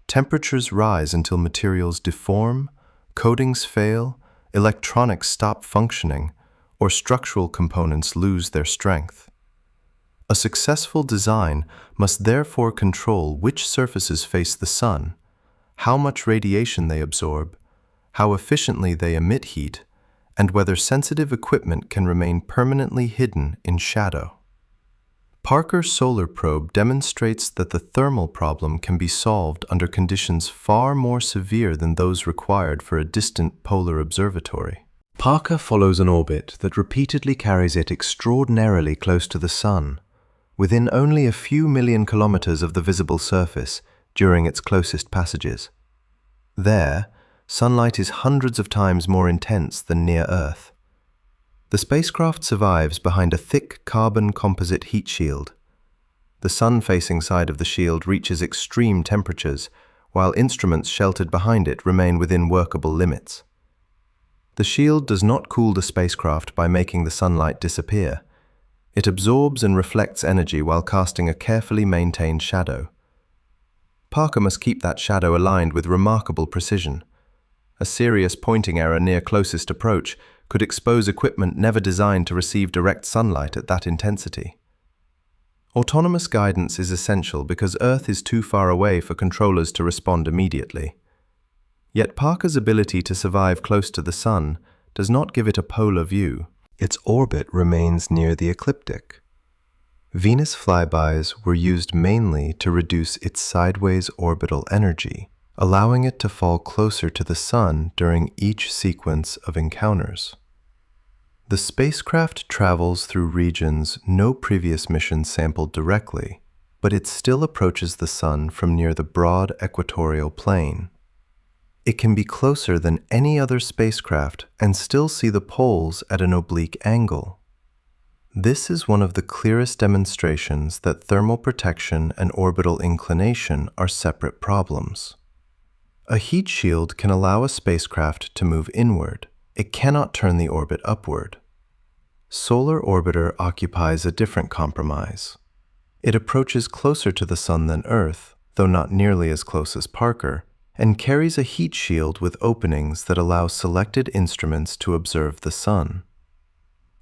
temperatures rise until materials deform, coatings fail, electronics stop functioning, or structural components lose their strength. A successful design must therefore control which surfaces face the sun, how much radiation they absorb, how efficiently they emit heat, and whether sensitive equipment can remain permanently hidden in shadow. Parker's solar probe demonstrates that the thermal problem can be solved under conditions far more severe than those required for a distant polar observatory. Parker follows an orbit that repeatedly carries it extraordinarily close to the Sun, within only a few million kilometers of the visible surface during its closest passages. There, sunlight is hundreds of times more intense than near Earth. The spacecraft survives behind a thick carbon composite heat shield. The sun-facing side of the shield reaches extreme temperatures, while instruments sheltered behind it remain within workable limits. The shield does not cool the spacecraft by making the sunlight disappear. It absorbs and reflects energy while casting a carefully maintained shadow. Parker must keep that shadow aligned with remarkable precision. A serious pointing error near closest approach could expose equipment never designed to receive direct sunlight at that intensity. Autonomous guidance is essential because Earth is too far away for controllers to respond immediately. Yet Parker's ability to survive close to the Sun does not give it a polar view. Its orbit remains near the ecliptic. Venus flybys were used mainly to reduce its sideways orbital energy, allowing it to fall closer to the Sun during each sequence of encounters. The spacecraft travels through regions no previous mission sampled directly, but it still approaches the Sun from near the broad equatorial plane. It can be closer than any other spacecraft and still see the poles at an oblique angle. This is one of the clearest demonstrations that thermal protection and orbital inclination are separate problems. A heat shield can allow a spacecraft to move inward. It cannot turn the orbit upward. Solar Orbiter occupies a different compromise. It approaches closer to the Sun than Earth, though not nearly as close as Parker, and carries a heat shield with openings that allow selected instruments to observe the Sun.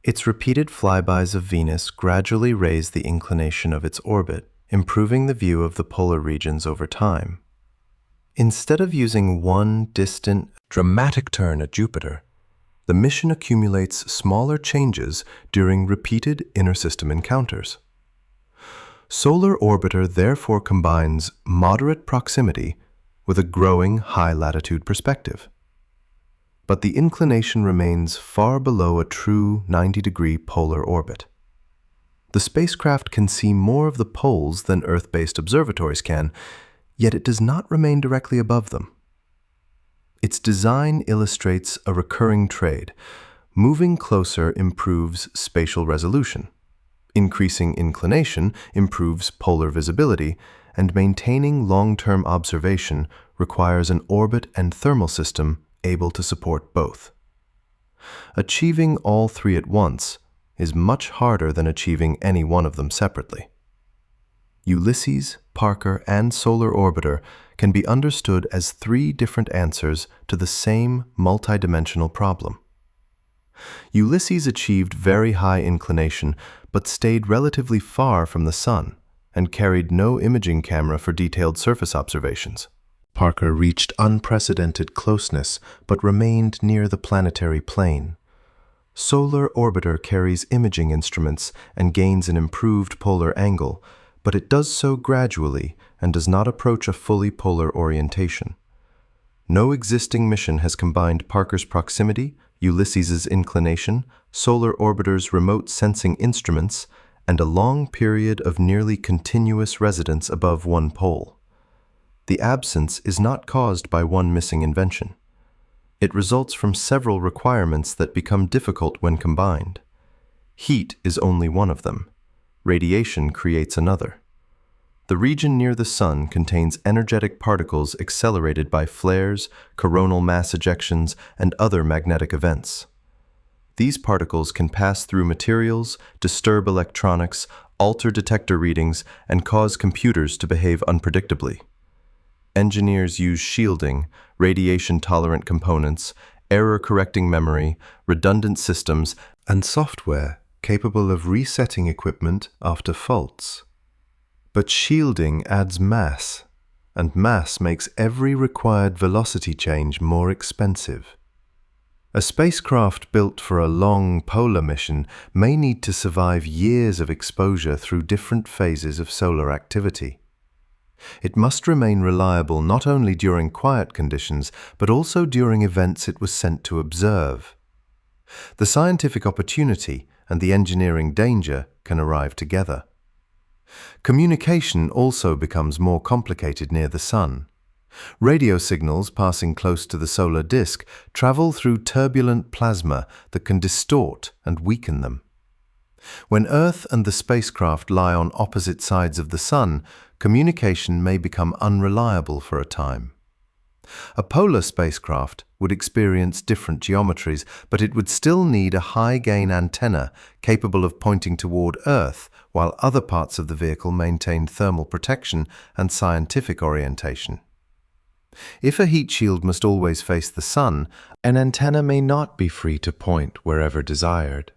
Its repeated flybys of Venus gradually raise the inclination of its orbit, improving the view of the polar regions over time. Instead of using one distant, dramatic turn at Jupiter, the mission accumulates smaller changes during repeated inter-system encounters. Solar Orbiter therefore combines moderate proximity with a growing high-latitude perspective. But the inclination remains far below a true 90-degree polar orbit. The spacecraft can see more of the poles than Earth-based observatories can, yet it does not remain directly above them. Its design illustrates a recurring trade. Moving closer improves spatial resolution. Increasing inclination improves polar visibility, and maintaining long-term observation requires an orbit and thermal system able to support both. Achieving all three at once is much harder than achieving any one of them separately. Ulysses, Parker, and Solar Orbiter can be understood as three different answers to the same multidimensional problem. Ulysses achieved very high inclination but stayed relatively far from the Sun and carried no imaging camera for detailed surface observations. Parker reached unprecedented closeness but remained near the planetary plane. Solar Orbiter carries imaging instruments and gains an improved polar angle, but it does so gradually and does not approach a fully polar orientation. No existing mission has combined Parker's proximity, Ulysses's inclination, Solar Orbiter's remote sensing instruments, and a long period of nearly continuous residence above one pole. The absence is not caused by one missing invention. It results from several requirements that become difficult when combined. Heat is only one of them. Radiation creates another. The region near the Sun contains energetic particles accelerated by flares, coronal mass ejections, and other magnetic events. These particles can pass through materials, disturb electronics, alter detector readings, and cause computers to behave unpredictably. Engineers use shielding, radiation-tolerant components, error-correcting memory, redundant systems, and software capable of resetting equipment after faults. But shielding adds mass, and mass makes every required velocity change more expensive. A spacecraft built for a long polar mission may need to survive years of exposure through different phases of solar activity. It must remain reliable not only during quiet conditions, but also during events it was sent to observe. The scientific opportunity and the engineering danger can arrive together. Communication also becomes more complicated near the Sun. Radio signals passing close to the solar disk travel through turbulent plasma that can distort and weaken them. When Earth and the spacecraft lie on opposite sides of the Sun, communication may become unreliable for a time. A polar spacecraft would experience different geometries, but it would still need a high-gain antenna capable of pointing toward Earth, while other parts of the vehicle maintained thermal protection and scientific orientation. If a heat shield must always face the Sun, an antenna may not be free to point wherever desired.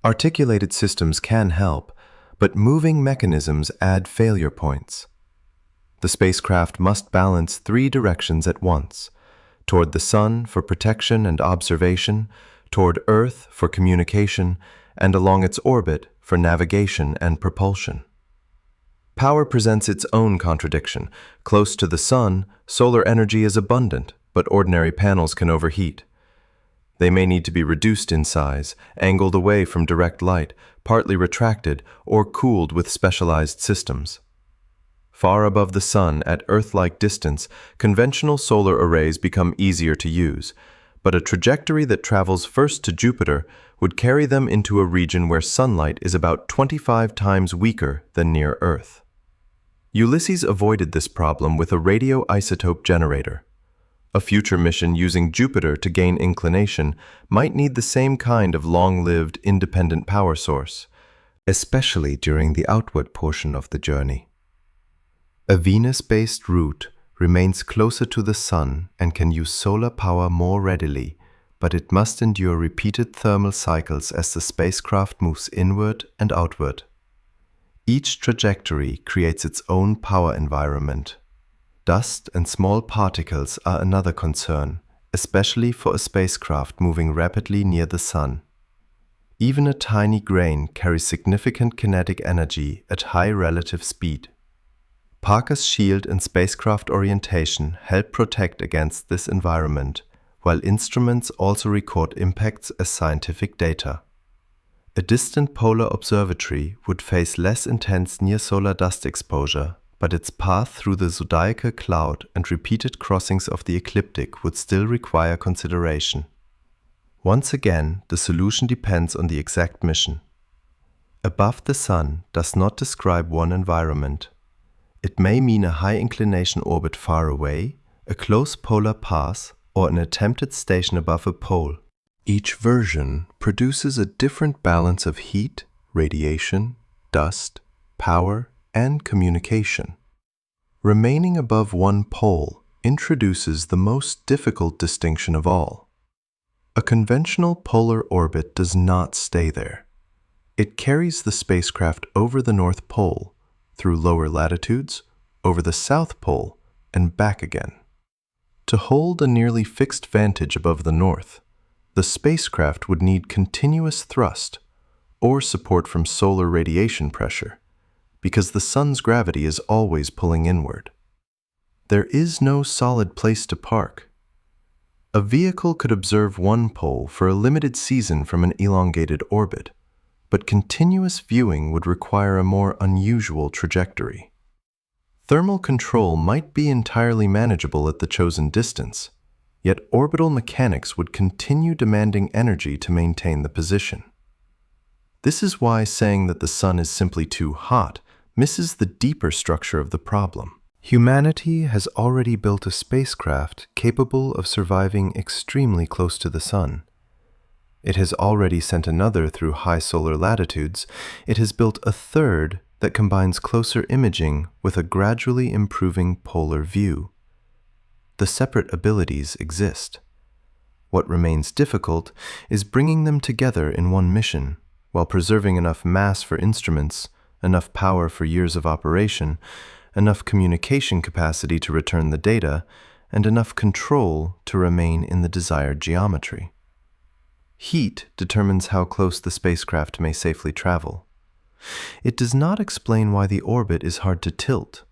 Articulated systems can help, but moving mechanisms add failure points. The spacecraft must balance 3 directions at once: toward the Sun for protection and observation, toward Earth for communication, and along its orbit for navigation and propulsion. Power presents its own contradiction. Close to the Sun, solar energy is abundant, but ordinary panels can overheat. They may need to be reduced in size, angled away from direct light, partly retracted, or cooled with specialized systems. Far above the Sun, at Earth-like distance, conventional solar arrays become easier to use, but a trajectory that travels first to Jupiter would carry them into a region where sunlight is about 25 times weaker than near Earth. Ulysses avoided this problem with a radioisotope generator. A future mission using Jupiter to gain inclination might need the same kind of long-lived, independent power source, especially during the outward portion of the journey. A Venus-based route remains closer to the Sun and can use solar power more readily, but it must endure repeated thermal cycles as the spacecraft moves inward and outward. Each trajectory creates its own power environment. Dust and small particles are another concern, especially for a spacecraft moving rapidly near the Sun. Even a tiny grain carries significant kinetic energy at high relative speed. Parker's shield and spacecraft orientation help protect against this environment, while instruments also record impacts as scientific data. A distant polar observatory would face less intense near-solar dust exposure, but its path through the zodiacal cloud and repeated crossings of the ecliptic would still require consideration. Once again, the solution depends on the exact mission. Above the Sun does not describe one environment. It may mean a high-inclination orbit far away, a close polar pass, or an attempted station above a pole. Each version produces a different balance of heat, radiation, dust, power, and communication. Remaining above one pole introduces the most difficult distinction of all. A conventional polar orbit does not stay there. It carries the spacecraft over the North Pole, through lower latitudes, over the South Pole, and back again. To hold a nearly fixed vantage above the North, the spacecraft would need continuous thrust or support from solar radiation pressure, because the Sun's gravity is always pulling inward. There is no solid place to park. A vehicle could observe one pole for a limited season from an elongated orbit, but continuous viewing would require a more unusual trajectory. Thermal control might be entirely manageable at the chosen distance, yet orbital mechanics would continue demanding energy to maintain the position. This is why saying that the sun is simply too hot misses the deeper structure of the problem. Humanity has already built a spacecraft capable of surviving extremely close to the sun. It has already sent another through high solar latitudes. It has built a third that combines closer imaging with a gradually improving polar view. The separate abilities exist. What remains difficult is bringing them together in one mission, while preserving enough mass for instruments, enough power for years of operation, enough communication capacity to return the data, and enough control to remain in the desired geometry. Heat determines how close the spacecraft may safely travel. It does not explain why the orbit is hard to tilt.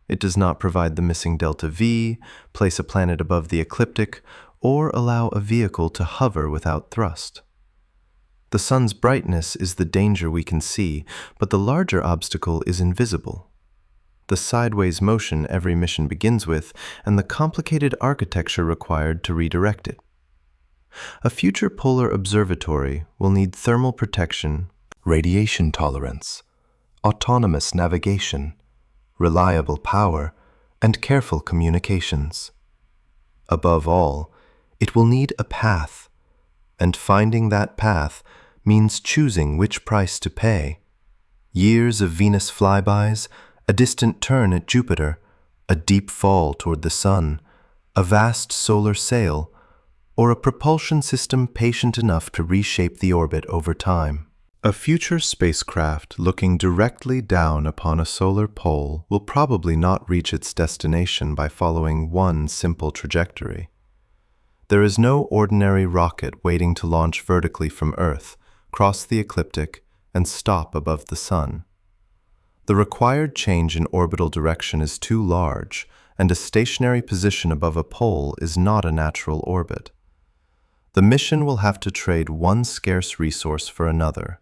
It does not provide the missing delta V, place a planet above the ecliptic, or allow a vehicle to hover without thrust. The sun's brightness is the danger we can see, but the larger obstacle is invisible. The sideways motion every mission begins with, and the complicated architecture required to redirect it. A future polar observatory will need thermal protection, radiation tolerance, autonomous navigation, reliable power, and careful communications. Above all, it will need a path, and finding that path means choosing which price to pay. Years of Venus flybys, a distant turn at Jupiter, a deep fall toward the sun, a vast solar sail, or a propulsion system patient enough to reshape the orbit over time. A future spacecraft looking directly down upon a solar pole will probably not reach its destination by following one simple trajectory. There is no ordinary rocket waiting to launch vertically from Earth, cross the ecliptic, and stop above the sun. The required change in orbital direction is too large, and a stationary position above a pole is not a natural orbit. The mission will have to trade one scarce resource for another.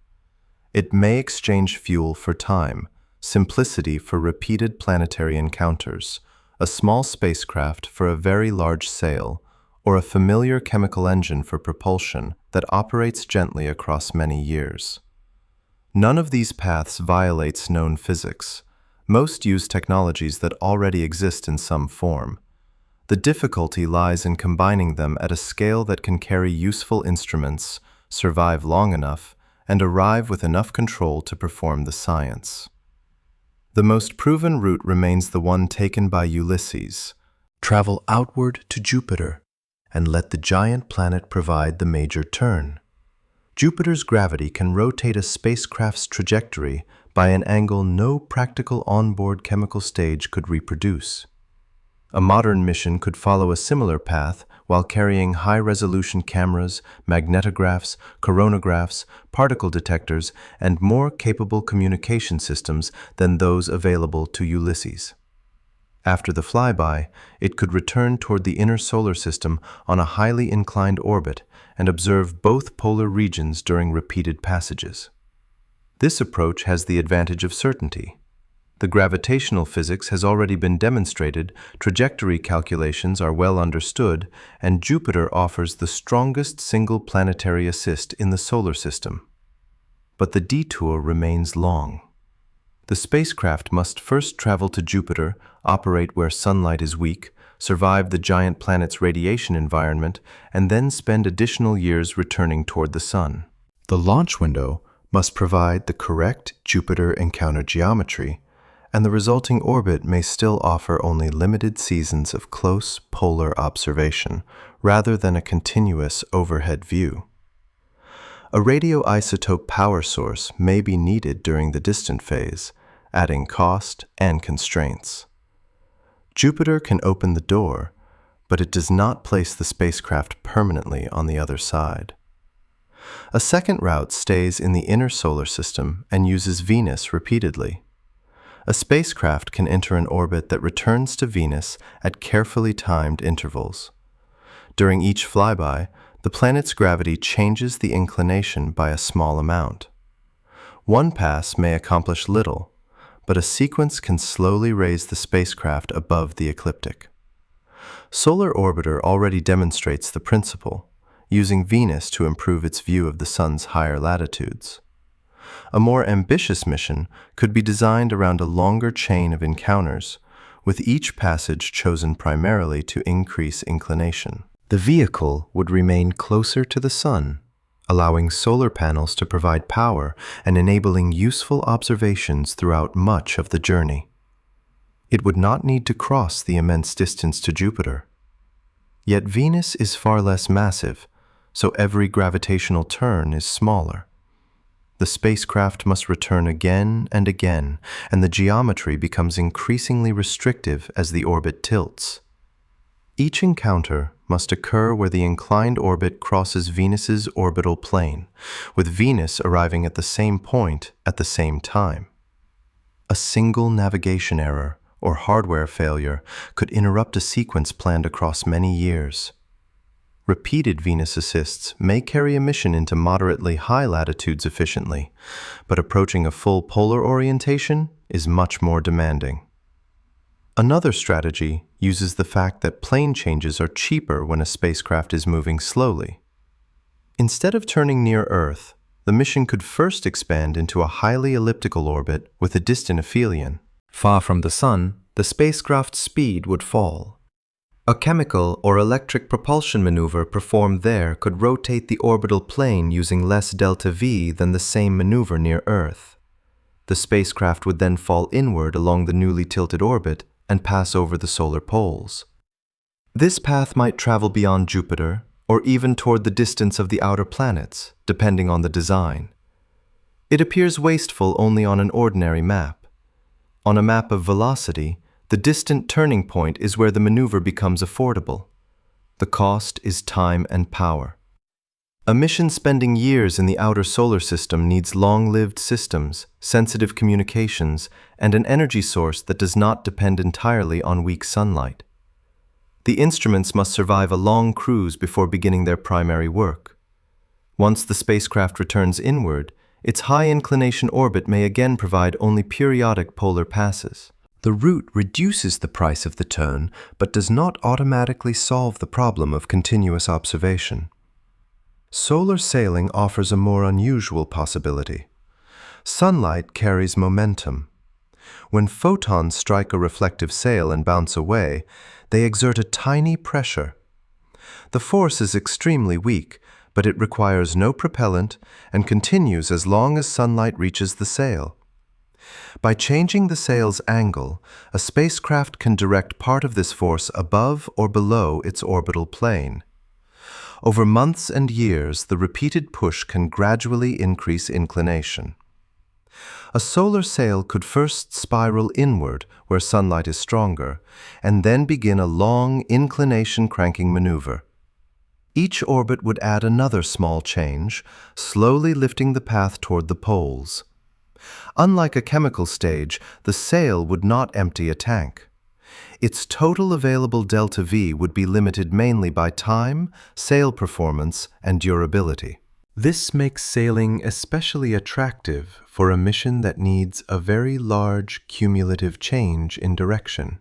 It may exchange fuel for time, simplicity for repeated planetary encounters, a small spacecraft for a very large sail, or a familiar chemical engine for propulsion that operates gently across many years. None of these paths violates known physics. Most use technologies that already exist in some form. The difficulty lies in combining them at a scale that can carry useful instruments, survive long enough, and arrive with enough control to perform the science. The most proven route remains the one taken by Ulysses. Travel outward to Jupiter and let the giant planet provide the major turn. Jupiter's gravity can rotate a spacecraft's trajectory by an angle no practical onboard chemical stage could reproduce. A modern mission could follow a similar path while carrying high-resolution cameras, magnetographs, coronagraphs, particle detectors, and more capable communication systems than those available to Ulysses. After the flyby, it could return toward the inner solar system on a highly inclined orbit and observe both polar regions during repeated passages. This approach has the advantage of certainty. The gravitational physics has already been demonstrated, trajectory calculations are well understood, and Jupiter offers the strongest single planetary assist in the solar system. But the detour remains long. The spacecraft must first travel to Jupiter, operate where sunlight is weak, survive the giant planet's radiation environment, and then spend additional years returning toward the sun. The launch window must provide the correct Jupiter encounter geometry, and the resulting orbit may still offer only limited seasons of close polar observation, rather than a continuous overhead view. A radioisotope power source may be needed during the distant phase, adding cost and constraints. Jupiter can open the door, but it does not place the spacecraft permanently on the other side. A second route stays in the inner solar system and uses Venus repeatedly. A spacecraft can enter an orbit that returns to Venus at carefully timed intervals. During each flyby, the planet's gravity changes the inclination by a small amount. One pass may accomplish little, but a sequence can slowly raise the spacecraft above the ecliptic. Solar Orbiter already demonstrates the principle, using Venus to improve its view of the Sun's higher latitudes. A more ambitious mission could be designed around a longer chain of encounters, with each passage chosen primarily to increase inclination. The vehicle would remain closer to the Sun, allowing solar panels to provide power and enabling useful observations throughout much of the journey. It would not need to cross the immense distance to Jupiter. Yet Venus is far less massive, so every gravitational turn is smaller. The spacecraft must return again and again, and the geometry becomes increasingly restrictive as the orbit tilts. Each encounter must occur where the inclined orbit crosses Venus's orbital plane, with Venus arriving at the same point at the same time. A single navigation error or hardware failure could interrupt a sequence planned across many years. Repeated Venus assists may carry a mission into moderately high latitudes efficiently, but approaching a full polar orientation is much more demanding. Another strategy uses the fact that plane changes are cheaper when a spacecraft is moving slowly. Instead of turning near Earth, the mission could first expand into a highly elliptical orbit with a distant aphelion. Far from the Sun, the spacecraft's speed would fall. A chemical or electric propulsion maneuver performed there could rotate the orbital plane using less delta V than the same maneuver near Earth. The spacecraft would then fall inward along the newly tilted orbit and pass over the solar poles. This path might travel beyond Jupiter or even toward the distance of the outer planets, depending on the design. It appears wasteful only on an ordinary map. On a map of velocity, the distant turning point is where the maneuver becomes affordable. The cost is time and power. A mission spending years in the outer solar system needs long-lived systems, sensitive communications, and an energy source that does not depend entirely on weak sunlight. The instruments must survive a long cruise before beginning their primary work. Once the spacecraft returns inward, its high-inclination orbit may again provide only periodic polar passes. The route reduces the price of the turn, but does not automatically solve the problem of continuous observation. Solar sailing offers a more unusual possibility. Sunlight carries momentum. When photons strike a reflective sail and bounce away, they exert a tiny pressure. The force is extremely weak, but it requires no propellant and continues as long as sunlight reaches the sail. By changing the sail's angle, a spacecraft can direct part of this force above or below its orbital plane. Over months and years, the repeated push can gradually increase inclination. A solar sail could first spiral inward where sunlight is stronger, and then begin a long inclination cranking maneuver. Each orbit would add another small change, slowly lifting the path toward the poles. Unlike a chemical stage, the sail would not empty a tank. Its total available delta V would be limited mainly by time, sail performance, and durability. This makes sailing especially attractive for a mission that needs a very large cumulative change in direction.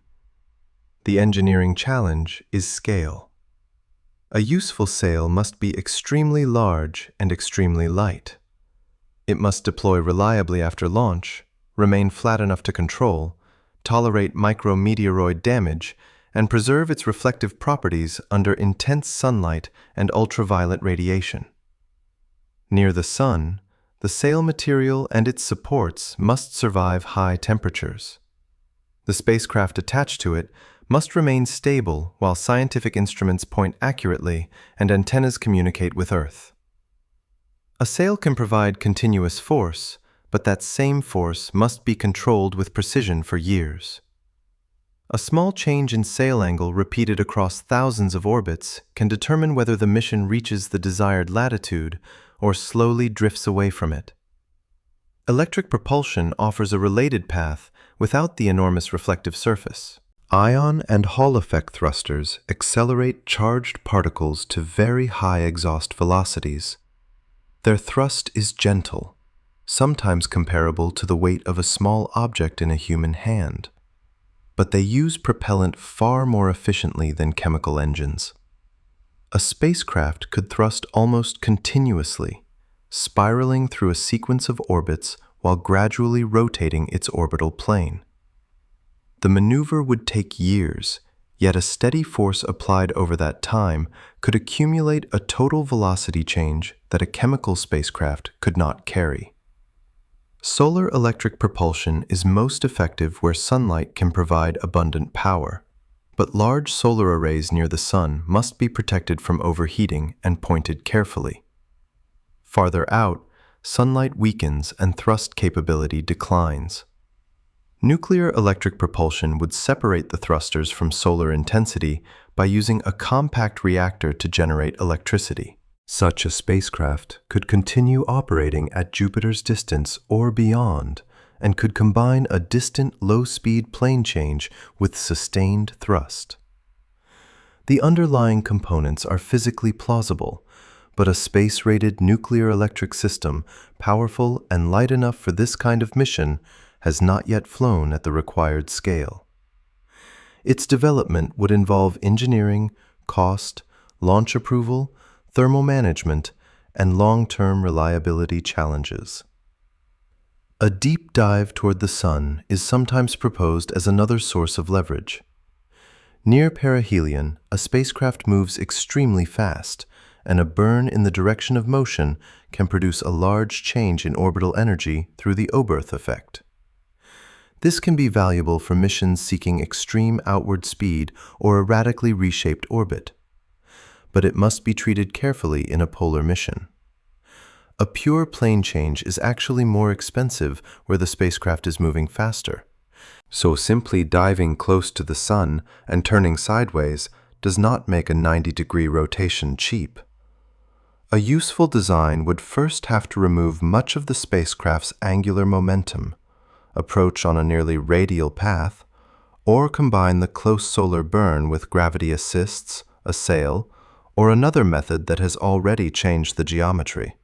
The engineering challenge is scale. A useful sail must be extremely large and extremely light. It must deploy reliably after launch, remain flat enough to control, tolerate micrometeoroid damage, and preserve its reflective properties under intense sunlight and ultraviolet radiation. Near the Sun, the sail material and its supports must survive high temperatures. The spacecraft attached to it must remain stable while scientific instruments point accurately and antennas communicate with Earth. A sail can provide continuous force, but that same force must be controlled with precision for years. A small change in sail angle repeated across thousands of orbits can determine whether the mission reaches the desired latitude or slowly drifts away from it. Electric propulsion offers a related path without the enormous reflective surface. Ion and Hall effect thrusters accelerate charged particles to very high exhaust velocities. Their thrust is gentle, sometimes comparable to the weight of a small object in a human hand. but they use propellant far more efficiently than chemical engines. A spacecraft could thrust almost continuously, spiraling through a sequence of orbits while gradually rotating its orbital plane. The maneuver would take years, yet a steady force applied over that time could accumulate a total velocity change that a chemical spacecraft could not carry. Solar electric propulsion is most effective where sunlight can provide abundant power, but large solar arrays near the sun must be protected from overheating and pointed carefully. Farther out, sunlight weakens and thrust capability declines. Nuclear electric propulsion would separate the thrusters from solar intensity by using a compact reactor to generate electricity. Such a spacecraft could continue operating at Jupiter's distance or beyond, and could combine a distant low-speed plane change with sustained thrust. The underlying components are physically plausible, but a space-rated nuclear electric system, powerful and light enough for this kind of mission, has not yet flown at the required scale. Its development would involve engineering, cost, launch approval, thermal management, and long-term reliability challenges. A deep dive toward the Sun is sometimes proposed as another source of leverage. Near perihelion, a spacecraft moves extremely fast, and a burn in the direction of motion can produce a large change in orbital energy through the Oberth effect. This can be valuable for missions seeking extreme outward speed or a radically reshaped orbit, but it must be treated carefully in a polar mission. A pure plane change is actually more expensive where the spacecraft is moving faster, so simply diving close to the Sun and turning sideways does not make a 90-degree rotation cheap. A useful design would first have to remove much of the spacecraft's angular momentum, approach on a nearly radial path, or combine the close solar burn with gravity assists, a sail, or another method that has already changed the geometry.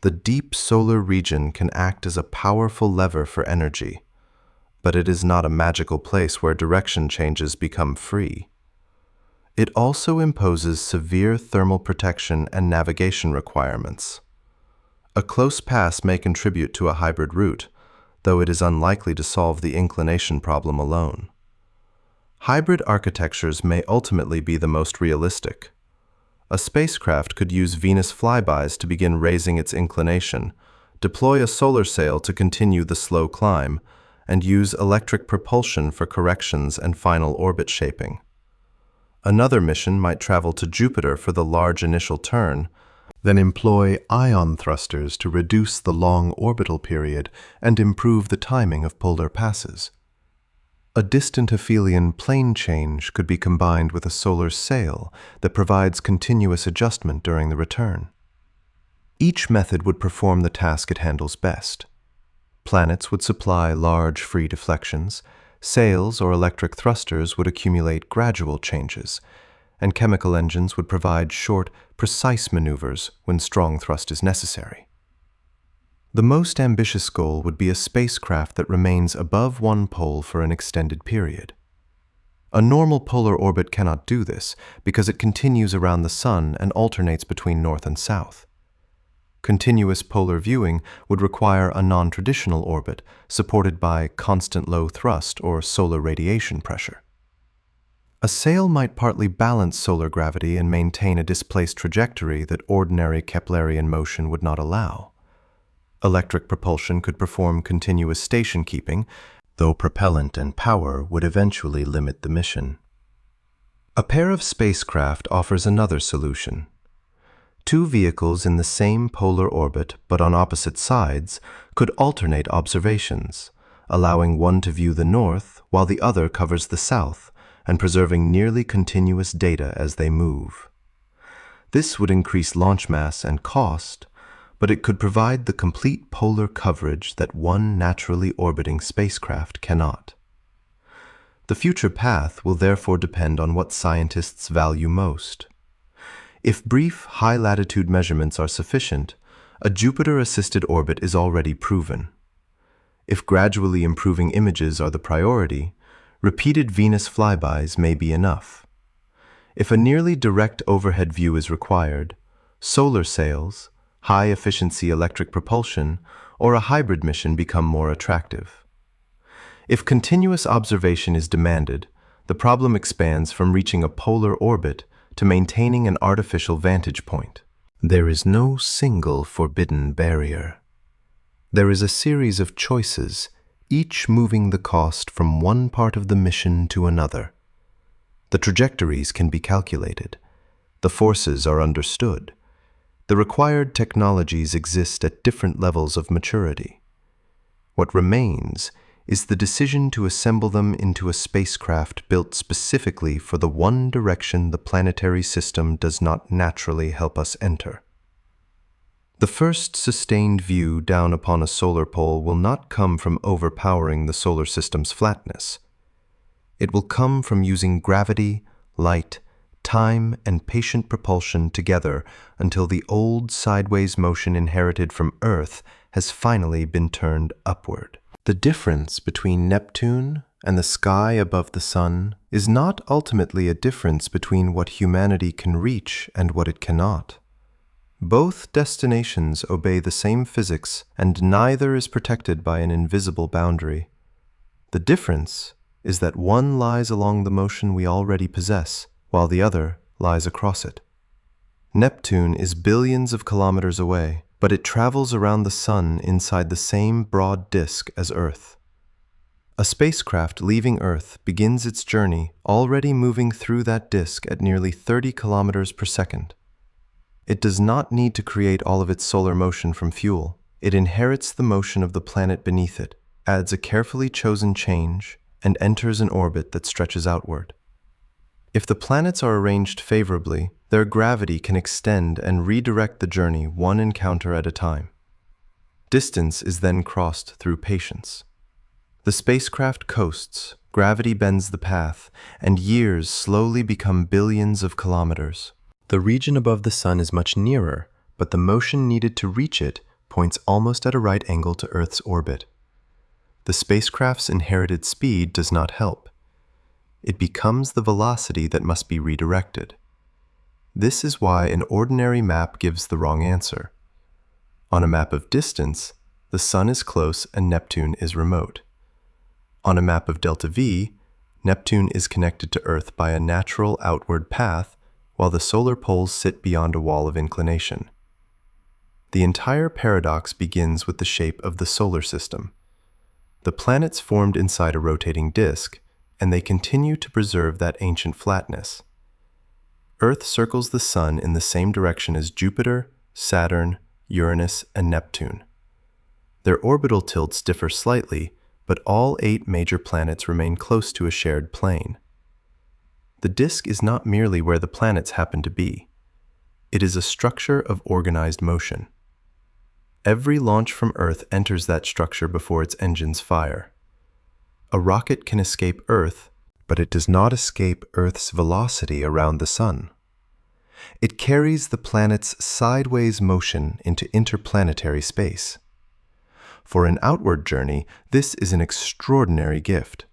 The deep solar region can act as a powerful lever for energy, but it is not a magical place where direction changes become free. It also imposes severe thermal protection and navigation requirements. A close pass may contribute to a hybrid route, though it is unlikely to solve the inclination problem alone. Hybrid architectures may ultimately be the most realistic. A spacecraft could use Venus flybys to begin raising its inclination, deploy a solar sail to continue the slow climb, and use electric propulsion for corrections and final orbit shaping. Another mission might travel to Jupiter for the large initial turn, then employ ion thrusters to reduce the long orbital period and improve the timing of polar passes. A distant aphelion plane change could be combined with a solar sail that provides continuous adjustment during the return. Each method would perform the task it handles best. Planets would supply large free deflections, sails or electric thrusters would accumulate gradual changes, and chemical engines would provide short, precise maneuvers when strong thrust is necessary. The most ambitious goal would be a spacecraft that remains above one pole for an extended period. A normal polar orbit cannot do this because it continues around the Sun and alternates between north and south. Continuous polar viewing would require a non-traditional orbit supported by constant low thrust or solar radiation pressure. A sail might partly balance solar gravity and maintain a displaced trajectory that ordinary Keplerian motion would not allow. Electric propulsion could perform continuous station keeping, though propellant and power would eventually limit the mission. A pair of spacecraft offers another solution. Two vehicles in the same polar orbit but on opposite sides could alternate observations, allowing one to view the north while the other covers the south, and preserving nearly continuous data as they move. This would increase launch mass and cost, but it could provide the complete polar coverage that one naturally orbiting spacecraft cannot. The future path will therefore depend on what scientists value most. If brief, high-latitude measurements are sufficient, a Jupiter-assisted orbit is already proven. If gradually improving images are the priority, Repeated Venus flybys may be enough. If a nearly direct overhead view is required, solar sails, high-efficiency electric propulsion, or a hybrid mission become more attractive. If continuous observation is demanded, the problem expands from reaching a polar orbit to maintaining an artificial vantage point. There is no single forbidden barrier. There is a series of choices, each moving the cost from one part of the mission to another. The trajectories can be calculated. The forces are understood. The required technologies exist at different levels of maturity. What remains is the decision to assemble them into a spacecraft built specifically for the one direction the planetary system does not naturally help us enter. The first sustained view down upon a solar pole will not come from overpowering the solar system's flatness. It will come from using gravity, light, time, and patient propulsion together until the old sideways motion inherited from Earth has finally been turned upward. The difference between Neptune and the sky above the sun is not ultimately a difference between what humanity can reach and what it cannot. Both destinations obey the same physics, and neither is protected by an invisible boundary. The difference is that one lies along the motion we already possess, while the other lies across it. Neptune is billions of kilometers away, but it travels around the sun inside the same broad disk as Earth. A spacecraft leaving Earth begins its journey already moving through that disk at nearly 30 kilometers per second. It does not need to create all of its solar motion from fuel. It inherits the motion of the planet beneath it, adds a carefully chosen change, and enters an orbit that stretches outward. If the planets are arranged favorably, their gravity can extend and redirect the journey one encounter at a time. Distance is then crossed through patience. The spacecraft coasts, gravity bends the path, and years slowly become billions of kilometers. The region above the sun is much nearer, but the motion needed to reach it points almost at a right angle to Earth's orbit. The spacecraft's inherited speed does not help. It becomes the velocity that must be redirected. This is why an ordinary map gives the wrong answer. On a map of distance, the sun is close and Neptune is remote. On a map of delta V, Neptune is connected to Earth by a natural outward path, while the solar poles sit beyond a wall of inclination. The entire paradox begins with the shape of the solar system. The planets formed inside a rotating disk, and they continue to preserve that ancient flatness. Earth circles the sun in the same direction as Jupiter, Saturn, Uranus, and Neptune. Their orbital tilts differ slightly, but all 8 major planets remain close to a shared plane. The disk is not merely where the planets happen to be. It is a structure of organized motion. Every launch from Earth enters that structure before its engines fire. A rocket can escape Earth, but it does not escape Earth's velocity around the sun. It carries the planet's sideways motion into interplanetary space. For an outward journey, this is an extraordinary gift.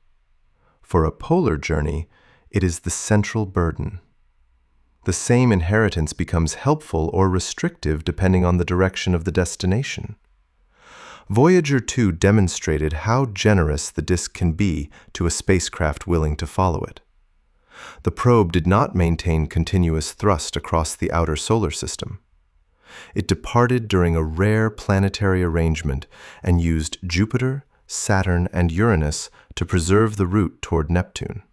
For a polar journey, it is the central burden. The same inheritance becomes helpful or restrictive depending on the direction of the destination. Voyager 2 demonstrated how generous the disk can be to a spacecraft willing to follow it. The probe did not maintain continuous thrust across the outer solar system. It departed during a rare planetary arrangement and used Jupiter, Saturn, and Uranus to preserve the route toward Neptune.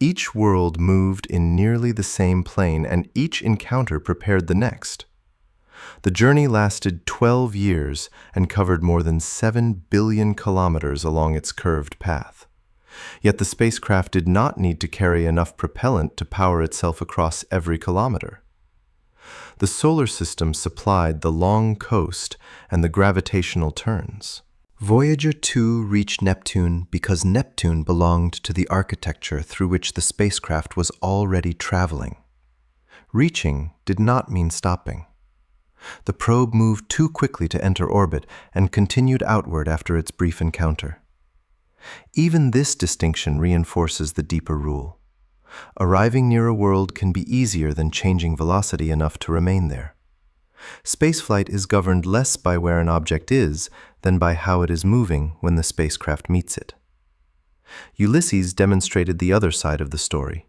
Each world moved in nearly the same plane, and each encounter prepared the next. The journey lasted 12 years and covered more than 7 billion kilometers along its curved path. Yet the spacecraft did not need to carry enough propellant to power itself across every kilometer. The solar system supplied the long coast and the gravitational turns. Voyager 2 reached Neptune because Neptune belonged to the architecture through which the spacecraft was already traveling. Reaching did not mean stopping. The probe moved too quickly to enter orbit and continued outward after its brief encounter. Even this distinction reinforces the deeper rule. Arriving near a world can be easier than changing velocity enough to remain there. Spaceflight is governed less by where an object is than by how it is moving when the spacecraft meets it. Ulysses demonstrated the other side of the story.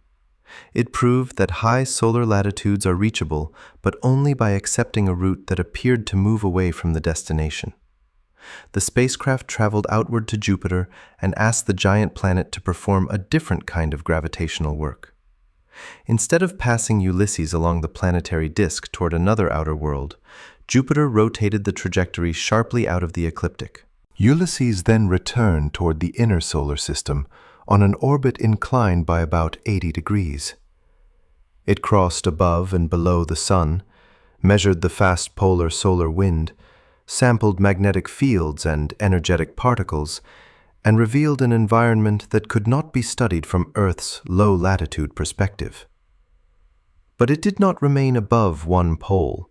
It proved that high solar latitudes are reachable, but only by accepting a route that appeared to move away from the destination. The spacecraft traveled outward to Jupiter and asked the giant planet to perform a different kind of gravitational work. Instead of passing Ulysses along the planetary disk toward another outer world, Jupiter rotated the trajectory sharply out of the ecliptic. Ulysses then returned toward the inner solar system on an orbit inclined by about 80 degrees. It crossed above and below the Sun, measured the fast polar solar wind, sampled magnetic fields and energetic particles, and revealed an environment that could not be studied from Earth's low-latitude perspective. But it did not remain above one pole,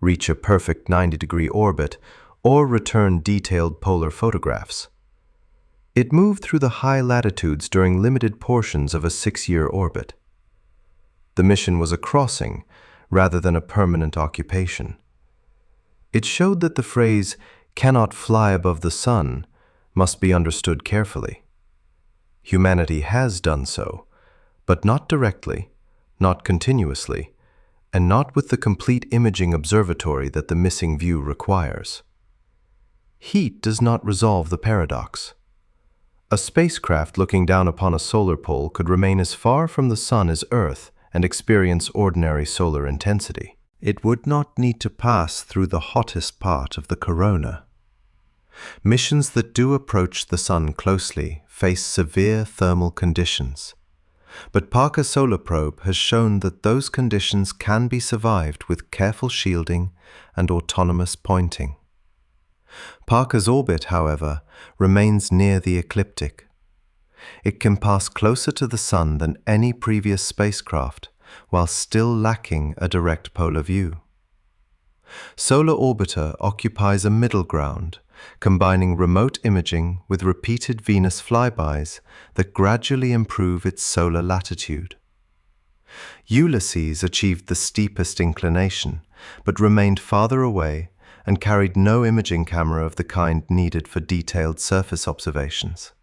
reach a perfect 90-degree orbit, or return detailed polar photographs. It moved through the high latitudes during limited portions of a 6-year orbit. The mission was a crossing rather than a permanent occupation. It showed that the phrase, "cannot fly above the sun," must be understood carefully. Humanity has done so, but not directly, not continuously, and not with the complete imaging observatory that the missing view requires. Heat does not resolve the paradox. A spacecraft looking down upon a solar pole could remain as far from the sun as Earth and experience ordinary solar intensity. It would not need to pass through the hottest part of the corona. Missions that do approach the sun closely face severe thermal conditions. But Parker Solar Probe has shown that those conditions can be survived with careful shielding and autonomous pointing. Parker's orbit, however, remains near the ecliptic. It can pass closer to the Sun than any previous spacecraft, while still lacking a direct polar view. Solar Orbiter occupies a middle ground, combining remote imaging with repeated Venus flybys that gradually improve its solar latitude. Ulysses achieved the steepest inclination, but remained farther away and carried no imaging camera of the kind needed for detailed surface observations.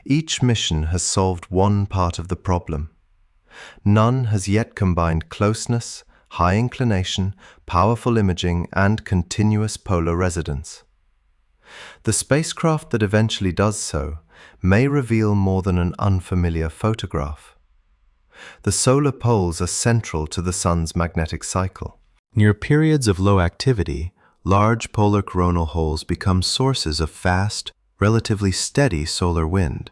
Each mission has solved one part of the problem. None has yet combined closeness, high inclination, powerful imaging, and continuous polar residence. The spacecraft that eventually does so may reveal more than an unfamiliar photograph. The solar poles are central to the Sun's magnetic cycle. Near periods of low activity, large polar coronal holes become sources of fast, relatively steady solar wind.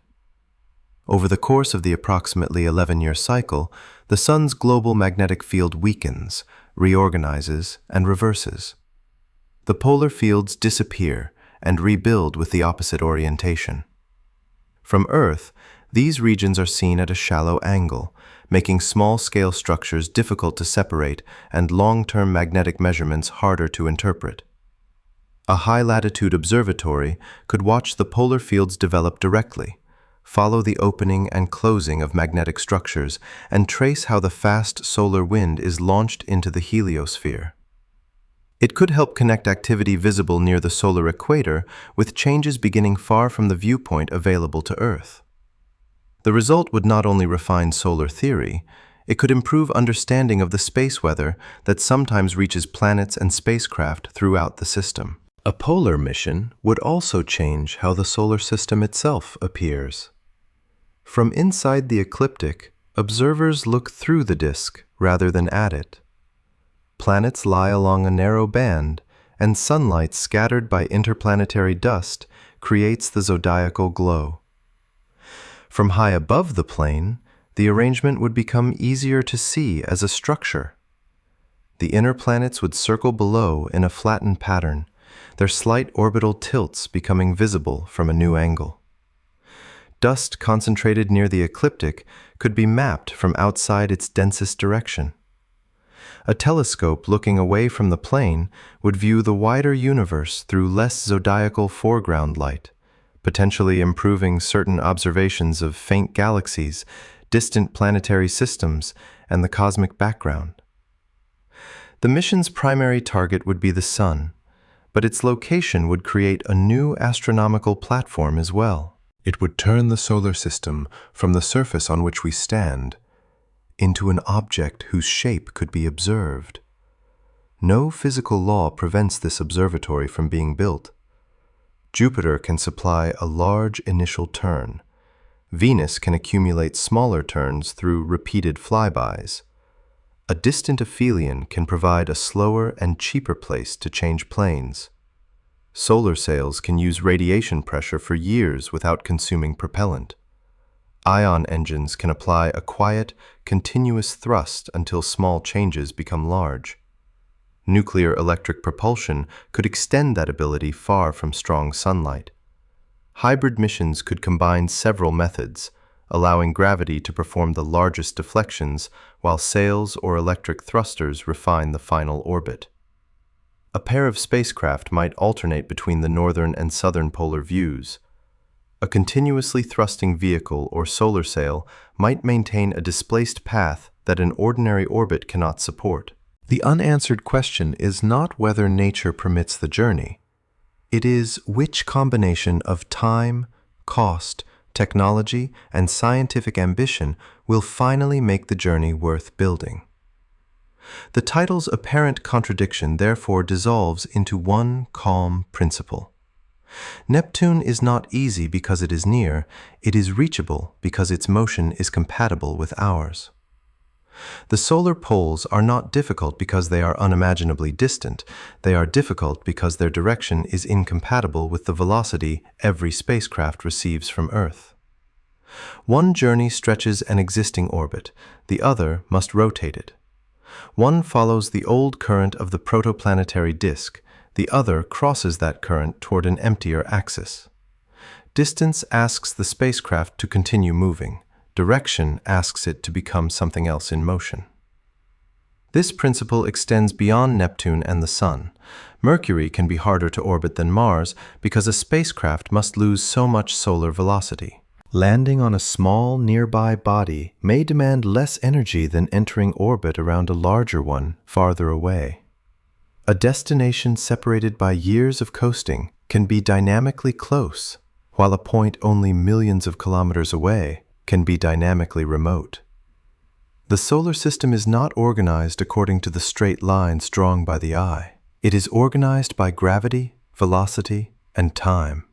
Over the course of the approximately 11-year cycle, the Sun's global magnetic field weakens, reorganizes, and reverses. The polar fields disappear and rebuild with the opposite orientation. From Earth, these regions are seen at a shallow angle, making small-scale structures difficult to separate and long-term magnetic measurements harder to interpret. A high-latitude observatory could watch the polar fields develop directly, follow the opening and closing of magnetic structures, and trace how the fast solar wind is launched into the heliosphere. It could help connect activity visible near the solar equator with changes beginning far from the viewpoint available to Earth. The result would not only refine solar theory, it could improve understanding of the space weather that sometimes reaches planets and spacecraft throughout the system. A polar mission would also change how the solar system itself appears. From inside the ecliptic, observers look through the disk rather than at it. Planets lie along a narrow band, and sunlight scattered by interplanetary dust creates the zodiacal glow. From high above the plane, the arrangement would become easier to see as a structure. The inner planets would circle below in a flattened pattern, their slight orbital tilts becoming visible from a new angle. Dust concentrated near the ecliptic could be mapped from outside its densest direction. A telescope looking away from the plane would view the wider universe through less zodiacal foreground light, potentially improving certain observations of faint galaxies, distant planetary systems, and the cosmic background. The mission's primary target would be the Sun, but its location would create a new astronomical platform as well. It would turn the solar system from the surface on which we stand into an object whose shape could be observed. No physical law prevents this observatory from being built. Jupiter can supply a large initial turn. Venus can accumulate smaller turns through repeated flybys. A distant aphelion can provide a slower and cheaper place to change planes. Solar sails can use radiation pressure for years without consuming propellant. Ion engines can apply a quiet, continuous thrust until small changes become large. Nuclear electric propulsion could extend that ability far from strong sunlight. Hybrid missions could combine several methods, allowing gravity to perform the largest deflections while sails or electric thrusters refine the final orbit. A pair of spacecraft might alternate between the northern and southern polar views. A continuously thrusting vehicle or solar sail might maintain a displaced path that an ordinary orbit cannot support. The unanswered question is not whether nature permits the journey. It is which combination of time, cost, technology, and scientific ambition will finally make the journey worth building. The title's apparent contradiction therefore dissolves into one calm principle. Neptune is not easy because it is near, it is reachable because its motion is compatible with ours. The solar poles are not difficult because they are unimaginably distant, they are difficult because their direction is incompatible with the velocity every spacecraft receives from Earth. One journey stretches an existing orbit, the other must rotate it. One follows the old current of the protoplanetary disk, the other crosses that current toward an emptier axis. Distance asks the spacecraft to continue moving. Direction asks it to become something else in motion. This principle extends beyond Neptune and the Sun. Mercury can be harder to orbit than Mars because a spacecraft must lose so much solar velocity. Landing on a small nearby body may demand less energy than entering orbit around a larger one farther away. A destination separated by years of coasting can be dynamically close, while a point only millions of kilometers away can be dynamically remote. The solar system is not organized according to the straight lines drawn by the eye. It is organized by gravity, velocity, and time.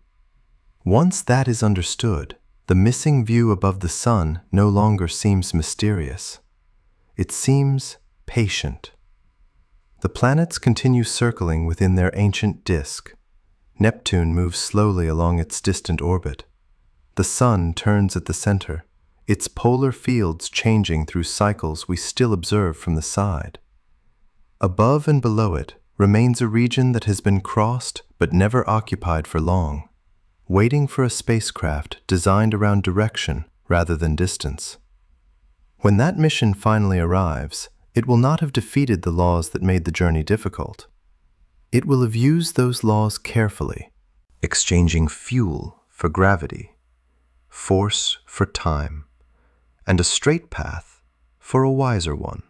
Once that is understood, the missing view above the Sun no longer seems mysterious. It seems patient. The planets continue circling within their ancient disk. Neptune moves slowly along its distant orbit. The Sun turns at the center, its polar fields changing through cycles we still observe from the side. Above and below it remains a region that has been crossed but never occupied for long, waiting for a spacecraft designed around direction rather than distance. When that mission finally arrives, it will not have defeated the laws that made the journey difficult. It will have used those laws carefully, exchanging fuel for gravity, force for time, and a straight path for a wiser one.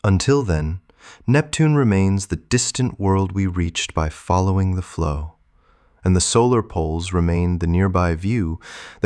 Until then, Neptune remains the distant world we reached by following the flow, and the solar poles remain the nearby view that